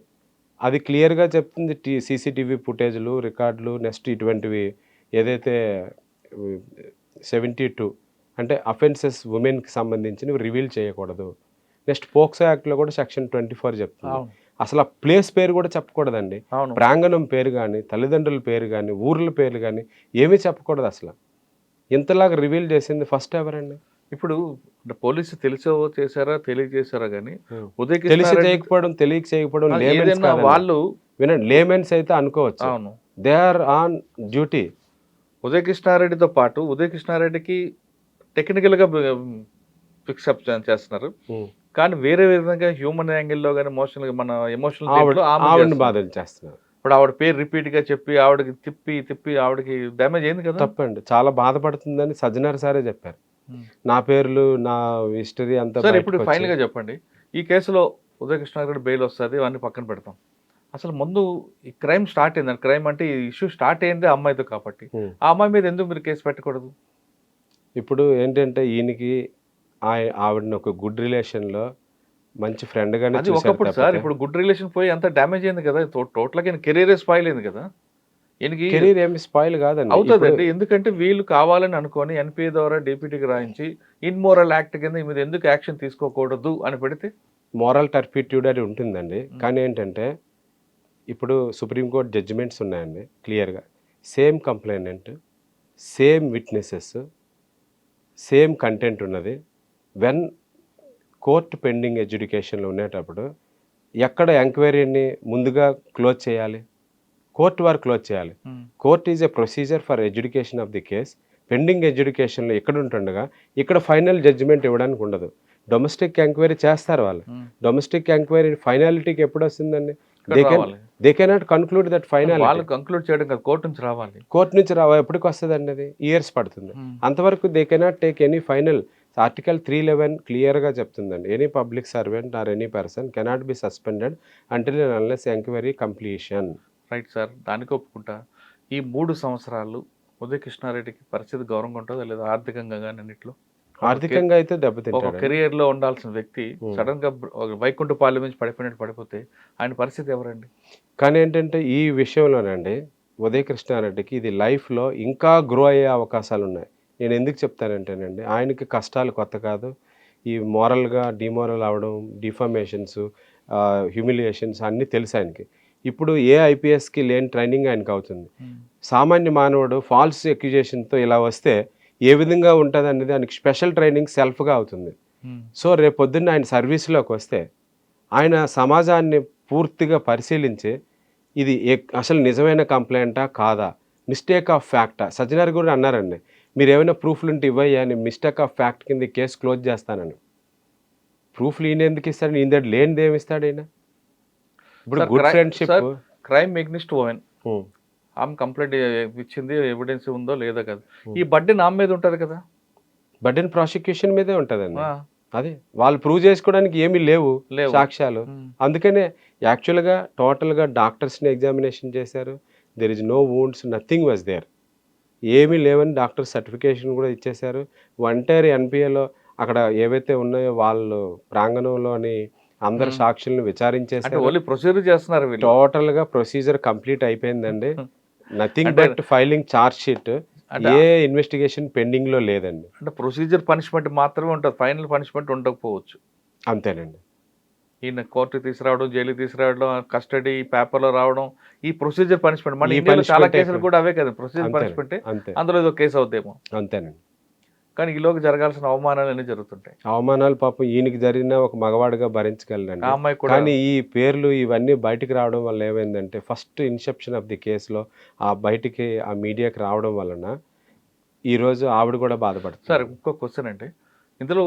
అది క్లియర్గా చెప్తుంది. సీసీటీవీ ఫుటేజ్లు, రికార్డులు, నెక్స్ట్ ఇటువంటివి ఏదైతే 72 అంటే అఫెన్సెస్ ఉమెన్కి సంబంధించినవి రివీల్ చేయకూడదు. నెక్స్ట్ పోక్సో యాక్ట్లో కూడా సెక్షన్ 24 చెప్తుంది. అసలు ఆ ప్లేస్ పేరు కూడా చెప్పకూడదండి, ప్రాంగణం పేరు కానీ, తల్లిదండ్రుల పేరు కానీ, ఊర్ల పేర్లు కానీ ఏమీ చెప్పకూడదు అసలు. ఇంతలాగా రివీల్ చేసింది ఫస్ట్ ఎవరండి? ఇప్పుడు పోలీసు తెలిసో చేశారా తెలియజేశారా కానీ తెలిసి చేయకపోవడం, తెలియక చేయకపోవడం వాళ్ళు వినండి, లేమెన్స్ అయితే అనుకోవచ్చు, దే ఆర్ ఆన్ డ్యూటీ. ఉదయ కృష్ణారెడ్డితో పాటు ఉదయ కృష్ణారెడ్డికి టెక్నికల్గా ఫిక్సప్ చేస్తున్నారు, కానీ వేరే విధంగా హ్యూమన్ యాంగిల్లో కానీ మన ఎమోషనల్ బాధలు చేస్తున్నారు. ఇప్పుడు ఆవిడ పేరు రిపీట్ గా చెప్పి ఆవిడకి తిప్పి ఆవిడకి డ్యామేజ్ అయింది కదా. తప్పండి, చాలా బాధపడుతుందని సజ్జనార్ సారే చెప్పారు. నా పేర్లు, నా హిస్టరీ అంతా. సార్ ఇప్పుడు ఫైనల్ గా చెప్పండి, ఈ కేసులో ఉదయ కృష్ణారెడ్డి బెయిల్ వస్తుంది, అవన్నీ పక్కన పెడతాం. అసలు ముందు ఈ క్రైమ్ స్టార్ట్ అయింది, క్రైమ్ అంటే ఈ ఇష్యూ స్టార్ట్ అయింది ఆ అమ్మాయితో కాబట్టి ఆ అమ్మాయి మీద ఎందుకు మీరు కేసు పెట్టకూడదు? ఇప్పుడు ఏంటంటే ఈయనకి ఆవిడని ఒక గుడ్ రిలేషన్లో మంచి ఫ్రెండ్ గానే అది ఒకప్పుడు సార్, ఇప్పుడు గుడ్ రిలేషన్ పోయి అంత డ్యామేజ్ అయింది కదా, టోటల్గా కెరీరే స్పాయిల్ అయింది కదా. కెరీర్ ఏమి స్పాయిల్ కాదండి, అవుతుందండి. ఎందుకంటే వీళ్ళు కావాలని అనుకొని ఎన్పిఏ ద్వారా డిప్యూటీకి రాయించి ఇన్మోరల్ యాక్ట్ కింద మీద ఎందుకు యాక్షన్ తీసుకోకూడదు అని పెడితే మోరల్ టర్పిట్యూడ్ అని ఉంటుందండి. కానీ ఏంటంటే ఇప్పుడు సుప్రీంకోర్టు జడ్జిమెంట్స్ ఉన్నాయండి క్లియర్గా, same complainant, same witnesses, same content ఉన్నది. వెన్ కోర్టు పెండింగ్ ఎడ్యుకేషన్లో ఉండేటప్పుడు ఎక్కడ ఎంక్వైరీని ముందుగా క్లోజ్ చేయాలి? కోర్టు వారు క్లోజ్ చేయాలి. Court is a procedure for education of the case. Pending ఎడ్యుకేషన్లో ఎక్కడ ఉంటుండగా ఇక్కడ ఫైనల్ జడ్జిమెంట్ ఇవ్వడానికి ఉండదు. డొమెస్టిక్ ఎంక్వైరీ చేస్తారు వాళ్ళు. డొమెస్టిక్ ఎంక్వైరీ ఫైనాలిటీకి ఎప్పుడు వస్తుందండి? They cannot conclude that final. వాళ్ళు కంక్లూడ్ చేయడం కాదు, కోర్టు నుంచి రావాలి. కోర్టు నుంచి ఎప్పటికి వస్తుందండి? అది ఇయర్స్ పడుతుంది. అంతవరకు they cannot take any final. Article 311 క్లియర్గా చెప్తుందండి, any public servant or any person cannot be suspended until and unless enquiry completion. Right sir, దానికి ఒప్పుకుంటా. ఈ 3 సంవత్సరాలు ఉదయ కృష్ణారెడ్డికి పరిస్థితి గౌరవంగా ఉంటుందా లేదా ఆర్థికంగా కానీ అన్నింటిలో? ఆర్థికంగా అయితే దెబ్బతింటాడు. ఒక కెరియర్ లో ఉండాల్సిన వ్యక్తి సడన్ గా వైకుంఠపాలెం నుంచి పడిపోయినట్టు పడిపోతే ఆయన పరిస్థితి ఎవరండి? కానీ ఏంటంటే ఈ విషయంలోనండి ఉదయ కృష్ణారెడ్డికి ఇది లైఫ్లో ఇంకా గ్రో అయ్యే అవకాశాలు ఉన్నాయి. నేను ఎందుకు చెప్తానంటేనండి, ఆయనకి కష్టాలు కొత్త కాదు. ఈ మోరల్గా డిమోరల్ అవడం, డిఫామేషన్స్, హ్యూమిలియేషన్స్ అన్నీ తెలుసు ఆయనకి. ఇప్పుడు ఏ ఐపీఎస్కి లేని ట్రైనింగ్ ఆయనకు అవుతుంది. సామాన్య మానవుడు ఫాల్స్ అక్యూజేషన్తో ఇలా వస్తే ఏ విధంగా ఉంటుంది అనేది ఆయనకి స్పెషల్ ట్రైనింగ్ సెల్ఫ్గా అవుతుంది. సో రేపు పొద్దున్న ఆయన సర్వీస్లోకి వస్తే ఆయన సమాజాన్ని పూర్తిగా పరిశీలించి ఇది అసలు నిజమైన కంప్లైంటా కాదా, మిస్టేక్ ఆఫ్ ఫ్యాక్టా. సజ్జనార్ కూడా అన్నారండి, మీరు ఏమైనా ప్రూఫ్లు ఉంటే ఇవ్వయ్యా, నేను మిస్టేక్ ఆఫ్ ఫ్యాక్ట్ కింద కేసు క్లోజ్ చేస్తానని. ప్రూఫ్లు ఈయన ఎందుకు ఇస్తాడు? ఈయన దగ్గర లేనిది ఏమి ఇస్తాడు ఈయన? ఇప్పుడు good friendship. Crime against women ఆమె కంప్లైంట్ ఇచ్చింది, ఎవిడెన్స్ ఉందో లేదో కదా, ఈ బర్డెన్ ఆమె మీద ఉంటుంది కదా. బర్డెన్ ప్రాసిక్యూషన్ మీదే ఉంటుందండి. అదే వాళ్ళు ప్రూవ్ చేసుకోవడానికి ఏమీ లేవు సాక్ష్యాలు. అందుకనే యాక్చువల్గా టోటల్గా డాక్టర్స్ని ఎగ్జామినేషన్ చేశారు. There is no wounds, nothing was there. ఏమీ లేవని డాక్టర్ సర్టిఫికేషన్ కూడా ఇచ్చేశారు. ఒంటరి ఎన్పిఏలో అక్కడ ఏవైతే ఉన్నాయో వాళ్ళు ప్రాంగణంలోని అందరు సాక్షులను విచారించేశారు. ప్రొసీజర్ చేస్తున్నారు. టోటల్గా ప్రొసీజర్ కంప్లీట్ అయిపోయిందండి. Nothing but filing charge sheet. A investigation pending లో లేదండి. అంటే ప్రొసీజర్ పనిష్మెంట్ మాత్రమే ఉంటుంది, ఫైనల్ పనిష్మెంట్ ఉండకపోవచ్చు. అంతేనండి. ఈయన కోర్టు తీసుకురావడం, జైలు తీసుకురావడం, కస్టడీ పేపర్లో రావడం, ఈ ప్రొసీజర్ పనిష్మెంట్. మన ఇండియాలో చాలా కేసులు కూడా అవే కదా, ప్రొసీజర్ పనిష్మెంట్. అందులో ఏదో కేసు అవుతామో అంతేనండి. కానీ ఈలోకి జరగాల్సిన అవమానాలు అన్నీ జరుగుతుంటాయి. అవమానాలు పాపం ఈయనకి జరిగిన ఒక మగవాడిగా భరించగలండి. కానీ ఈ పేర్లు ఇవన్నీ బయటికి రావడం వల్ల ఏమైందంటే, ఫస్ట్ ఇన్సెప్షన్ ఆఫ్ ది కేసులో ఆ బయటికి ఆ మీడియాకి రావడం వలన ఈరోజు ఆవిడ కూడా బాధపడుతుంది. సార్ ఇంకో క్వశ్చన్ అంటే, ఇందులో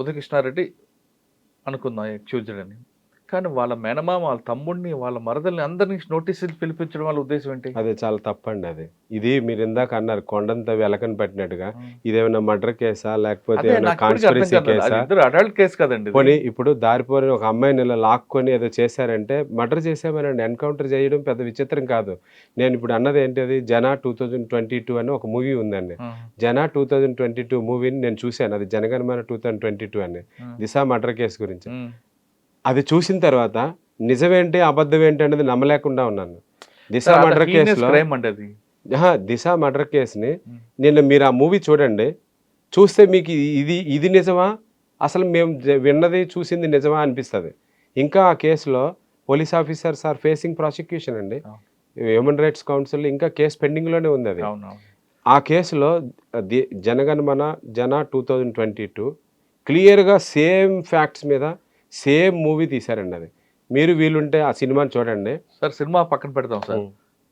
ఉదయకృష్ణారెడ్డి అనుకుందాం అక్యూజ్డ్ అని, కానీ వాళ్ళ మేనమామ, వాళ్ళ తమ్ముడిని, వాళ్ళ మరదల్ని అందరినీ నోటీసులు పిలిపించడం వాళ్ళ ఉద్దేశం ఏంటి? అదే చాలా తప్పండి. అది ఇది మీరు ఇందాక అన్నారు కొండంత వెలకని పెట్టినట్టుగా, ఇదేమైనా మర్డర్ కేసా లేకపోతే కాన్స్పిరసీ కేసా? అడల్ట్ కేసు కదండి. పోనీ ఇప్పుడు దారిపోని ఒక అమ్మాయిని ఇలా లాక్కొని ఏదో చేశారంటే మర్డర్ చేసామనండి, ఎన్కౌంటర్ చేయడం పెద్ద విచిత్రం కాదు. నేను ఇప్పుడు అన్నది ఏంటి, అది జనా 2022 అని ఒక మూవీ ఉందండి. జనా 2022 మూవీని నేను చూశాను. అది జనగణమన 2022 అని, దిశా మర్డర్ కేసు గురించి. అది చూసిన తర్వాత నిజమేంటి అబద్ధం ఏంటి అనేది నమ్మలేకుండా ఉన్నాను. దిశా మర్డర్ కేసులో, దిశా మర్డర్ కేసుని నిన్న మీరు ఆ మూవీ చూడండి, చూస్తే మీకు ఇది నిజమా, అసలు మేము విన్నది చూసింది నిజమా అనిపిస్తుంది. ఇంకా ఆ కేసులో police officers are facing prosecution అండి. హ్యూమన్ రైట్స్ కౌన్సిల్ ఇంకా కేసు పెండింగ్లోనే ఉంది. అది ఆ కేసులో జనగణమన జనా 2022 క్లియర్గా సేమ్ ఫ్యాక్ట్స్ మీద సేమ్ మూవీ తీశారండి. అది మీరు వీలుంటే ఆ సినిమాని చూడండి. సార్ సినిమా పక్కన పెడతాం సార్,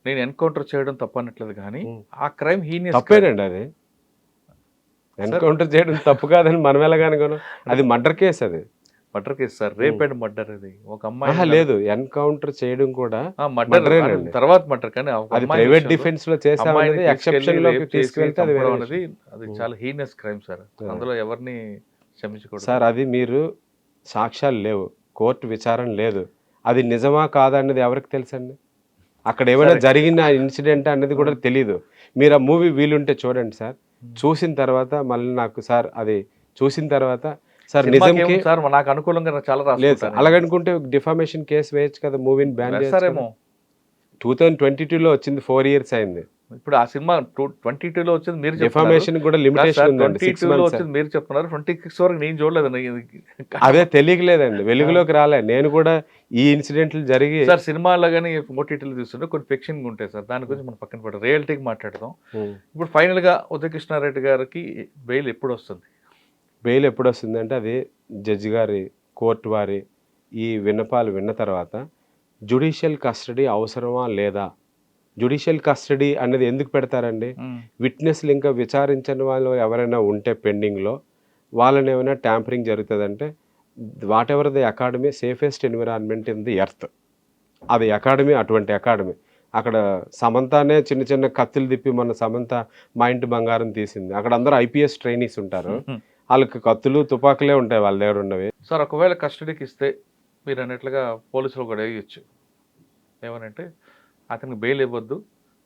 నేను ఎన్కౌంటర్ చేయడం తప్పనట్లేదు, కానీ ఆ క్రైమ్ హీనియస్ తప్పేనండి. అది ఎన్కౌంటర్ చేయడం తప్పు కాదని మనం ఎలాగనుకోను, అది మర్డర్ కేసు. అది murder case sir, rape and murder. అది ఒక అమ్మాయి లేదు, ఎన్కౌంటర్ చేయడం కూడా మర్డర్ తర్వాత మర్డర్, కానీ అది ప్రైవేట్ డిఫెన్స్ లో చేసామనేది ఎక్సెప్షన్ లోకి తీసుకెళ్తే అది చాలా హీనియస్ క్రైమ్ సార్. అందులో ఎవరిని క్షమించకూడదు సార్. అది మీరు సాక్ష్యాలు లేవు, కోర్టు విచారణ లేదు, అది నిజమా కాదా అన్నది ఎవరికి తెలుసండి? అక్కడ ఏమైనా జరిగిన ఇన్సిడెంట్ అనేది కూడా తెలీదు. మీరు ఆ మూవీ వీలుంటే చూడండి సార్. చూసిన తర్వాత మళ్ళీ నాకు సార్ అది చూసిన తర్వాత సార్ నిజంకి సార్ నాకు అనుకూలంగా చాలా లేదు, అలాగనుకుంటే డిఫామేషన్ కేసు వేయచ్చు కదా, మూవీని బ్యాన్ చేస్తారేమో. 2022లో వచ్చింది, 4 years అయింది. ఇప్పుడు ఆ సినిమా 22లో వచ్చింది, మీరు డిఫామేషన్ కూడా లిమిటేషన్ ఉందండి. 22లో వచ్చింది మీరు చెప్తున్నారు, 26 వరకు నేను చూడలేదు. అదే తెలియలేదండి, వెలుగులోకి రాలే. నేను కూడా ఈ ఇన్సిడెంట్లు జరిగి సార్ సినిమాలో కానీ ఓటీటీలు చూస్తుంటే కొన్ని ఫిక్షన్ ఉంటాయి సార్, దాని గురించి మనం పక్కన పెడతాం, రియాలిటీకి మాట్లాడదాం. ఇప్పుడు ఫైనల్ గా ఉదయకృష్ణారెడ్డి గారికి బెయిల్ ఎప్పుడు వస్తుంది? బెయిల్ ఎప్పుడు వస్తుంది అంటే, అది జడ్జి గారి కోర్టు వారి ఈ విన్నపాలు విన్న తర్వాత జ్యుడిషియల్ కస్టడీ అవసరమా లేదా, జ్యుడిషియల్ కస్టడీ అనేది ఎందుకు పెడతారండి? విట్నెస్లు ఇంకా విచారించని వాళ్ళు ఎవరైనా ఉంటే పెండింగ్లో, వాళ్ళని ఏమైనా ట్యాంపరింగ్ జరుగుతుందంటే, what ever the academy safest environment in the earth, అది అకాడమీ. అటువంటి అకాడమీ అక్కడ సమంతానే చిన్న చిన్న కత్తులు తిప్పి మన సమంత మా ఇంటి బంగారం తీసింది. అక్కడ అందరూ IPS ట్రైనీస్ ఉంటారు, వాళ్ళకి కత్తులు తుపాకులే ఉంటాయి వాళ్ళ దగ్గర ఉన్నవి. సార్ ఒకవేళ కస్టడీకి ఇస్తే మీరు అన్నట్లుగా పోలీసులు కూడా వేయచ్చు, ఏమనంటే అతనికి బెయిల్ ఇవ్వద్దు,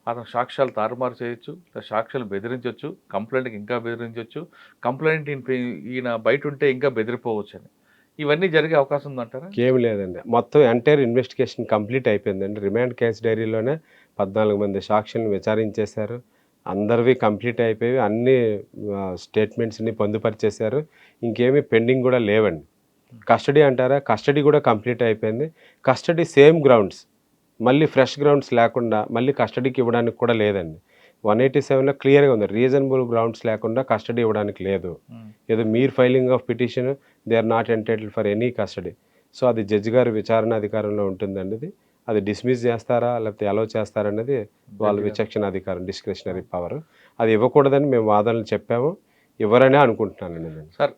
అతను సాక్ష్యాలు తారుమారు చేయొచ్చు, సాక్ష్యాలు బెదిరించవచ్చు, కంప్లైంట్కి ఇంకా బెదిరించవచ్చు, కంప్లైంట్ ఈయన బయట ఉంటే ఇంకా బెదిరిపోవచ్చు అని, ఇవన్నీ జరిగే అవకాశం ఉందంటారా? ఏం లేదండి, మొత్తం ఎంటైర్ ఇన్వెస్టిగేషన్ కంప్లీట్ అయిపోయిందండి. రిమాండ్ కేసు డైరీలోనే 14 మంది సాక్షులను విచారించేశారు, అందరివి కంప్లీట్ అయిపోయి అన్ని స్టేట్మెంట్స్ని పొందుపరిచేశారు, ఇంకేమీ పెండింగ్ కూడా లేవండి. కస్టడీ అంటారా, కస్టడీ కూడా కంప్లీట్ అయిపోయింది. కస్టడీ సేమ్ గ్రౌండ్స్, మళ్ళీ ఫ్రెష్ గ్రౌండ్స్ లేకుండా మళ్ళీ కస్టడీకి ఇవ్వడానికి కూడా లేదండి. 187లో క్లియర్గా ఉంది, రీజనబుల్ గ్రౌండ్స్ లేకుండా కస్టడీ ఇవ్వడానికి లేదు. ఏదో మీరు filing of petition, they are not entitled for any custody. So అది జడ్జి గారి విచారణ అధికారంలో ఉంటుందండి. అది డిస్మిస్ చేస్తారా లేకపోతే అలౌ చేస్తారనేది వాళ్ళ విచక్షణ అధికారం, డిస్క్రిషనరీ పవర్. అది ఇవ్వకూడదని మేము వాదనలు చెప్పాము, ఇవ్వరనే అనుకుంటున్నానండి నేను. సార్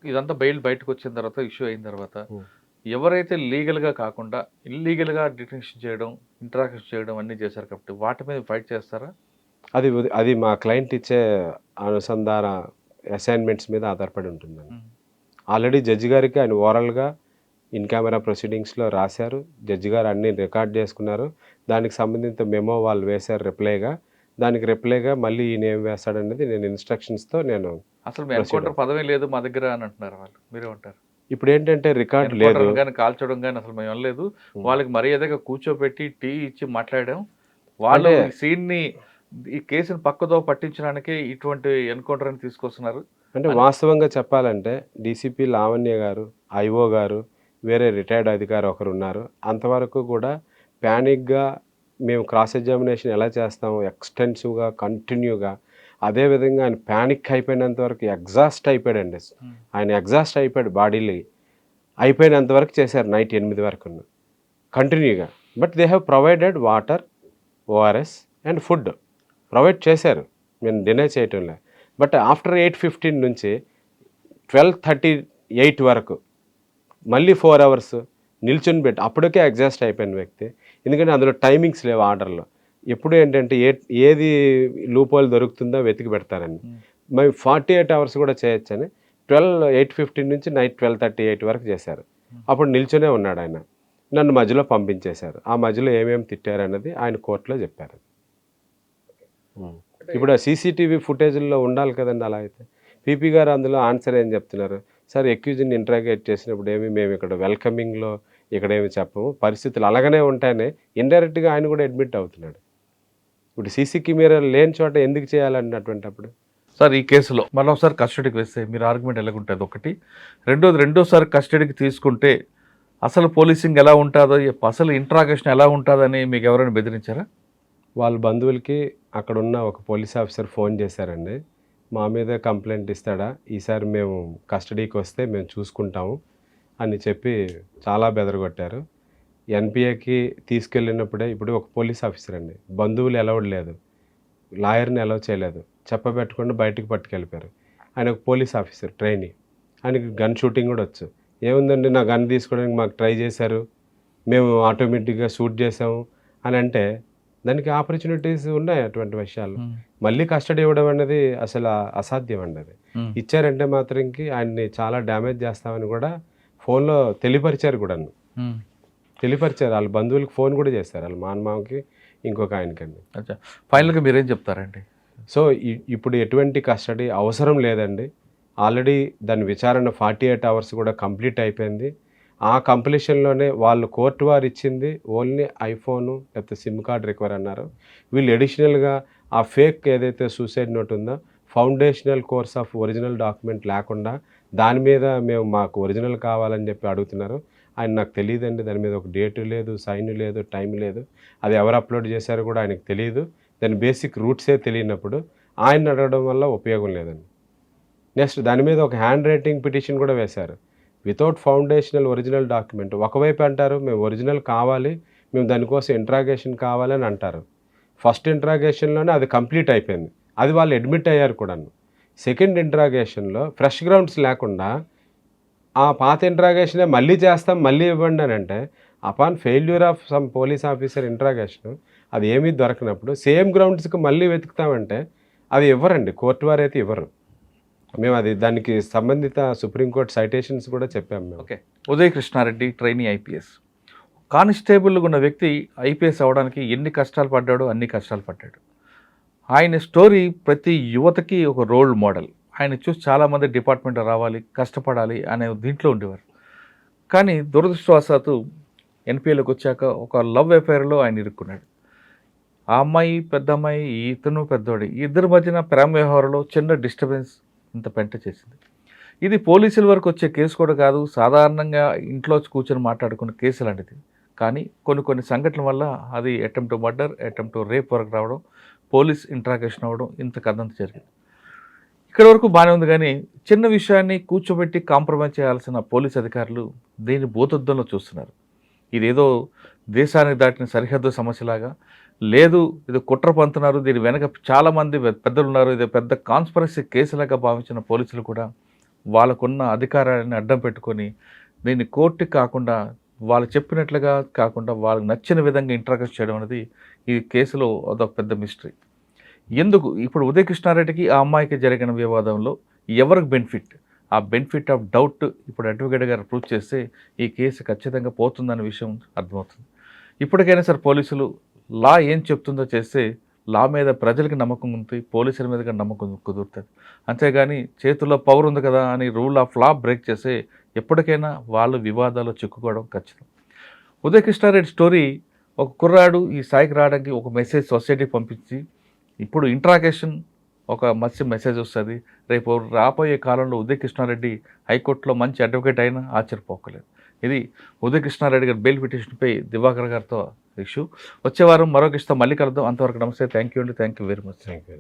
ఇదంతా బయటకు వచ్చిన తర్వాత ఇష్యూ అయిన తర్వాత Hmm. ఎవరైతే లీగల్గా కాకుండా ఇల్లీగల్గా డిటెన్షన్ చేయడం, ఇంటరాక్షన్ చేయడం అన్నీ చేశారు కాబట్టి వాటి మీద ఫైట్ చేస్తారా? అది మా క్లయింట్ ఇచ్చే అనుసంధాన అసైన్మెంట్స్ మీద ఆధారపడి ఉంటుందండి. ఆల్రెడీ జడ్జి గారికి ఆయన ఓరల్గా ఇన్ కెమెరా ప్రొసీడింగ్స్లో రాశారు, జడ్జి గారు అన్నీ రికార్డ్ చేసుకున్నారు. దానికి సంబంధించిన మెమో వాళ్ళు వేశారు రిప్లైగా. దానికి రిప్లైగా మళ్ళీ ఈయన ఏం వేస్తాడనేది నేను ఇన్స్ట్రక్షన్స్తో నేను అసలు మీ ఎన్కౌంటర్ పదమే లేదు మా దగ్గర అని అంటున్నారు వాళ్ళు, మీరే ఉంటారు. ఇప్పుడు ఏంటంటే రికార్డు లేదు కానీ కాల్చడం కానీ అసలు మేము అనలేదు. వాళ్ళకి మర్యాదగా కూర్చోబెట్టి టీ ఇచ్చి మాట్లాడాం. వాళ్ళు ఈ సీన్ని ఈ కేసుని పక్కదో పట్టించడానికి ఇటువంటి ఎన్కౌంటర్ అని తీసుకొస్తున్నారు. అంటే వాస్తవంగా చెప్పాలంటే డీసీపీ లావణ్య గారు, ఐఓ గారు, వేరే రిటైర్డ్ అధికారి ఒకరు ఉన్నారు. అంతవరకు కూడా ప్యానిక్గా మేము క్రాస్ ఎగ్జామినేషన్ ఎలా చేస్తాము ఎక్స్టెన్సివ్గా కంటిన్యూగా, అదేవిధంగా ఆయన ప్యానిక్ అయిపోయినంత వరకు ఎగ్జాస్ట్ అయిపోయాడండి. ఆయన ఎగ్జాస్ట్ అయిపోయాడు బాడీలో, అయిపోయినంత వరకు చేశారు నైట్ 8 వరకు కంటిన్యూగా. But they have provided water, ORS and food provide చేశారు, నేను డినై చేయటంలే. బట్ ఆఫ్టర్ 8:15 నుంచి 12:38 వరకు మళ్ళీ 4 hours నిల్చుని పెట్టి అప్పటికే ఎగ్జాస్ట్ అయిపోయిన వ్యక్తి. ఎందుకంటే అందులో టైమింగ్స్ లేవు ఆర్డర్లో. ఎప్పుడు ఏంటంటే ఏది లూపోల్ దొరుకుతుందో వెతికి పెడతారని. మేము 48 hours కూడా చేయొచ్చని 8:15 నుంచి నైట్ 12:38 వరకు చేశారు. అప్పుడు నిల్చునే ఉన్నాడు ఆయన. నన్ను మధ్యలో పంపించేశారు. ఆ మధ్యలో ఏమేమి తిట్టారన్నది ఆయన కోర్టులో చెప్పారు. ఇప్పుడు ఆ సీసీటీవీ ఫుటేజ్లో ఉండాలి కదండి. అలా అయితే పీపీ గారు అందులో ఆన్సర్ ఏం చెప్తున్నారు, సార్ ఎక్యూజ్ని ఇంట్రాగేట్ చేసినప్పుడు మేము ఇక్కడ వెల్కమింగ్లో ఇక్కడేమి చెప్పము, పరిస్థితులు అలాగనే ఉంటాయని ఇండైరెక్ట్గా ఆయన కూడా అడ్మిట్ అవుతున్నాడు. ఇప్పుడు సీసీ కెమెరా లేని చోట ఎందుకు చేయాలన్నటువంటి అప్పుడు. సార్ ఈ కేసులో మరోసారి కస్టడీకి వేస్తే మీరు ఆర్గ్యుమెంట్ ఎలాగుంటుంది ఒకటి, రెండోసారి కస్టడీకి తీసుకుంటే అసలు పోలీసింగ్ ఎలా ఉంటుందో, అసలు ఇంట్రాగేషన్ ఎలా ఉంటుందని మీకు ఎవరైనా బెదిరించారా? వాళ్ళ బంధువులకి అక్కడ ఉన్న ఒక పోలీస్ ఆఫీసర్ ఫోన్ చేశారండి, మా మీద కంప్లైంట్ ఇస్తాడా, ఈసారి మేము కస్టడీకి వస్తే మేము చూసుకుంటాము అని చెప్పి చాలా బెదరగొట్టారు. ఎన్పిఏకి తీసుకెళ్ళినప్పుడే ఇప్పుడు ఒక పోలీస్ ఆఫీసర్ అండి, బంధువులు ఎలవడ్ లేదు, లాయర్ని ఎలవ్ చేయలేదు, చెప్పబెట్టకుండా బయటకు పట్టుకెళ్ళిపోయారు. ఆయన ఒక పోలీస్ ఆఫీసర్ ట్రైనీ, ఆయనకి గన్ షూటింగ్ కూడా వచ్చు. ఏముందండి నా గన్ తీసుకోవడానికి మాకు ట్రై చేశారు, మేము ఆటోమేటిక్గా షూట్ చేసాము అని అంటే దానికి ఆపర్చునిటీస్ ఉన్నాయి. అటువంటి విషయాలు మళ్ళీ కస్టడీ ఇవ్వడం అనేది అసలు అసాధ్యం అండి. అది ఇచ్చారంటే మాత్రంకి ఆయన్ని చాలా డ్యామేజ్ చేస్తామని కూడా ఫోన్లో తెలియపరిచారు కూడా, తెలియపరిచారు. వాళ్ళ బంధువులకు ఫోన్ కూడా చేశారు, వాళ్ళ మామకి ఇంకొక ఆయనకండి. అచ్చా, ఫైనల్గా మీరేం చెప్తారండి? సో ఇప్పుడు ఎటువంటి కస్టడీ అవసరం లేదండి. ఆల్రెడీ దాని విచారణ 48 hours కూడా కంప్లీట్ అయిపోయింది. ఆ కంప్లీషన్లోనే వాళ్ళు కోర్టు వారు ఇచ్చింది ఓన్లీ ఐఫోను లేకపోతే సిమ్ కార్డ్ రికవర్ అన్నారు. వీళ్ళు అడిషనల్గా ఆ ఫేక్ ఏదైతే సూసైడ్ నోట్ ఉందో foundational course of original document లేకుండా దాని మీద మాకు ఒరిజినల్ కావాలని చెప్పి అడుగుతున్నారు. ఆయన నాకు తెలియదండి, దాని మీద ఒక డేటు లేదు, సైన్ లేదు, టైం లేదు, అది ఎవరు అప్లోడ్ చేశారో కూడా ఆయనకు తెలియదు. దాని బేసిక్ రూట్సే తెలియనప్పుడు ఆయన అడగడం వల్ల ఉపయోగం లేదండి. నెక్స్ట్ దాని మీద ఒక హ్యాండ్ రైటింగ్ పిటిషన్ కూడా వేశారు, వితౌట్ ఫౌండేషనల్ ఒరిజినల్ డాక్యుమెంట్. ఒకవైపు అంటారు మేము ఒరిజినల్ కావాలి, మేము దానికోసం ఇంట్రాగేషన్ కావాలని అంటారు. ఫస్ట్ ఇంట్రాగేషన్లోనే అది కంప్లీట్ అయిపోయింది, అది వాళ్ళు అడ్మిట్ అయ్యారు కూడాను. సెకండ్ ఇంట్రాగేషన్లో ఫ్రెష్ గ్రౌండ్స్ లేకుండా ఆ పాత ఇంట్రాగేషనే మళ్ళీ చేస్తాం, మళ్ళీ ఇవ్వండి అని అంటే upon failure of some police officer interrogation అది ఏమీ దొరకనప్పుడు సేమ్ గ్రౌండ్స్కి మళ్ళీ వెతుకుతామంటే అది ఇవ్వరండి, కోర్టు వారు అయితే ఇవ్వరు. మేము అది దానికి సంబంధిత సుప్రీంకోర్టు సైటేషన్స్ కూడా చెప్పాము మేము. Okay, Uday Krishna Reddy trainee IPS కానిస్టేబుల్గా ఉన్న వ్యక్తి ఐపీఎస్ అవ్వడానికి ఎన్ని కష్టాలు పడ్డాడో అన్ని కష్టాలు పడ్డాడు. ఆయన స్టోరీ ప్రతి యువతకి ఒక రోల్ మోడల్. ఆయన చూసి చాలామంది డిపార్ట్మెంట్ రావాలి, కష్టపడాలి అనే దీంట్లో ఉండేవారు. కానీ దురదృష్టవశాత్తు ఎన్పిఏలోకి వచ్చాక ఒక లవ్ అఫైర్లో ఆయన ఇరుక్కున్నాడు. ఆ అమ్మాయి పెద్ద అమ్మాయి, ఇతను పెద్దోడి, ఇద్దరి మధ్యన ప్రేమ వ్యవహారంలో చిన్న డిస్టర్బెన్స్ ఇంత పెంట చేసింది. ఇది పోలీసుల వరకు వచ్చే కేసు కూడా కాదు, సాధారణంగా ఇంట్లో కూర్చొని మాట్లాడుకున్న కేసు లాంటిది. కానీ కొన్ని సంఘటనల వల్ల అది అటెంప్ట్ మర్డర్, అటెంప్ట్ రేప్ వరకు రావడం, పోలీస్ ఇంట్రాగేషన్ అవ్వడం, ఇంత కథంత జరిగింది. ఇక్కడ వరకు బాగానే ఉంది. కానీ చిన్న విషయాన్ని కూర్చోబెట్టి కాంప్రమైజ్ చేయాల్సిన పోలీస్ అధికారులు దీన్ని భూతద్దంలో చూస్తున్నారు. ఇదేదో దేశానికి దాటిన సరిహద్దు సమస్యలాగా, లేదు ఇది కుట్ర పంతున్నారు, దీని వెనక చాలామంది పెద్దలు ఉన్నారు, ఇది పెద్ద కాన్స్పరసీ కేసులాగా భావించిన పోలీసులు కూడా వాళ్ళకున్న అధికారాన్ని అడ్డం పెట్టుకొని దీన్ని కోర్టుకి కాకుండా వాళ్ళు చెప్పినట్లుగా కాకుండా వాళ్ళకి నచ్చిన విధంగా ఇంట్రాగేట్ చేయడం అనేది ఈ కేసులో అదొక పెద్ద మిస్టరీ. ఎందుకు ఇప్పుడు ఉదయ్ కృష్ణారెడ్డికి ఆ అమ్మాయికి జరిగిన వివాదంలో ఎవరికి బెనిఫిట్? ఆ బెనిఫిట్ ఆఫ్ డౌట్ ఇప్పుడు అడ్వకేట్ గారు ప్రూవ్ చేస్తే ఈ కేసు ఖచ్చితంగా పోతుందనే విషయం అర్థమవుతుంది. ఇప్పటికైనా సరే పోలీసులు లా ఏం చెప్తుందో చేస్తే లా మీద ప్రజలకి నమ్మకం ఉంటుంది, పోలీసుల మీద నమ్మకం కుదురుతుంది. అంతేగాని చేతుల్లో పవర్ ఉంది కదా అని రూల్ ఆఫ్ లా బ్రేక్ చేస్తే ఎప్పటికైనా వాళ్ళు వివాదాలు చిక్కుకోవడం ఖచ్చితం. ఉదయ్ కృష్ణారెడ్డి స్టోరీ, ఒక కుర్రాడు ఈ స్థాయికి రావడానికి ఒక మెసేజ్ సొసైటీకి పంపించి ఇప్పుడు ఇంట్రాగేషన్ ఒక మంచి మెసేజ్ వస్తుంది. రేపు రాబోయే కాలంలో ఉదయ్ కృష్ణారెడ్డి హైకోర్టులో మంచి అడ్వకేట్ అయినా ఆశ్చర్యపోకలేదు. ఇది ఉదయ్ కృష్ణారెడ్డి గారి బెయిల్ పిటిషన్పై దివాకర్ గారితో ఇష్యూ. వచ్చే వారం మరొక ఇష్టం మళ్ళీ కలుద్దాం. అంతవరకు నమస్తే. థ్యాంక్ యూ అండి. Thank you very much. Thank you.